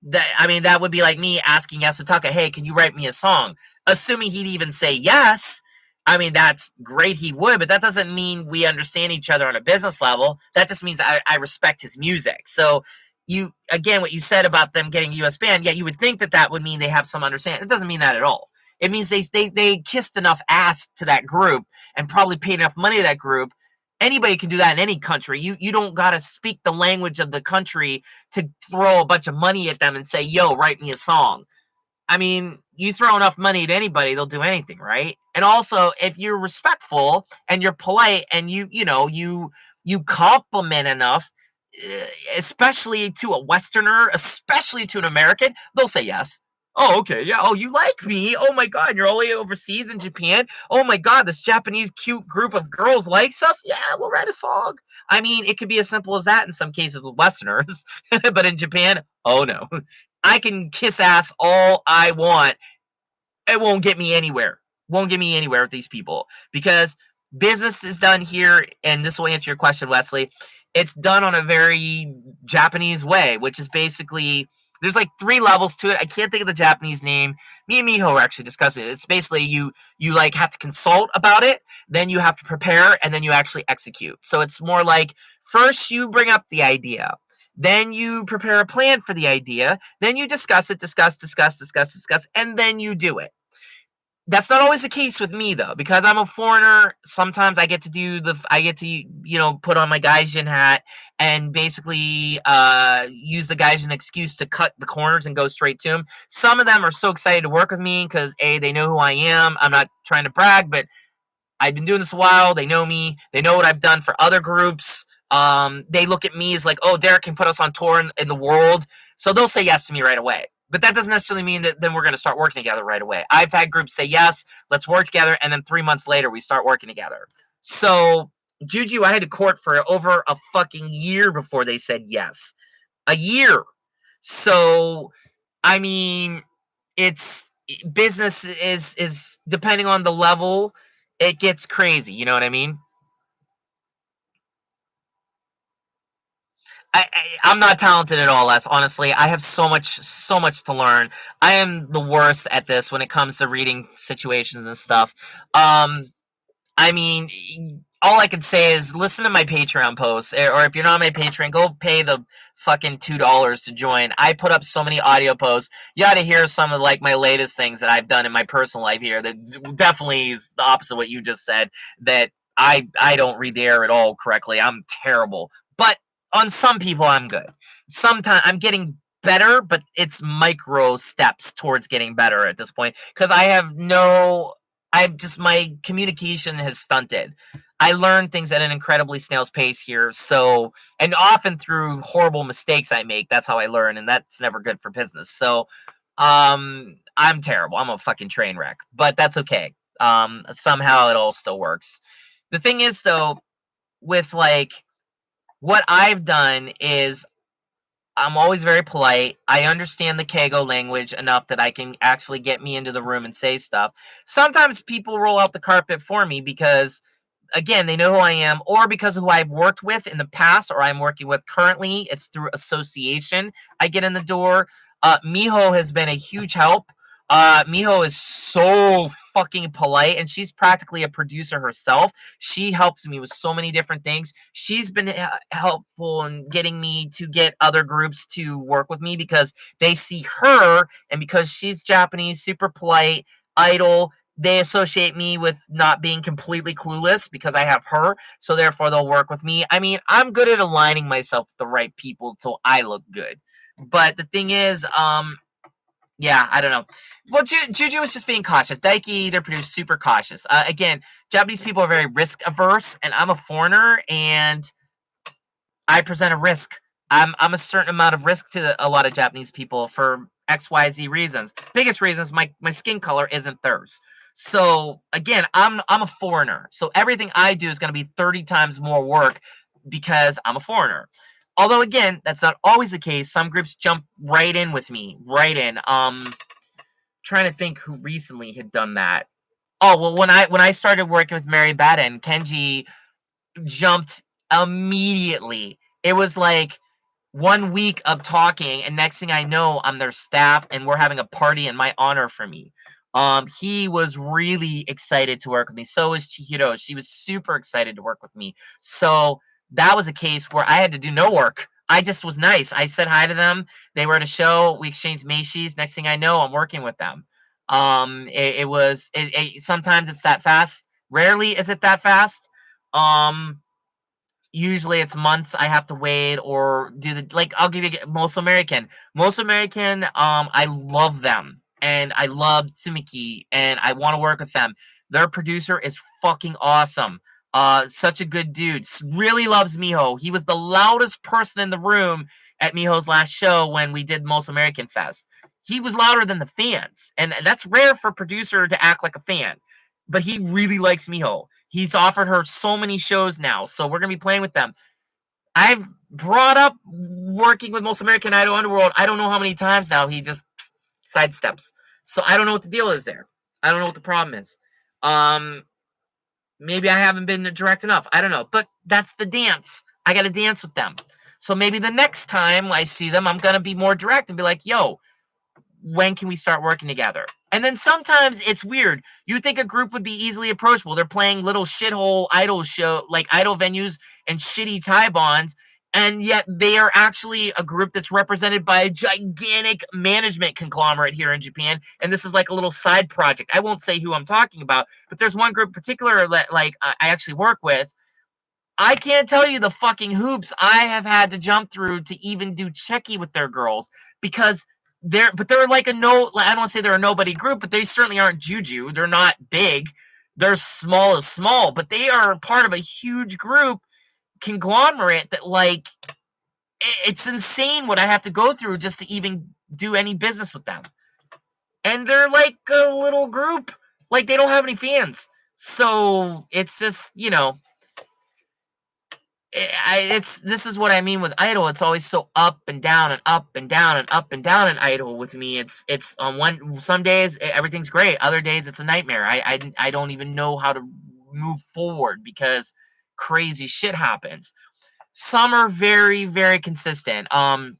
that would be like me asking Yasutaka, hey, can you write me a song? Assuming he'd even say yes. I mean, that's great, he would, but that doesn't mean we understand each other on a business level. That just means I respect his music. So what you said about them getting US band, yeah, you would think that would mean they have some understanding. It doesn't mean that at all. It means they kissed enough ass to that group and probably paid enough money to that group. Anybody can do that in any country. You don't got to speak the language of the country to throw a bunch of money at them and say, yo, write me a song. I mean, you throw enough money at anybody, they'll do anything, right? And also, if you're respectful and you're polite and you compliment enough, especially to a Westerner, especially to an American, they'll say yes. Oh, okay, yeah. Oh, you like me? Oh my god, you're all the way overseas in Japan. Oh my god, this Japanese cute group of girls likes us. Yeah, we'll write a song. I mean, it could be as simple as that in some cases with Westerners, but in Japan, oh no, I can kiss ass all I want. It won't get me anywhere. Won't get me anywhere with these people because business is done here, and this will answer your question, Wesley. It's done on a very Japanese way, which is basically there's like 3 levels to it. I can't think of the Japanese name. Me and Miho are actually discussing it. It's basically you like have to consult about it, then you have to prepare, and then you actually execute. So it's more like first you bring up the idea, then you prepare a plan for the idea, then you discuss it, discuss, and then you do it. That's not always the case with me though, because I'm a foreigner. Sometimes I get to put on my gaijin hat and basically use the gaijin excuse to cut the corners and go straight to them. Some of them are so excited to work with me because they know who I am. I'm not trying to brag, but I've been doing this a while. They know me. They know what I've done for other groups. They look at me as like, oh, Derek can put us on tour in the world. So they'll say yes to me right away. But that doesn't necessarily mean that then we're going to start working together right away. I've had groups say yes, let's work together. And then 3 months later, we start working together. So Juju, I had to court for over a fucking year before they said yes. A year. So, I mean, it's business is depending on the level, it gets crazy. You know what I mean? I'm not talented at all, Les. Honestly, I have so much to learn. I am the worst at this when it comes to reading situations and stuff. Um, I mean, all I can say is listen to my Patreon posts, or if you're not on my Patreon, go pay the fucking $2 to join. I put up so many audio posts. You ought to hear some of like my latest things that I've done in my personal life here. That definitely is the opposite of what you just said. That I don't read the air at all correctly. I'm terrible, but on some people I'm good. Sometimes I'm getting better, but it's micro steps towards getting better at this point because I've just my communication has stunted. I learn things at an incredibly snail's pace here. So, and often through horrible mistakes I make, that's how I learn, and that's never good for business. So, I'm terrible. I'm a fucking train wreck, but that's okay. Somehow it all still works. The thing is, though, with like what I've done is I'm always very polite. I understand the Kago language enough that I can actually get me into the room and say stuff. Sometimes people roll out the carpet for me because, again, they know who I am, or because of who I've worked with in the past or I'm working with currently. It's through association I get in the door. Miho has been a huge help. Miho is so fucking polite, and she's practically a producer herself. She helps me with so many different things. She's been helpful in getting me to get other groups to work with me because they see her, and because she's Japanese, super polite, idle, they associate me with not being completely clueless because I have her, so therefore they'll work with me. I mean, I'm good at aligning myself with the right people so I look good. But the thing is, yeah, I don't know. Well, Juju was just being cautious. Daiki, they're produced super cautious. Again, Japanese people are very risk averse, and I'm a foreigner, and I present a risk. I'm a certain amount of risk to a lot of Japanese people for XYZ reasons. Biggest reasons my skin color isn't theirs. So again, I'm a foreigner. So everything I do is going to be 30 times more work because I'm a foreigner. Although again, that's not always the case. Some groups jump right in with me, right in. Trying to think who recently had done that. Oh well, when I started working with Mary Baden, Kenji jumped immediately. It was like 1 week of talking, and next thing I know, I'm their staff, and we're having a party in my honor for me. He was really excited to work with me. So was Chihiro. She was super excited to work with me. So that was a case where I had to do no work. I just was nice. I said hi to them. They were at a show. We exchanged Meishis. Next thing I know, I'm working with them. Sometimes it's that fast. Rarely is it that fast. Um, Usually it's months I have to wait or do the like I'll give you Most American. Most American, I love them and I love Tsumiki and I want to work with them. Their producer is fucking awesome. Such a good dude. Really loves Miho. He was the loudest person in the room at Miho's last show when we did Most American Fest. he was louder than the fans, and that's rare for a producer to act like a fan. But he really likes Miho. He's offered her so many shows now, so we're gonna be playing with them. I've brought up working with Most American Idol Underworld. I don't know how many times now he just sidesteps. So I don't know what the deal is there. I don't know what the problem is. Maybe I haven't been direct enough. I don't know. But that's the dance. I got to dance with them. So maybe the next time I see them, I'm going to be more direct and be like, yo, when can we start working together? And then sometimes it's weird. You think a group would be easily approachable. They're playing little shithole idol show, like idol venues and shitty tie bonds. And yet they are actually a group that's represented by a gigantic management conglomerate here in Japan. And this is like a little side project. I won't say who I'm talking about, but there's one group in particular that like I actually work with. I can't tell you the fucking hoops I have had to jump through to even do checky with their girls, because they're like I don't want to say they're a nobody group, but they certainly aren't Juju. They're not big. They're small as small, but they are part of a huge group conglomerate that like it's insane what I have to go through just to even do any business with them. And they're like a little group. Like they don't have any fans. So it's just, this is what I mean with Idol. It's always so up and down and up and down and up and down in Idol with me. It's on some days everything's great, other days it's a nightmare. I don't even know how to move forward because crazy shit happens. Some are very, very consistent. The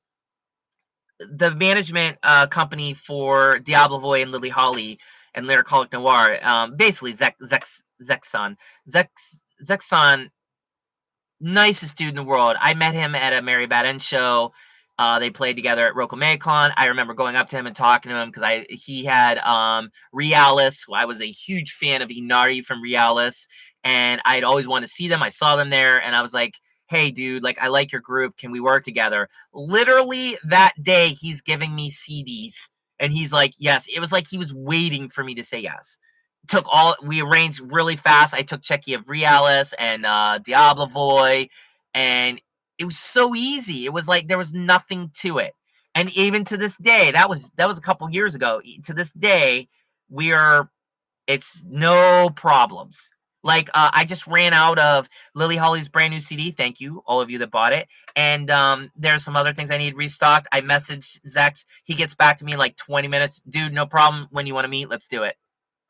management company for Diablo Voy and Lily Holly and Lyric Noir, basically Zexon, nicest dude in the world. I met him at a Mary Bad End show. They played together at Rokumeikon. I remember going up to him and talking to him because he had Realis. I was a huge fan of Inari from Realis, and I'd always wanted to see them. I saw them there, and I was like, hey, dude, like, I like your group. Can we work together? Literally that day, he's giving me CDs, and he's like, yes. It was like he was waiting for me to say yes. We arranged really fast. I took Checky of Realis and Diablo Voy, and it was so easy. It was like there was nothing to it. And even to this day, that was a couple years ago. To this day, it's no problems. Like I just ran out of Lily Holly's brand new CD. Thank you, all of you that bought it. And there's some other things I need restocked. I messaged Zex. He gets back to me in like 20 minutes. Dude, no problem. When you want to meet, let's do it.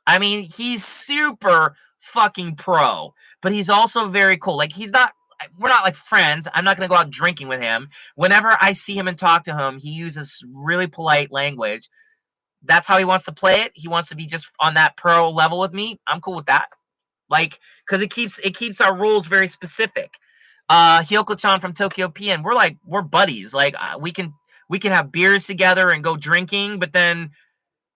I mean, he's super fucking pro, but he's also very cool. Like, we're not like friends. I'm not going to go out drinking with him. Whenever I see him and talk to him, he uses really polite language. That's how he wants to play it. He wants to be just on that pro level with me. I'm cool with that. Like, because it keeps our rules very specific. Hyoko-chan from Tokyo PN, we're buddies. Like, we can have beers together and go drinking, but then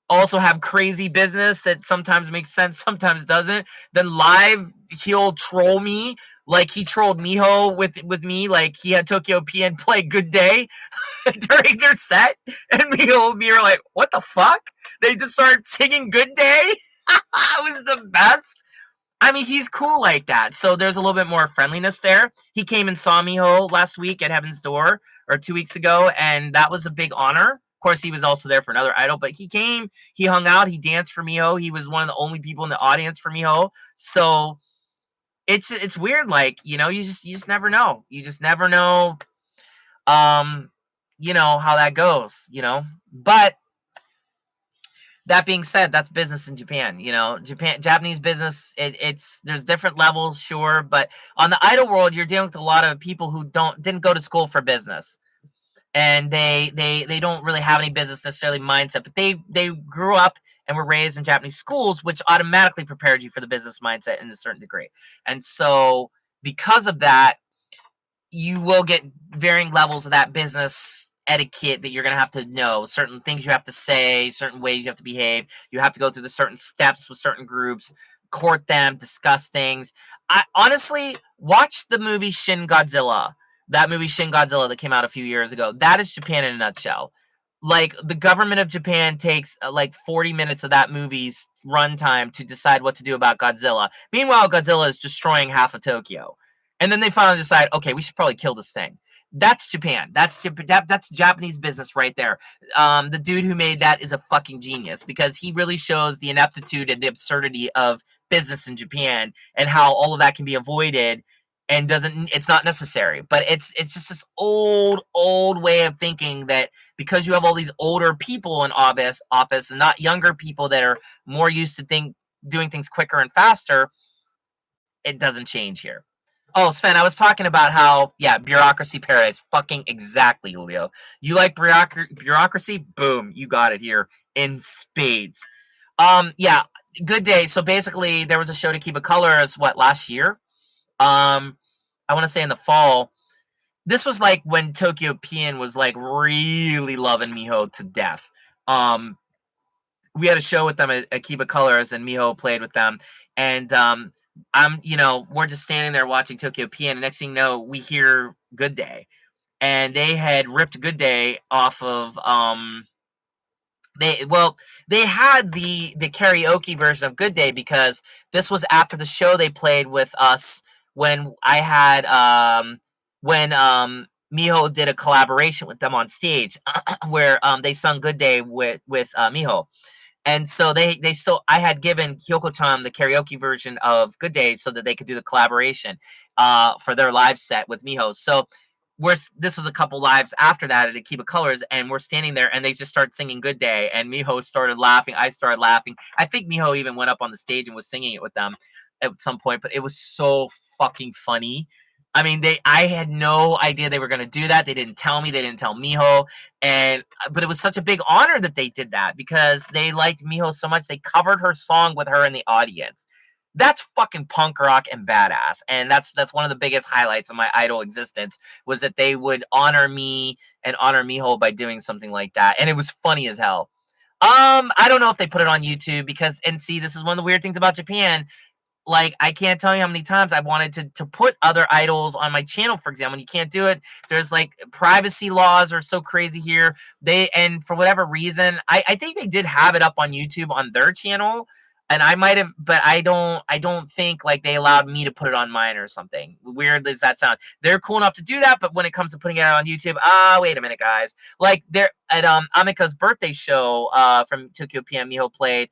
also have crazy business that sometimes makes sense, sometimes doesn't. Then live, he'll troll me like he trolled Miho with me. Like he had Tokyo PN play Good Day during their set, and Miho and me are like, what the fuck? They just started singing Good Day. It was the best. I mean, he's cool like that. So there's a little bit more friendliness there. He came and saw Miho last week at Heaven's Door, or 2 weeks ago, and that was a big honor. Of course, he was also there for another idol, but he came, he hung out, he danced for Miho. He was one of the only people in the audience for Miho. So it's weird, like, you just never know. You just never know how that goes, But that being said, that's business in Japan. Japanese business, there's different levels, sure, but on the idol world, you're dealing with a lot of people who didn't go to school for business. And they don't really have any business necessarily mindset, but they grew up and were raised in Japanese schools, which automatically prepared you for the business mindset in a certain degree. And so because of that, you will get varying levels of that business etiquette that you're going to have to know. Certain things you have to say, certain ways you have to behave. You have to go through the certain steps with certain groups, court them, discuss things. I honestly watched the movie Shin Godzilla. That movie Shin Godzilla that came out a few years ago. That is Japan in a nutshell. Like, the government of Japan takes like 40 minutes of that movie's runtime to decide what to do about Godzilla. Meanwhile, Godzilla is destroying half of Tokyo. And then they finally decide, okay, we should probably kill this thing. That's Japan. That's Japanese business right there. The dude who made that is a fucking genius because he really shows the ineptitude and the absurdity of business in Japan and how all of that can be avoided and doesn't it's not necessary. But it's just this old way of thinking that because you have all these older people in office and not younger people that are more used to doing things quicker and faster, it doesn't change here. Oh, Sven, I was talking about how, yeah, bureaucracy paradise. Fucking exactly, Julio. You like bureaucracy? Boom, you got it here in spades. Yeah, Good Day. So basically, there was a show to Keep It Colors, what, last year? I want to say in the fall. This was like when Tokyo Pian was like really loving Miho to death. Um, we had a show with them at Kiba Colors, and Miho played with them. And we're just standing there watching Tokyo Pian, and next thing you know, we hear Good Day, and they had ripped Good Day off of they had the karaoke version of Good Day because this was after the show they played with us when I had when Miho did a collaboration with them on stage where they sung Good Day with Miho. And so they still I had given Kyoko-chan the karaoke version of Good Day so that they could do the collaboration for their live set with Miho. So this was a couple lives after that at Akiba Colors, and we're standing there and they just start singing Good Day, and Miho started laughing. I started laughing. I think Miho even went up on the stage and was singing it with them at some point, but it was so fucking funny. I mean, I had no idea they were going to do that. They didn't tell me. They didn't tell Miho. But it was such a big honor that they did that because they liked Miho so much. They covered her song with her in the audience. That's fucking punk rock and badass. And that's one of the biggest highlights of my Idol existence was that they would honor me and honor Miho by doing something like that. And it was funny as hell. I don't know if they put it on YouTube because, and see, this is one of the weird things about Japan. Like, I can't tell you how many times I've wanted to put other idols on my channel, for example, and you can't do it. There's like privacy laws are so crazy here. And for whatever reason, I think they did have it up on YouTube on their channel. And I might have, but I don't think like they allowed me to put it on mine or something. Weird as that sound. They're cool enough to do that, but when it comes to putting it out on YouTube, wait a minute, guys. Like they're at Amika's birthday show from Tokyo PM Miho played.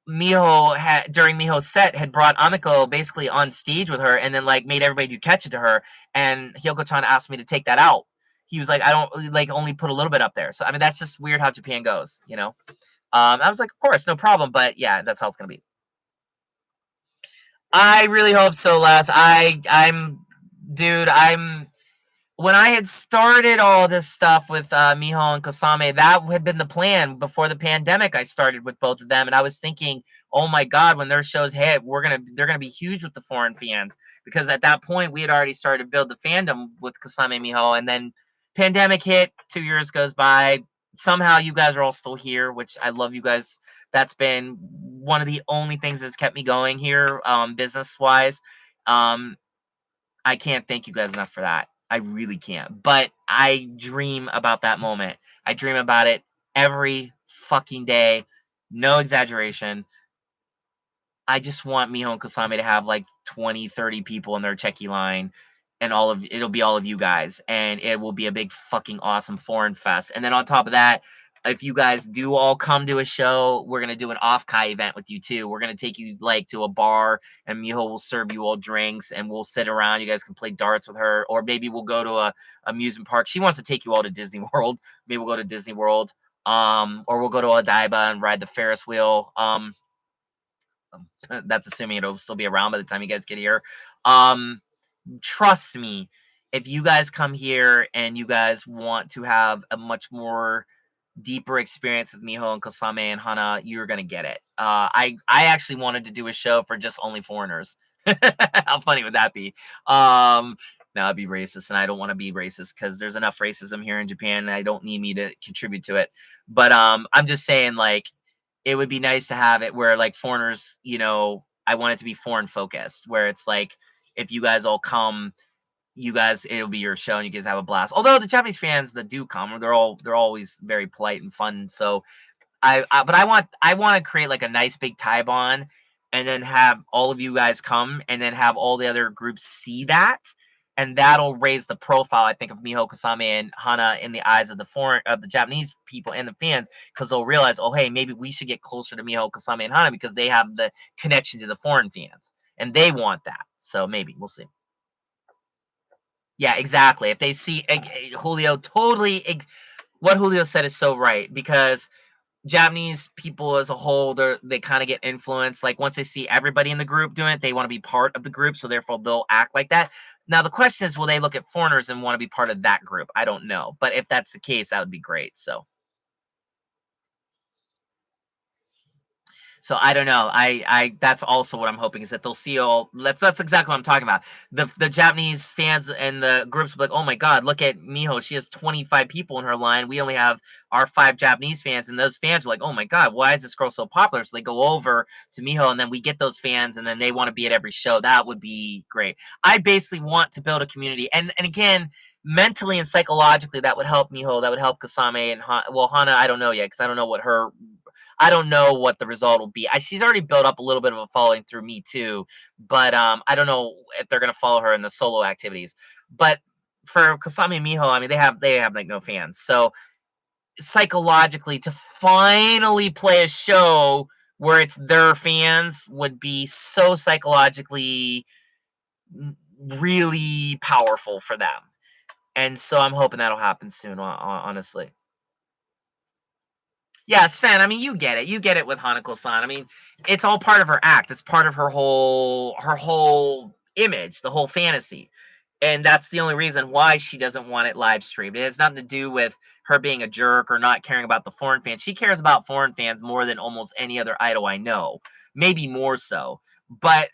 Miho had during Miho's set had brought Amiko basically on stage with her and then like made everybody do catch it to her, and Hyoko-chan asked me to take that out. He was like, I don't like only put a little bit up there. So I mean that's just weird how Japan goes, you know. I was like, of course, no problem, but yeah, that's how it's gonna be. I really hope so, Les. I'm when I had started all this stuff with Miho and Kasame, that had been the plan before the pandemic. I started with both of them, and I was thinking, oh my god, when their shows hit, they're gonna be huge with the foreign fans because at that point we had already started to build the fandom with Kasame and Miho, and then pandemic hit. 2 years goes by. Somehow you guys are all still here, which I love you guys. That's been one of the only things that's kept me going here, business wise. Um, I can't thank you guys enough for that. I really can't. But I dream about that moment. I dream about it every fucking day. No exaggeration. I just want Miho and Kasame to have like 20, 30 people in their checky line, and it'll be all of you guys, and it will be a big fucking awesome foreign fest. And then on top of that, if you guys do all come to a show, we're gonna do an off Kai event with you too. We're gonna take you like to a bar, and Miho will serve you all drinks, and we'll sit around. You guys can play darts with her, or maybe we'll go to a amusement park. She wants to take you all to Disney World. Maybe we'll go to Disney World, or we'll go to Odaiba and ride the Ferris wheel. That's assuming it'll still be around by the time you guys get here. Um, Trust me, if you guys come here and you guys want to have a much more deeper experience with Miho and Kasame and Hana, you're gonna get it. I actually wanted to do a show for just only foreigners. How funny would that be? No, I'd be racist, and I don't want to be racist because there's enough racism here in Japan. And I don't need me to contribute to it. But I'm just saying, like, it would be nice to have it where like foreigners, I want it to be foreign focused, where it's like if you guys all come, you guys it'll be your show and you guys have a blast. Although the Japanese fans that do come, they're always very polite and fun. So but I want to create like a nice big Taibon and then have all of you guys come and then have all the other groups see that and that'll raise the profile, I think, of Miho Kasame and Hana in the eyes of the Japanese people and the fans, because they'll realize, oh hey, maybe we should get closer to Miho Kasame and Hana because they have the connection to the foreign fans and they want that. So maybe we'll see. Yeah, exactly. If they see Julio totally, what Julio said is so right, because Japanese people as a whole, they kind of get influenced. Like once they see everybody in the group doing it, they want to be part of the group, so therefore they'll act like that. Now the question is, will they look at foreigners and want to be part of that group? I don't know, but if that's the case, that would be great. So I don't know. That's also what I'm hoping, is that they'll see all. That's exactly what I'm talking about. The Japanese fans and the groups will be like, oh my god, look at Miho. She has 25 people in her line. We only have our 5 Japanese fans, and those fans are like, oh my god, why is this girl so popular? So they go over to Miho, and then we get those fans, and then they want to be at every show. That would be great. I basically want to build a community, and again, mentally and psychologically, that would help Miho. That would help Kasame and Hana. I don't know yet, because I don't know what the result will be. She's already built up a little bit of a following through Me Too, but I don't know if they're gonna follow her in the solo activities. But for Kasami and Miho, I mean, they have like no fans. So psychologically, to finally play a show where it's their fans would be so psychologically really powerful for them. And so I'm hoping that'll happen soon, honestly. Yeah, Sven, I mean, you get it. You get it with Hanako-san. I mean, it's all part of her act. It's part of her whole image, the whole fantasy. And that's the only reason why she doesn't want it live streamed. It has nothing to do with her being a jerk or not caring about the foreign fans. She cares about foreign fans more than almost any other idol I know. Maybe more so. But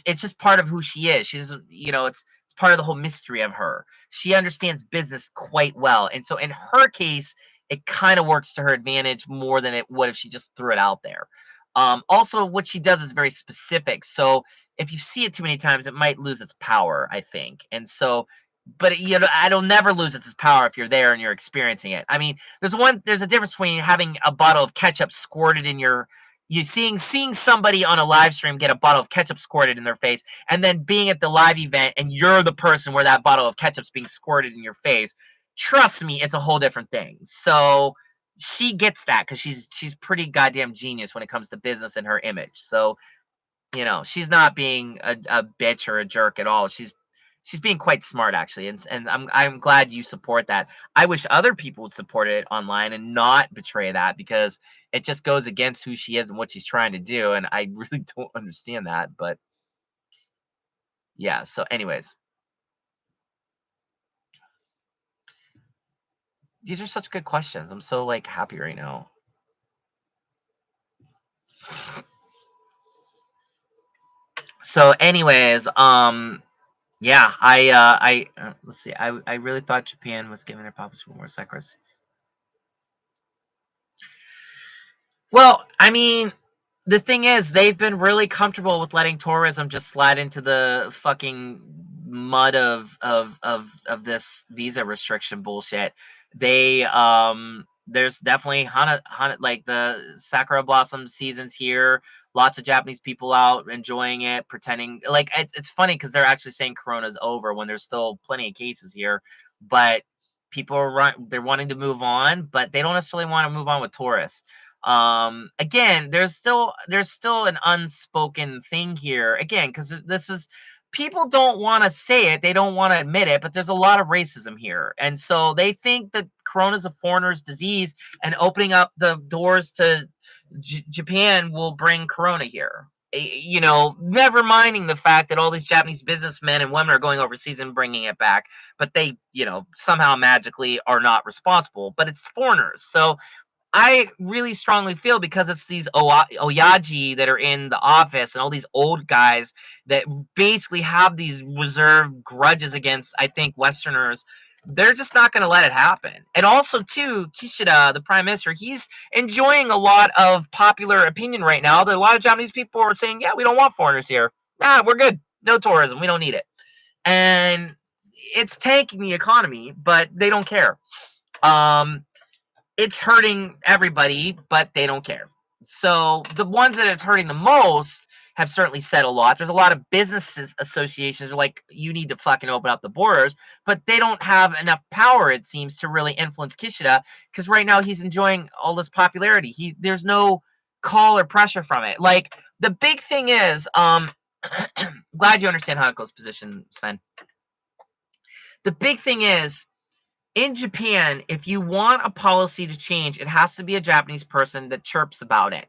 it's just part of who she is. She doesn't, it's part of the whole mystery of her. She understands business quite well. And so in her case, it kind of works to her advantage more than it would if she just threw it out there. Also, what she does is very specific. So if you see it too many times, it might lose its power, I think. And so, but it'll never lose its power if you're there and you're experiencing it. I mean, there's a difference between having a bottle of ketchup squirted in seeing somebody on a live stream get a bottle of ketchup squirted in their face, and then being at the live event and you're the person where that bottle of ketchup's being squirted in your face. Trust me, it's a whole different thing. So she gets that because she's pretty goddamn genius when it comes to business and her image. So she's not being a bitch or a jerk at all. She's being quite smart, actually, and I'm glad you support that. I wish other people would support it online and not betray that, because it just goes against who she is and what she's trying to do, and I really don't understand that. But yeah, so anyways, these are such good questions. I'm so like happy right now. So anyways, yeah, let's see. I really thought Japan was giving their public more secrets. Well, I mean, the thing is, they've been really comfortable with letting tourism just slide into the fucking mud of this visa restriction bullshit. There's definitely Hana, like the Sakura Blossom seasons here. Lots of Japanese people out enjoying it, pretending like it's funny because they're actually saying Corona's over when there's still plenty of cases here, but people they're wanting to move on, but they don't necessarily want to move on with tourists. Again, there's still an unspoken thing here, again, because this is, people don't want to say it, they don't want to admit it, but there's a lot of racism here, and so they think that Corona is a foreigner's disease, and opening up the doors to Japan will bring Corona here. Never minding the fact that all these Japanese businessmen and women are going overseas and bringing it back, but they, somehow magically are not responsible, but it's foreigners. So I really strongly feel, because it's these Oyaji that are in the office and all these old guys that basically have these reserved grudges against, I think, Westerners, they're just not going to let it happen. And also, too, Kishida, the prime minister, he's enjoying a lot of popular opinion right now. That a lot of Japanese people are saying, yeah, we don't want foreigners here. Nah, we're good. No tourism. We don't need it. And it's tanking the economy, but they don't care. It's hurting everybody, but they don't care. So the ones that it's hurting the most have certainly said a lot. There's a lot of businesses associations who are like, you need to fucking open up the borders, but they don't have enough power, it seems, to really influence Kishida, because right now he's enjoying all this popularity. There's no call or pressure from it. Like, the big thing is, glad you understand Hanako's position, Sven. The big thing is, in Japan, if you want a policy to change, it has to be a Japanese person that chirps about it.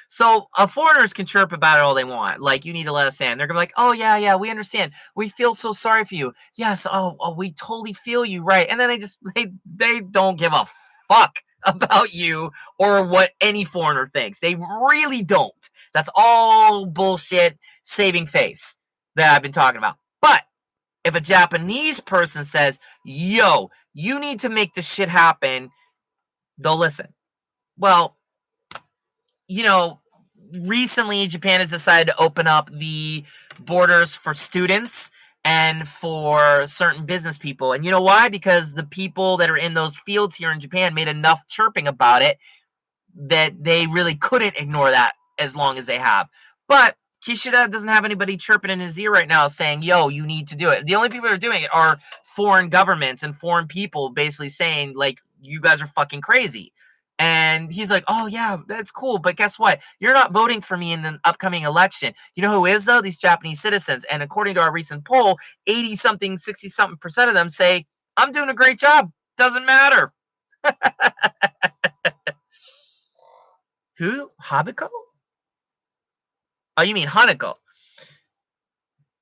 So foreigners can chirp about it all they want. Like, you need to let us in. They're gonna be like, oh yeah, we understand. We feel so sorry for you. Yes, we totally feel you, right? And then they don't give a fuck about you or what any foreigner thinks. They really don't. That's all bullshit saving face that I've been talking about. But if a Japanese person says, yo, you need to make this shit happen, they'll listen. Well, recently Japan has decided to open up the borders for students and for certain business people. And you know why? Because the people that are in those fields here in Japan made enough chirping about it that they really couldn't ignore that as long as they have. But Kishida doesn't have anybody chirping in his ear right now saying, yo, you need to do it. The only people that are doing it are foreign governments and foreign people basically saying, like, you guys are fucking crazy. And he's like, oh, yeah, that's cool. But guess what? You're not voting for me in the upcoming election. You know who is, though? These Japanese citizens. And according to our recent poll, 80-something, 60-something% of them say, I'm doing a great job. Doesn't matter. Who? Habiko? Oh, you mean Hanako?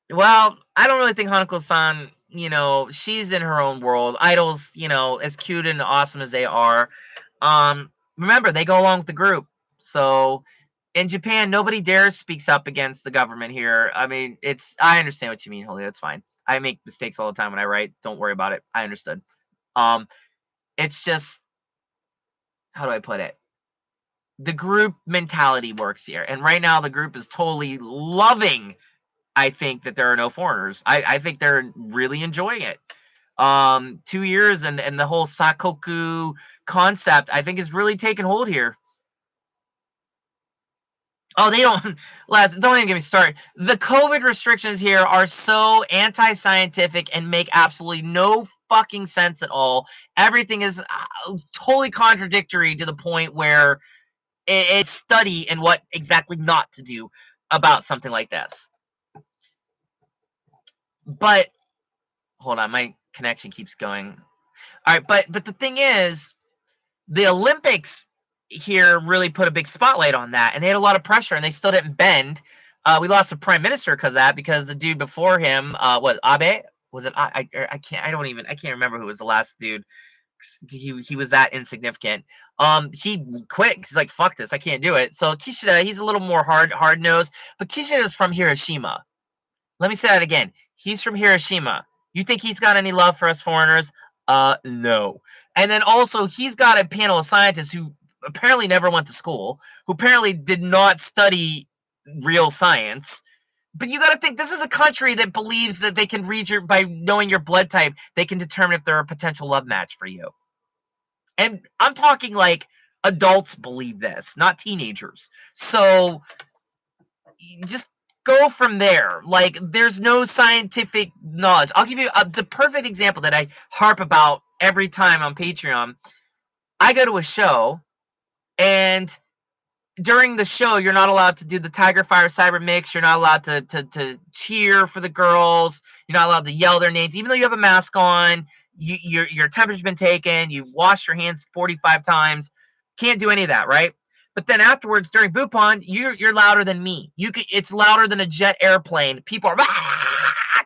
Well, I don't really think Hanako-san, she's in her own world. Idols, as cute and awesome as they are, remember, they go along with the group. So in Japan, nobody dares speaks up against the government here. I mean, I understand what you mean, Julio. It's fine. I make mistakes all the time when I write. Don't worry about it. I understood. It's just, how do I put it? The group mentality works here. And right now, the group is totally loving, I think, that there are no foreigners. I think they're really enjoying it. 2 years and the whole Sakoku concept, I think, is really taking hold here. Oh, they don't, Les, don't even get me started. The COVID restrictions here are so anti-scientific and make absolutely no fucking sense at all. Everything is totally contradictory to the point where it's study and what exactly not to do about something like this. But hold on, my connection keeps going. All right, but the thing is, the Olympics here really put a big spotlight on that, and they had a lot of pressure, and they still didn't bend. We lost a prime minister because of that, because the dude before him, what, Abe? Was it? I can't remember who was the last dude. He was that insignificant. He quit. He's like, fuck this, I can't do it. So Kishida, he's a little more hard nosed, but Kishida is from Hiroshima. Let me say that again. He's from Hiroshima. You think he's got any love for us foreigners? No. And then also, he's got a panel of scientists who apparently never went to school, who apparently did not study real science. But you got to think, this is a country that believes that they can read by knowing your blood type, they can determine if they're a potential love match for you. And I'm talking like adults believe this, not teenagers. So just go from there. Like, there's no scientific knowledge. I'll give you the perfect example that I harp about every time on Patreon. I go to a show, and during the show, you're not allowed to do the Tiger Fire Cyber Mix. You're not allowed to cheer for the girls. You're not allowed to yell their names, even though you have a mask on. Your temperature's been taken. You've washed your hands 45 times. Can't do any of that, right? But then afterwards, during Buppon, you're louder than me. It's louder than a jet airplane. People are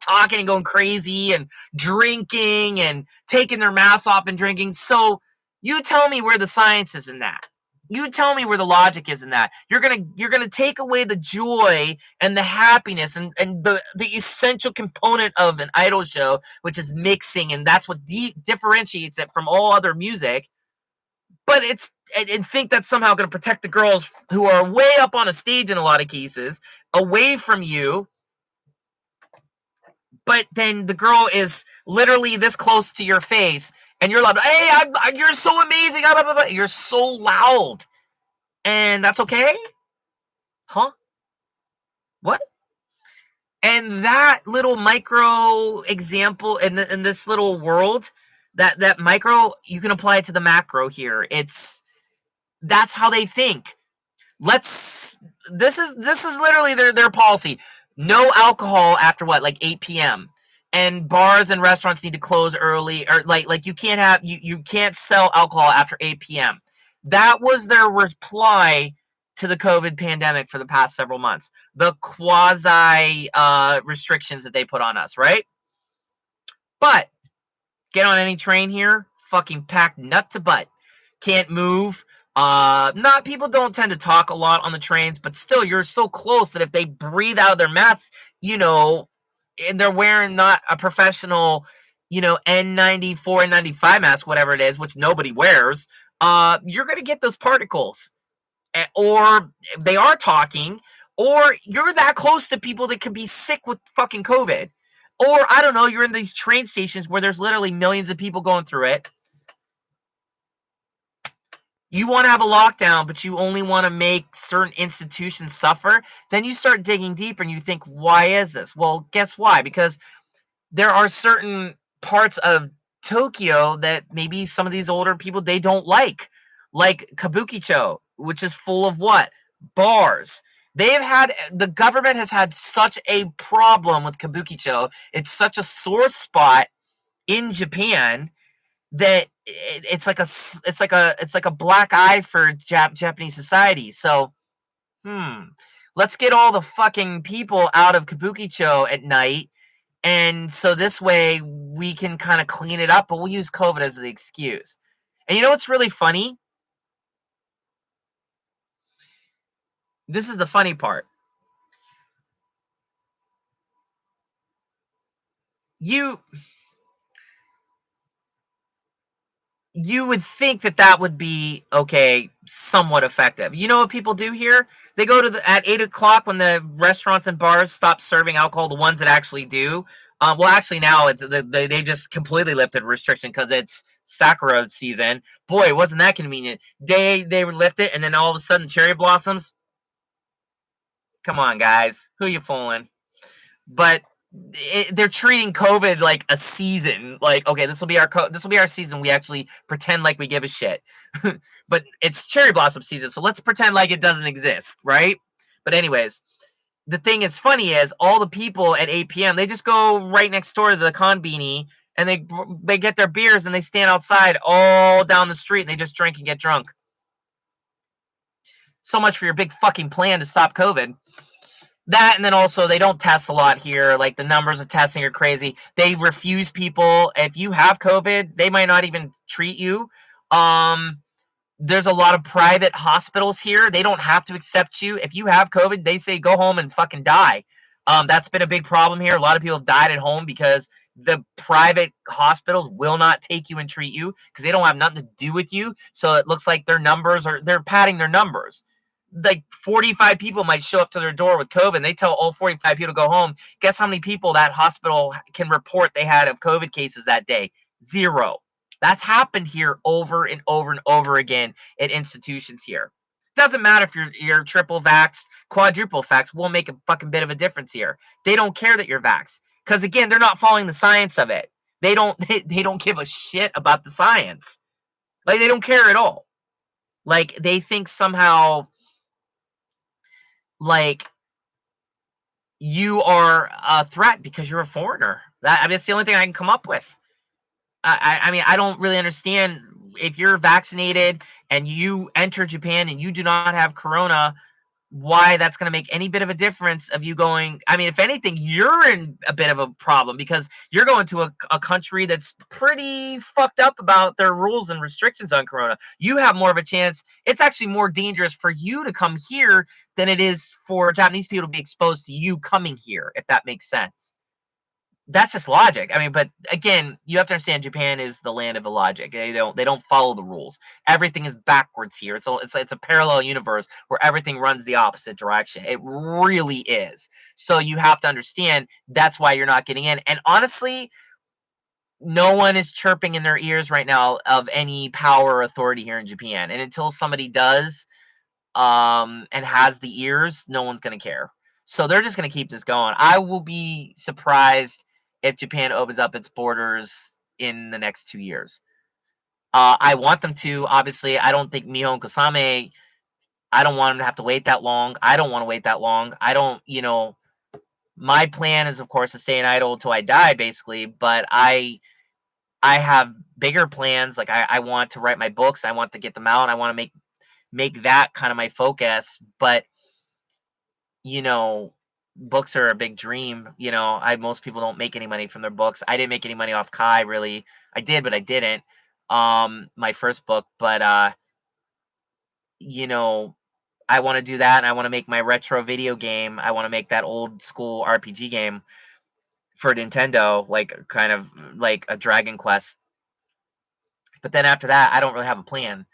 talking and going crazy and drinking and taking their masks off and drinking. So you tell me where the science is in that. You tell me where the logic is in that. You're gonna take away the joy and the happiness and the essential component of an idol show, which is mixing, and that's what differentiates it from all other music. But and think that's somehow going to protect the girls who are way up on a stage in a lot of cases, away from you. But then the girl is literally this close to your face, and you're like, hey, you're so amazing. Blah, blah, blah. You're so loud. And that's okay? Huh? What? And that little micro example in this little world, that micro, you can apply it to the macro here. That's how they think. Let's this is literally their policy. No alcohol after what, like 8 p.m. And bars and restaurants need to close early, or like you can't sell alcohol after 8 p.m. That was their reply to the COVID pandemic for the past several months. The quasi restrictions that they put on us, right? But get on any train here, fucking packed nut to butt. Can't move. Not people don't tend to talk a lot on the trains, but still, you're so close that if they breathe out of their masks, and they're wearing not a professional, N94 and 95 mask, whatever it is, which nobody wears, you're gonna get those particles. Or they are talking, or you're that close to people that could be sick with fucking COVID. Or I don't know, you're in these train stations where there's literally millions of people going through it. You want to have a lockdown, but you only want to make certain institutions suffer. Then you start digging deeper and you think, why is this? Well, guess why? Because there are certain parts of Tokyo that maybe some of these older people, they don't like Kabukicho, which is full of what? Bars. The government has had such a problem with Kabukicho. It's such a sore spot in Japan that it's like a black eye for Japanese society. So, let's get all the fucking people out of Kabukicho at night, and so this way we can kind of clean it up, but we'll use COVID as the excuse. And you know what's really funny? This is the funny part. You you would think that would be okay, somewhat effective. You know what people do here? They go to at 8 o'clock when the restaurants and bars stop serving alcohol. The ones that actually do. Well, actually now they just completely lifted restriction because it's Sakura season. Boy, wasn't that convenient? They lift it, and then all of a sudden cherry blossoms. Come on, guys, who you fooling? But they're treating COVID like a season. Like, okay, this will be our season. We actually pretend like we give a shit. But it's cherry blossom season, so let's pretend like it doesn't exist, right? But anyways, the thing is funny is all the people at 8 p.m. they just go right next door to the konbini and they get their beers and they stand outside all down the street and they just drink and get drunk. So much for your big fucking plan to stop COVID. That, and then also they don't test a lot here. Like, the numbers of testing are crazy. They refuse people. If you have COVID, they might not even treat you. There's a lot of private hospitals here. They don't have to accept you. If you have COVID, they say go home and fucking die. That's been a big problem here. A lot of people have died at home because the private hospitals will not take you and treat you because they don't have nothing to do with you. So it looks like they're padding their numbers. Like 45 people might show up to their door with COVID, and they tell all 45 people to go home. Guess how many people that hospital can report they had of COVID cases that day? 0. That's happened here over and over and over again at institutions here. Doesn't matter if you're triple vaxxed, quadruple vaxxed, won't make a fucking bit of a difference here. They don't care that you're vaxxed because, again, they're not following the science of it. They don't give a shit about the science. Like, they don't care at all. Like, they think somehow, like, you are a threat because you're a foreigner. That's the only thing I can come up with. I mean, I don't really understand if you're vaccinated and you enter Japan and you do not have corona, why that's going to make any bit of a difference of you going. I mean, if anything, you're in a bit of a problem because you're going to a country that's pretty fucked up about their rules and restrictions on corona. You have more of a chance. It's actually more dangerous for you to come here than it is for Japanese people to be exposed to you coming here, if that makes sense. That's just logic. I mean, but again, you have to understand Japan is the land of illogic. They don't follow the rules. Everything is backwards here. It's a parallel universe where everything runs the opposite direction. It really is. So you have to understand that's why you're not getting in. And honestly, no one is chirping in their ears right now of any power or authority here in Japan. And until somebody does, and has the ears, no one's gonna care. So they're just going to keep this going. I will be surprised if Japan opens up its borders in the next 2 years. I want them to. Obviously, I don't think Mihon Kasame. I don't want him to have to wait that long. I don't want to wait that long. I don't, my plan is of course to stay in idle until I die, basically. But I have bigger plans. Like I want to write my books. I want to get them out. I want to make that kind of my focus. But you know, books are a big dream. I most people don't make any money from their books. I didn't make any money off Kai really. I did, but I didn't. My first book, but you know, I want to do that, and I want to make my retro video game. I want to make that old school RPG game for Nintendo, like kind of like a Dragon Quest. But then after that, I don't really have a plan.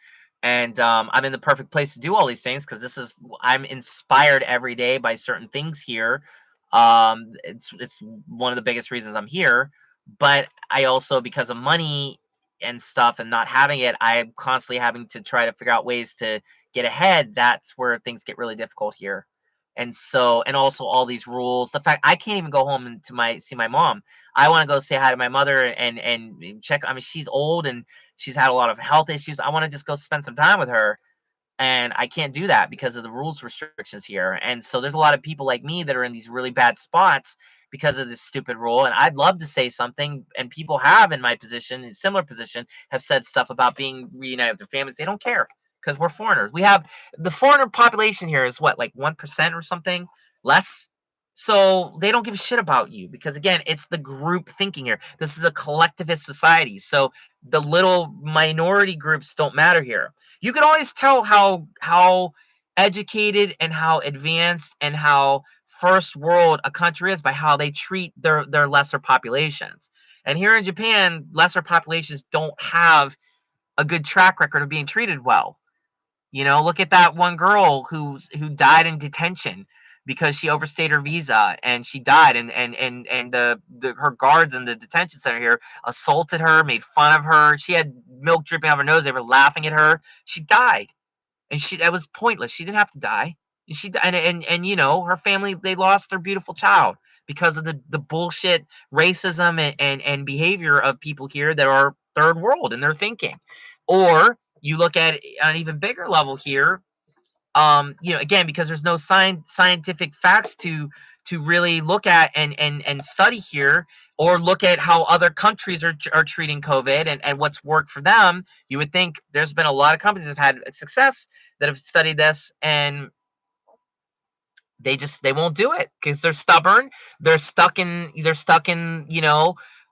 And I'm in the perfect place to do all these things because I'm inspired every day by certain things here. It's one of the biggest reasons I'm here. But I also, because of money and stuff and not having it, I'm constantly having to try to figure out ways to get ahead. That's where things get really difficult here. And so, and also all these rules. The fact I can't even go home and see my mom. I want to go say hi to my mother and check. I mean, she's old and she's had a lot of health issues. I want to just go spend some time with her. And I can't do that because of the rules restrictions here. And so there's a lot of people like me that are in these really bad spots because of this stupid rule. And I'd love to say something. And people have in my position, in similar position, have said stuff about being reunited with their families. They don't care because we're foreigners. We have the foreigner population here is what, like 1% or something less. So they don't give a shit about you because again, it's the group thinking here. This is a collectivist society. So the little minority groups don't matter here. You can always tell how educated and how advanced and how first world a country is by how they treat their lesser populations. And here in Japan, lesser populations don't have a good track record of being treated well. Look at that one girl who died in detention because she overstayed her visa and she died, and her guards in the detention center here assaulted her, made fun of her. She had milk dripping out of her nose. They were laughing at her. She died, and that was pointless. She didn't have to die. And her family, they lost their beautiful child because of the bullshit racism and behavior of people here that are third world in their thinking. Or you look at an even bigger level here, again, because there's no scientific facts to really look at and study here, or look at how other countries are treating COVID and what's worked for them. You would think there's been a lot of companies that have had success that have studied this, and they won't do it because they're stubborn. They're stuck in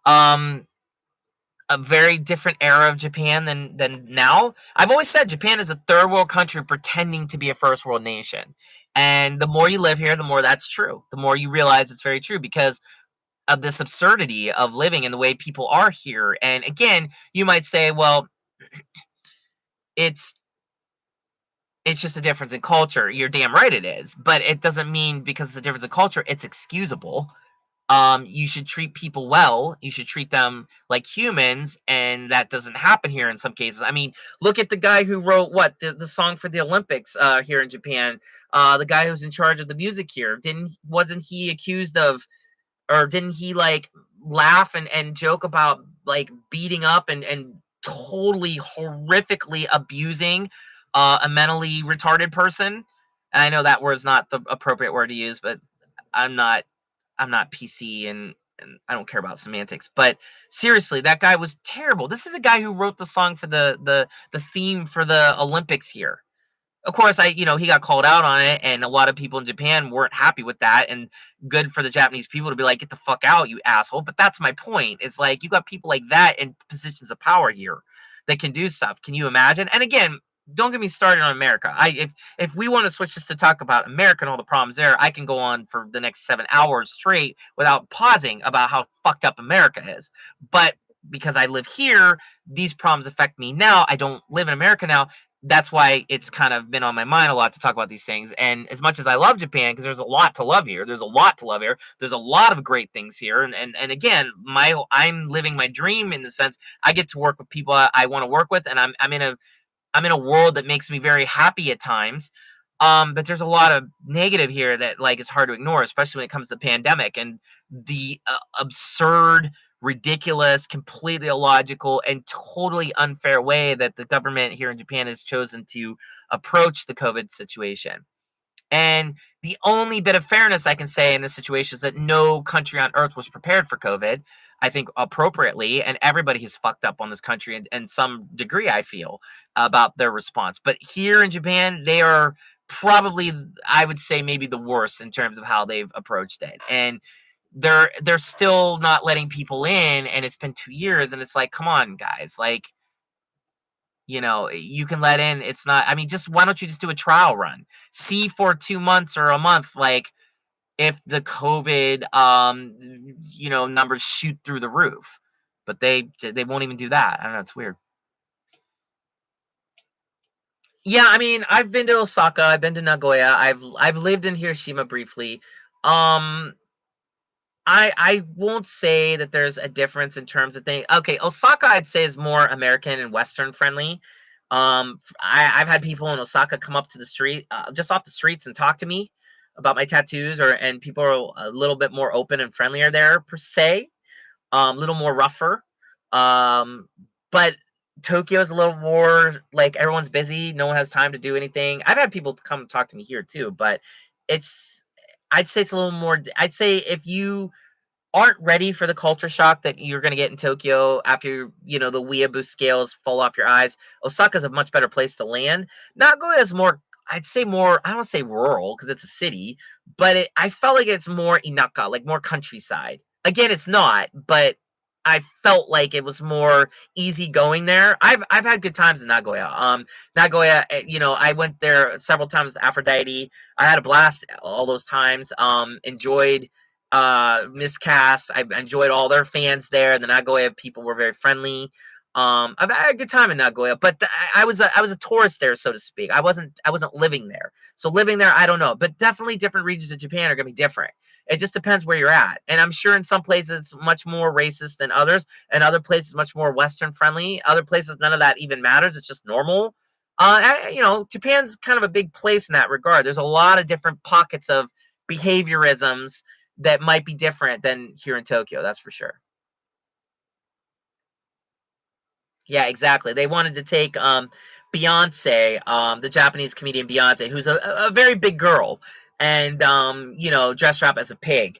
um a very different era of Japan than now. I've always said Japan is a third world country pretending to be a first world nation. And the more you live here, the more that's true. The more you realize it's very true because of this absurdity of living and the way people are here. And again, you might say, well, it's it's just a difference in culture. You're damn right it is. But it doesn't mean because it's a difference in culture, it's excusable. You should treat people well. You should treat them like humans, and that doesn't happen here in some cases. I mean, look at the guy who wrote the song for the Olympics here in Japan. The guy who's in charge of the music here wasn't he accused of, or didn't he like laugh and joke about like beating up and totally horrifically abusing a mentally retarded person? And I know that word's not the appropriate word to use, but I'm not PC, and I don't care about semantics. But seriously, that guy was terrible. This is a guy who wrote the song for the theme for the Olympics here. Of course, he got called out on it, and a lot of people in Japan weren't happy with that. And good for the Japanese people to be like, "Get the fuck out, you asshole!" But that's my point. It's like you got people like that in positions of power here that can do stuff. Can you imagine? And again, don't get me started on America. If we want to switch this to talk about America and all the problems there, I can go on for the next 7 hours straight without pausing about how fucked up America is. But because I live here, these problems affect me now. I don't live in America now. That's why it's kind of been on my mind a lot to talk about these things. And as much as I love Japan, because there's a lot to love here, there's a lot to love here. There's a lot of great things here. And again, I'm living my dream in the sense I get to work with people I want to work with, and I'm in a world that makes me very happy at times. But there's a lot of negative here that like is hard to ignore, especially when it comes to the pandemic and the absurd, ridiculous, completely illogical, and totally unfair way that the government here in Japan has chosen to approach the COVID situation. And the only bit of fairness I can say in this situation is that no country on earth was prepared for COVID, I think appropriately, and everybody has fucked up on this country in some degree, I feel, about their response. But here in Japan, they are probably, I would say, maybe the worst in terms of how they've approached it. And they're still not letting people in, and it's been 2 years, and it's like, come on, guys, like, you can let in. It's not, I mean, just why don't you just do a trial run? See for 2 months or a month, like if the COVID numbers shoot through the roof. But they won't even do that. I don't know, it's weird. Yeah, I mean, I've been to Osaka, I've been to Nagoya, I've lived in Hiroshima briefly. Um I won't say that there's a difference in terms of things. Okay, Osaka I'd say is more American and Western friendly. I've had people in Osaka come up to the street, just off the streets, and talk to me about my tattoos, and people are a little bit more open and friendlier there per se, a little more rougher. But Tokyo is a little more like everyone's busy, no one has time to do anything. I've had people come talk to me here too, but it's I'd say it's a little more. I'd say if you aren't ready for the culture shock that you're going to get in Tokyo after the weeaboo scales fall off your eyes, Osaka's a much better place to land. Nagoya is more, I'd say more, I don't want to say rural because it's a city, but I felt like it's more inaka, like more countryside. Again, it's not, but I felt like it was more easy going there. I've had good times in Nagoya. Nagoya, I went there several times with Aphrodite. I had a blast all those times. Enjoyed miscast. I enjoyed all their fans there. The Nagoya people were very friendly. I've had a good time in Nagoya, but I was a tourist there, so to speak. I wasn't living there. So living there, I don't know, but definitely different regions of Japan are gonna be different. It just depends where you're at, and I'm sure in some places it's much more racist than others, and other places much more Western friendly. Other places, none of that even matters. It's just normal. Japan's kind of a big place in that regard. There's a lot of different pockets of behaviorisms that might be different than here in Tokyo, that's for sure. Yeah, exactly. They wanted to take Beyonce, the Japanese comedian Beyonce, who's a very big girl, and dress her up as a pig,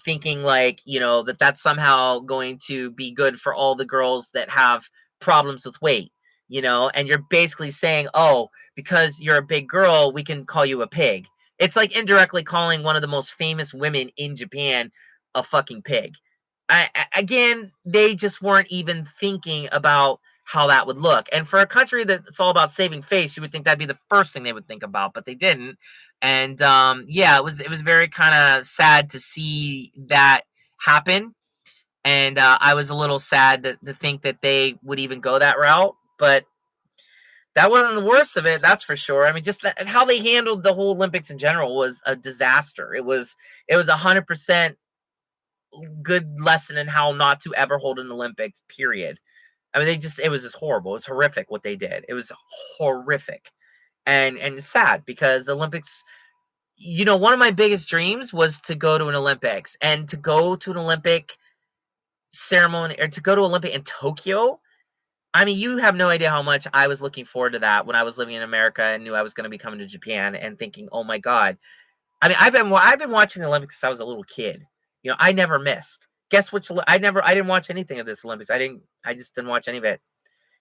thinking like that that's somehow going to be good for all the girls that have problems with weight. And you're basically saying, oh, because you're a big girl, we can call you a pig. It's like indirectly calling one of the most famous women in Japan a fucking pig. Again, they just weren't even thinking about how that would look. And for a country that's all about saving face, you would think that'd be the first thing they would think about, but they didn't. And yeah, it was very kind of sad to see that happen. And I was a little sad to think that they would even go that route, but that wasn't the worst of it, that's for sure. I mean, just that, and how they handled the whole Olympics in general was a disaster. It was 100% good lesson in how not to ever hold an Olympics, period. I mean, it was just horrible. It was horrific what they did. It was horrific and sad because the Olympics, one of my biggest dreams was to go to an Olympics and to go to an Olympic ceremony or to go to Olympic in Tokyo. I mean, you have no idea how much I was looking forward to that when I was living in America and knew I was going to be coming to Japan and thinking, "Oh my God." I mean, I've been watching the Olympics since I was a little kid. I never missed. Guess which I didn't watch anything of this Olympics. I just didn't watch any of it.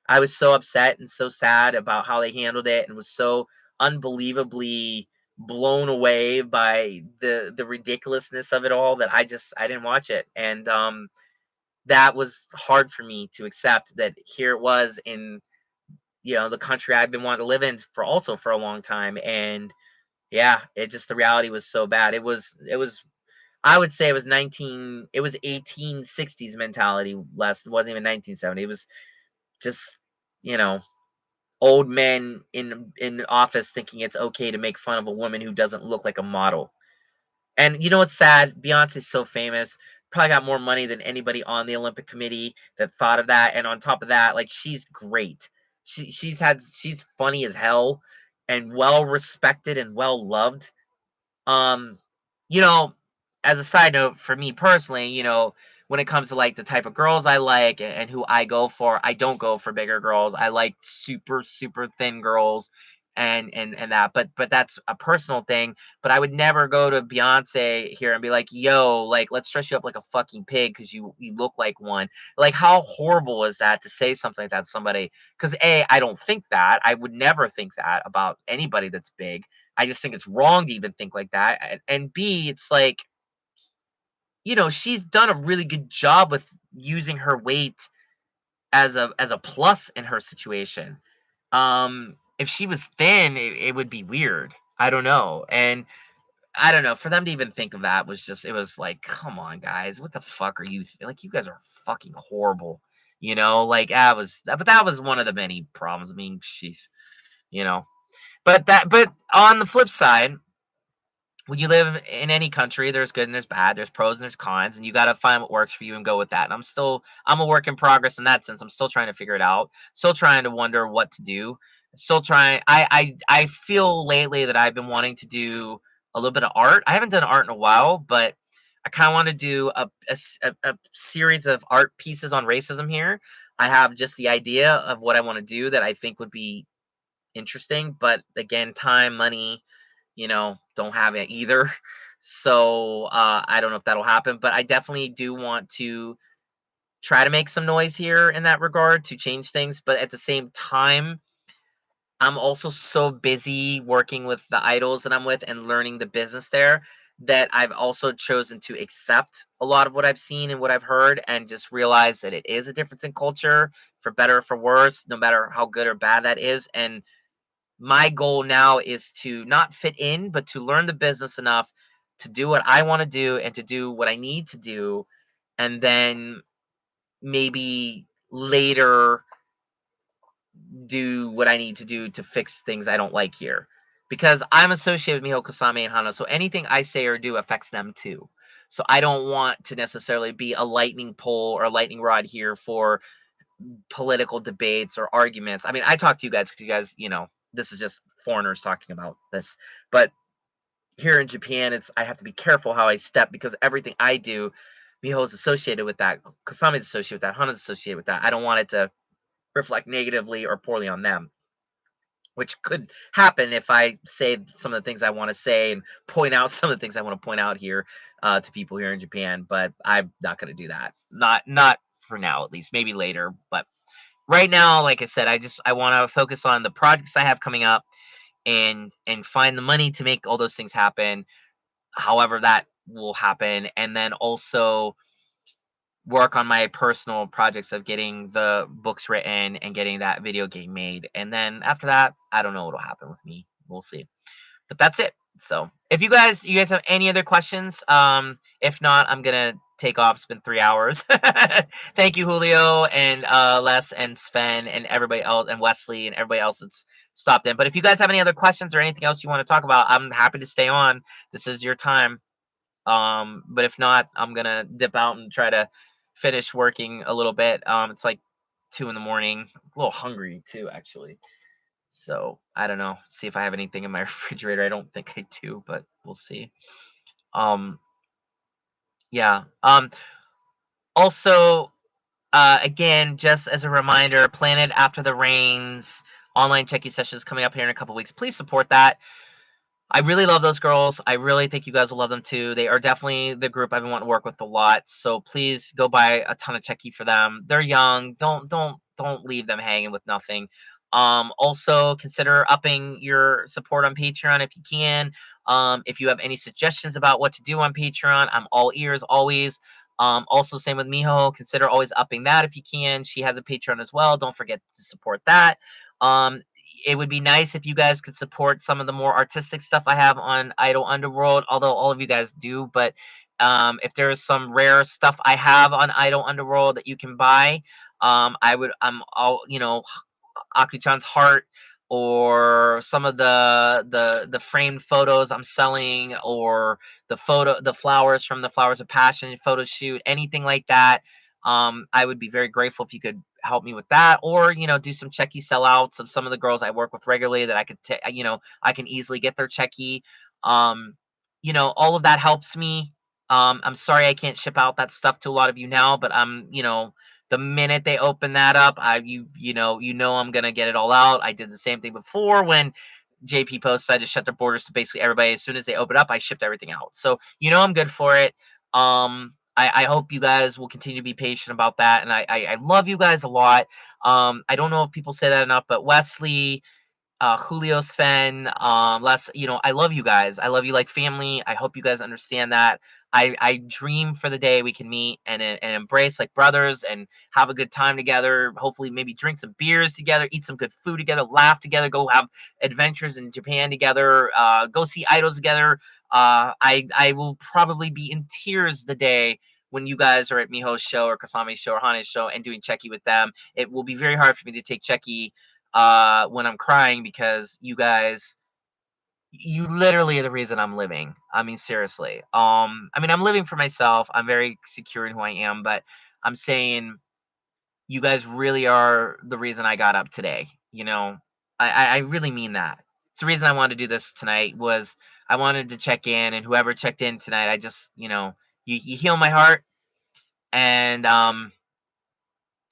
I was so upset and so sad about how they handled it and was so unbelievably blown away by the ridiculousness of it all that I didn't watch it. And that was hard for me to accept that here it was in the country I've been wanting to live in for a long time. And yeah, the reality was so bad. It was I would say it was 1860s mentality less. It wasn't even 1970. It was just, you know, old men in office thinking it's okay to make fun of a woman who doesn't look like a model. And you know what's sad? Beyonce's so famous, probably got more money than anybody on the Olympic committee that thought of that. And on top of that, like she's great. She's funny as hell. and well respected and well loved. Um, you know, as a side note for me personally, when it comes to like the type of girls I like and who I go for, I don't go for bigger girls. I like super super thin girls and that. But that's a personal thing. But I would never go to Beyonce here and be like, "Yo, like let's dress you up like a fucking pig because you look like one." Like how horrible is that to say something like that to somebody? Because A, I don't think that. I would never think that about anybody that's big. I just think it's wrong to even think like that. And B, it's like, she's done a really good job with using her weight as a plus in her situation. If she was thin, it would be weird. I don't know. And I don't know, for them to even think of that it was like, come on, guys, what the fuck are you like? You guys are fucking horrible. Like but that was one of the many problems. I mean, she's, you know, but on the flip side, when you live in any country, there's good and there's bad, there's pros and there's cons, and you got to find what works for you and go with that. And I'm a work in progress in that sense. I'm still trying to figure it out. Still trying to wonder what to do. Still trying. I feel lately that I've been wanting to do a little bit of art. I haven't done art in a while, but I kind of want to do a series of art pieces on racism here. I have just the idea of what I want to do that I think would be interesting, but again, time, money, don't have it either. So I don't know if that'll happen, but I definitely do want to try to make some noise here in that regard to change things. But at the same time, I'm also so busy working with the idols that I'm with and learning the business there that I've also chosen to accept a lot of what I've seen and what I've heard and just realize that it is a difference in culture, for better or for worse, no matter how good or bad that is. And my goal now is to not fit in, but to learn the business enough to do what I want to do and to do what I need to do. And then maybe later do what I need to do to fix things I don't like here. Because I'm associated with Miho Kasame and Hana, so anything I say or do affects them too. So I don't want to necessarily be a lightning pole or a lightning rod here for political debates or arguments. I mean, I talk to you guys because you guys, this is just foreigners talking about this. But here in Japan, I have to be careful how I step because everything I do, Miho is associated with that. Kasame is associated with that. Hana's associated with that. I don't want it to reflect negatively or poorly on them, which could happen if I say some of the things I want to say and point out some of the things I want to point out here to people here in Japan. But I'm not going to do that. Not for now, at least. Maybe later, but right now, like I said, I want to focus on the projects I have coming up and find the money to make all those things happen, however that will happen, and then also work on my personal projects of getting the books written and getting that video game made. And then after that, I don't know what'll happen with me. We'll see. But that's it. So if you guys have any other questions, if not, I'm gonna take off. It's been 3 hours. Thank you, Julio and Les and Sven and everybody else and Wesley and everybody else that's stopped in. But if you guys have any other questions or anything else you want to talk about, I'm happy to stay on. This is your time. But if not, I'm gonna dip out and try to finish working a little bit. It's like 2 in the morning. A little hungry too, actually. So I don't know. See if I have anything in my refrigerator. I don't think I do, but we'll see. Um, yeah. Also, again, just as a reminder, Planet After the Rains online checky session is coming up here in a couple weeks. Please support that. I really love those girls. I really think you guys will love them too. They are definitely the group I've been wanting to work with a lot. So please go buy a ton of checky for them. They're young. Don't leave them hanging with nothing. Also consider upping your support on Patreon if you can. If you have any suggestions about what to do on Patreon, I'm all ears always. Also same with Miho. Consider always upping that if you can. She has a Patreon as well. Don't forget to support that. Um, it would be nice if you guys could support some of the more artistic stuff I have on Idol Underworld, although all of you guys do. But if there's some rare stuff I have on Idol Underworld that you can buy, I'm all, Aku-chan's heart or some of the framed photos I'm selling or the flowers from the Flowers of Passion photo shoot, anything like that. I would be very grateful if you could help me with that, or do some checky sellouts of some of the girls I work with regularly that I could I can easily get their checky. Um, all of that helps me. I'm sorry I can't ship out that stuff to a lot of you now, but the minute they open that up, I'm gonna get it all out. I did the same thing before when JP Post decided to shut their borders to basically everybody. As soon as they open up, I shipped everything out. So I'm good for it. I hope you guys will continue to be patient about that, and I love you guys a lot. I don't know if people say that enough, but Wesley, Julio, Sven, Les, I love you guys. I love you like family. I hope you guys understand that. I dream for the day we can meet and embrace like brothers and have a good time together. Hopefully, maybe drink some beers together, eat some good food together, laugh together, go have adventures in Japan together, go see idols together. I will probably be in tears the day when you guys are at Miho's show or Kasame's show or Hane's show and doing Checky with them. It will be very hard for me to take Checky when I'm crying because you literally are the reason I'm living. I mean, seriously. I'm living for myself. I'm very secure in who I am, but I'm saying you guys really are the reason I got up today. I really mean that. It's the reason I wanted to do this tonight was I wanted to check in, and whoever checked in tonight, I just, you heal my heart, and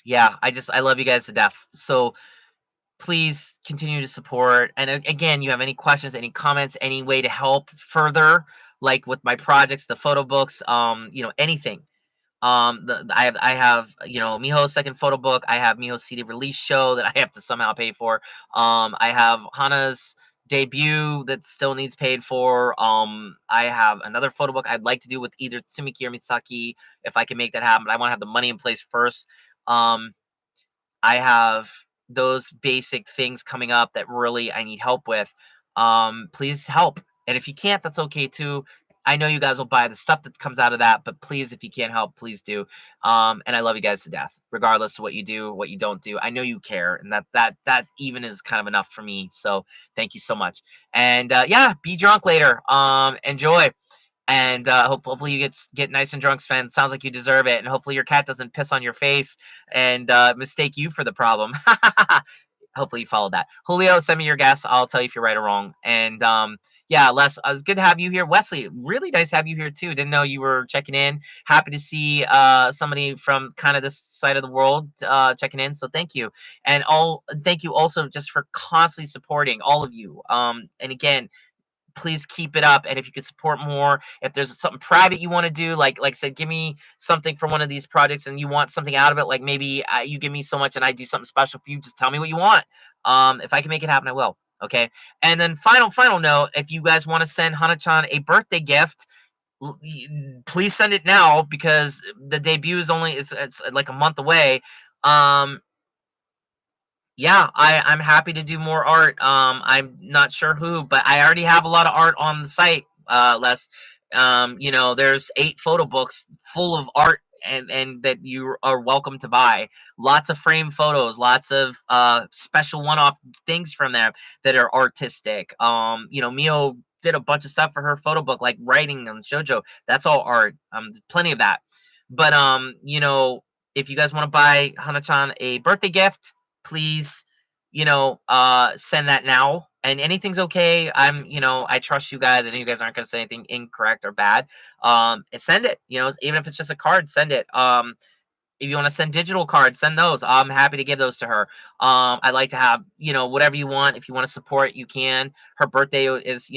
yeah, I love you guys to death. So please continue to support. And again, you have any questions, any comments, any way to help further, like with my projects, the photo books, anything. I have Miho's second photo book. I have Miho's CD release show that I have to somehow pay for. I have Hana's debut that still needs paid for. I have another photo book I'd like to do with either Tsumiki or Mitsaki if I can make that happen. But I want to have the money in place first. I have those basic things coming up that really I need help with. Please help. And if you can't, that's okay too. I know you guys will buy the stuff that comes out of that, but please, if you can't help, please do. And I love you guys to death, regardless of what you do, what you don't do. I know you care, and that even is kind of enough for me. So thank you so much. And yeah, be drunk later. Enjoy. And hopefully you get nice and drunk, Sven. Sounds like you deserve it. And hopefully your cat doesn't piss on your face and mistake you for the problem. Hopefully you followed that. Julio, send me your guess. I'll tell you if you're right or wrong. And yeah, Les, it was good to have you here. Wesley, really nice to have you here too. Didn't know you were checking in. Happy to see somebody from kind of this side of the world checking in. So thank you. And thank you also just for constantly supporting all of you. And again, please keep it up. And if you could support more, if there's something private you want to do, like I said, give me something from one of these projects and you want something out of it, like maybe you give me so much and I do something special for you, just tell me what you want. If I can make it happen, I will. Okay. And then final note, if you guys want to send Hana-chan a birthday gift, please send it now because the debut is only it's like a month away. Yeah, I'm happy to do more art. I'm not sure who, but I already have a lot of art on the site. Les, there's 8 photo books full of art, and that you are welcome to buy. Lots of frame photos, lots of special one-off things from them that are artistic. Mio did a bunch of stuff for her photo book, like writing on shoujo. That's all art. Plenty of that. But if you guys want to buy Hana-chan a birthday gift, please, send that now. And anything's okay. I trust you guys. I know you guys aren't going to say anything incorrect or bad. Send it. Even if it's just a card, send it. If you want to send digital cards, send those. I'm happy to give those to her. I'd like to have, whatever you want. If you want to support, you can. Her birthday is,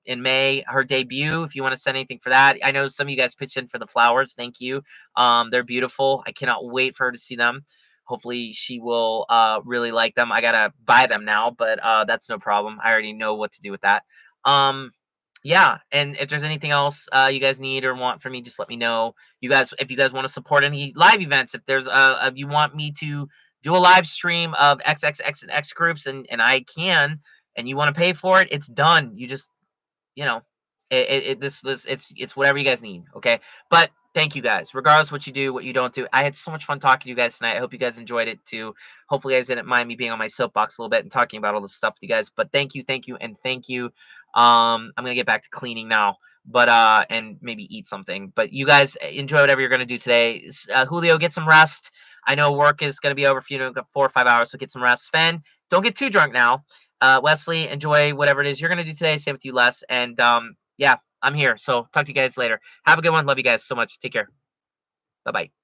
in May, her debut. If you want to send anything for that, I know some of you guys pitched in for the flowers. Thank you. They're beautiful. I cannot wait for her to see them. Hopefully she will really like them. I gotta buy them now, but that's no problem. I already know what to do with that. Yeah, and if there's anything else you guys need or want from me, just let me know. If you guys want to support any live events, if you want me to do a live stream of XXX and X groups, and I can, and you want to pay for it, it's done. You just you know, it's whatever you guys need. Okay. But thank you guys, regardless what you do, what you don't do. I had so much fun talking to you guys tonight. I hope you guys enjoyed it too. Hopefully you guys didn't mind me being on my soapbox a little bit and talking about all this stuff with you guys, but thank you, and thank you. I'm going to get back to cleaning now, but, and maybe eat something, but you guys enjoy whatever you're going to do today. Julio, get some rest. I know work is going to be over for you in 4 or 5 hours, so get some rest. Sven, don't get too drunk now. Wesley, enjoy whatever it is you're going to do today. Same with you, Les. And yeah, I'm here. So talk to you guys later. Have a good one. Love you guys so much. Take care. Bye-bye.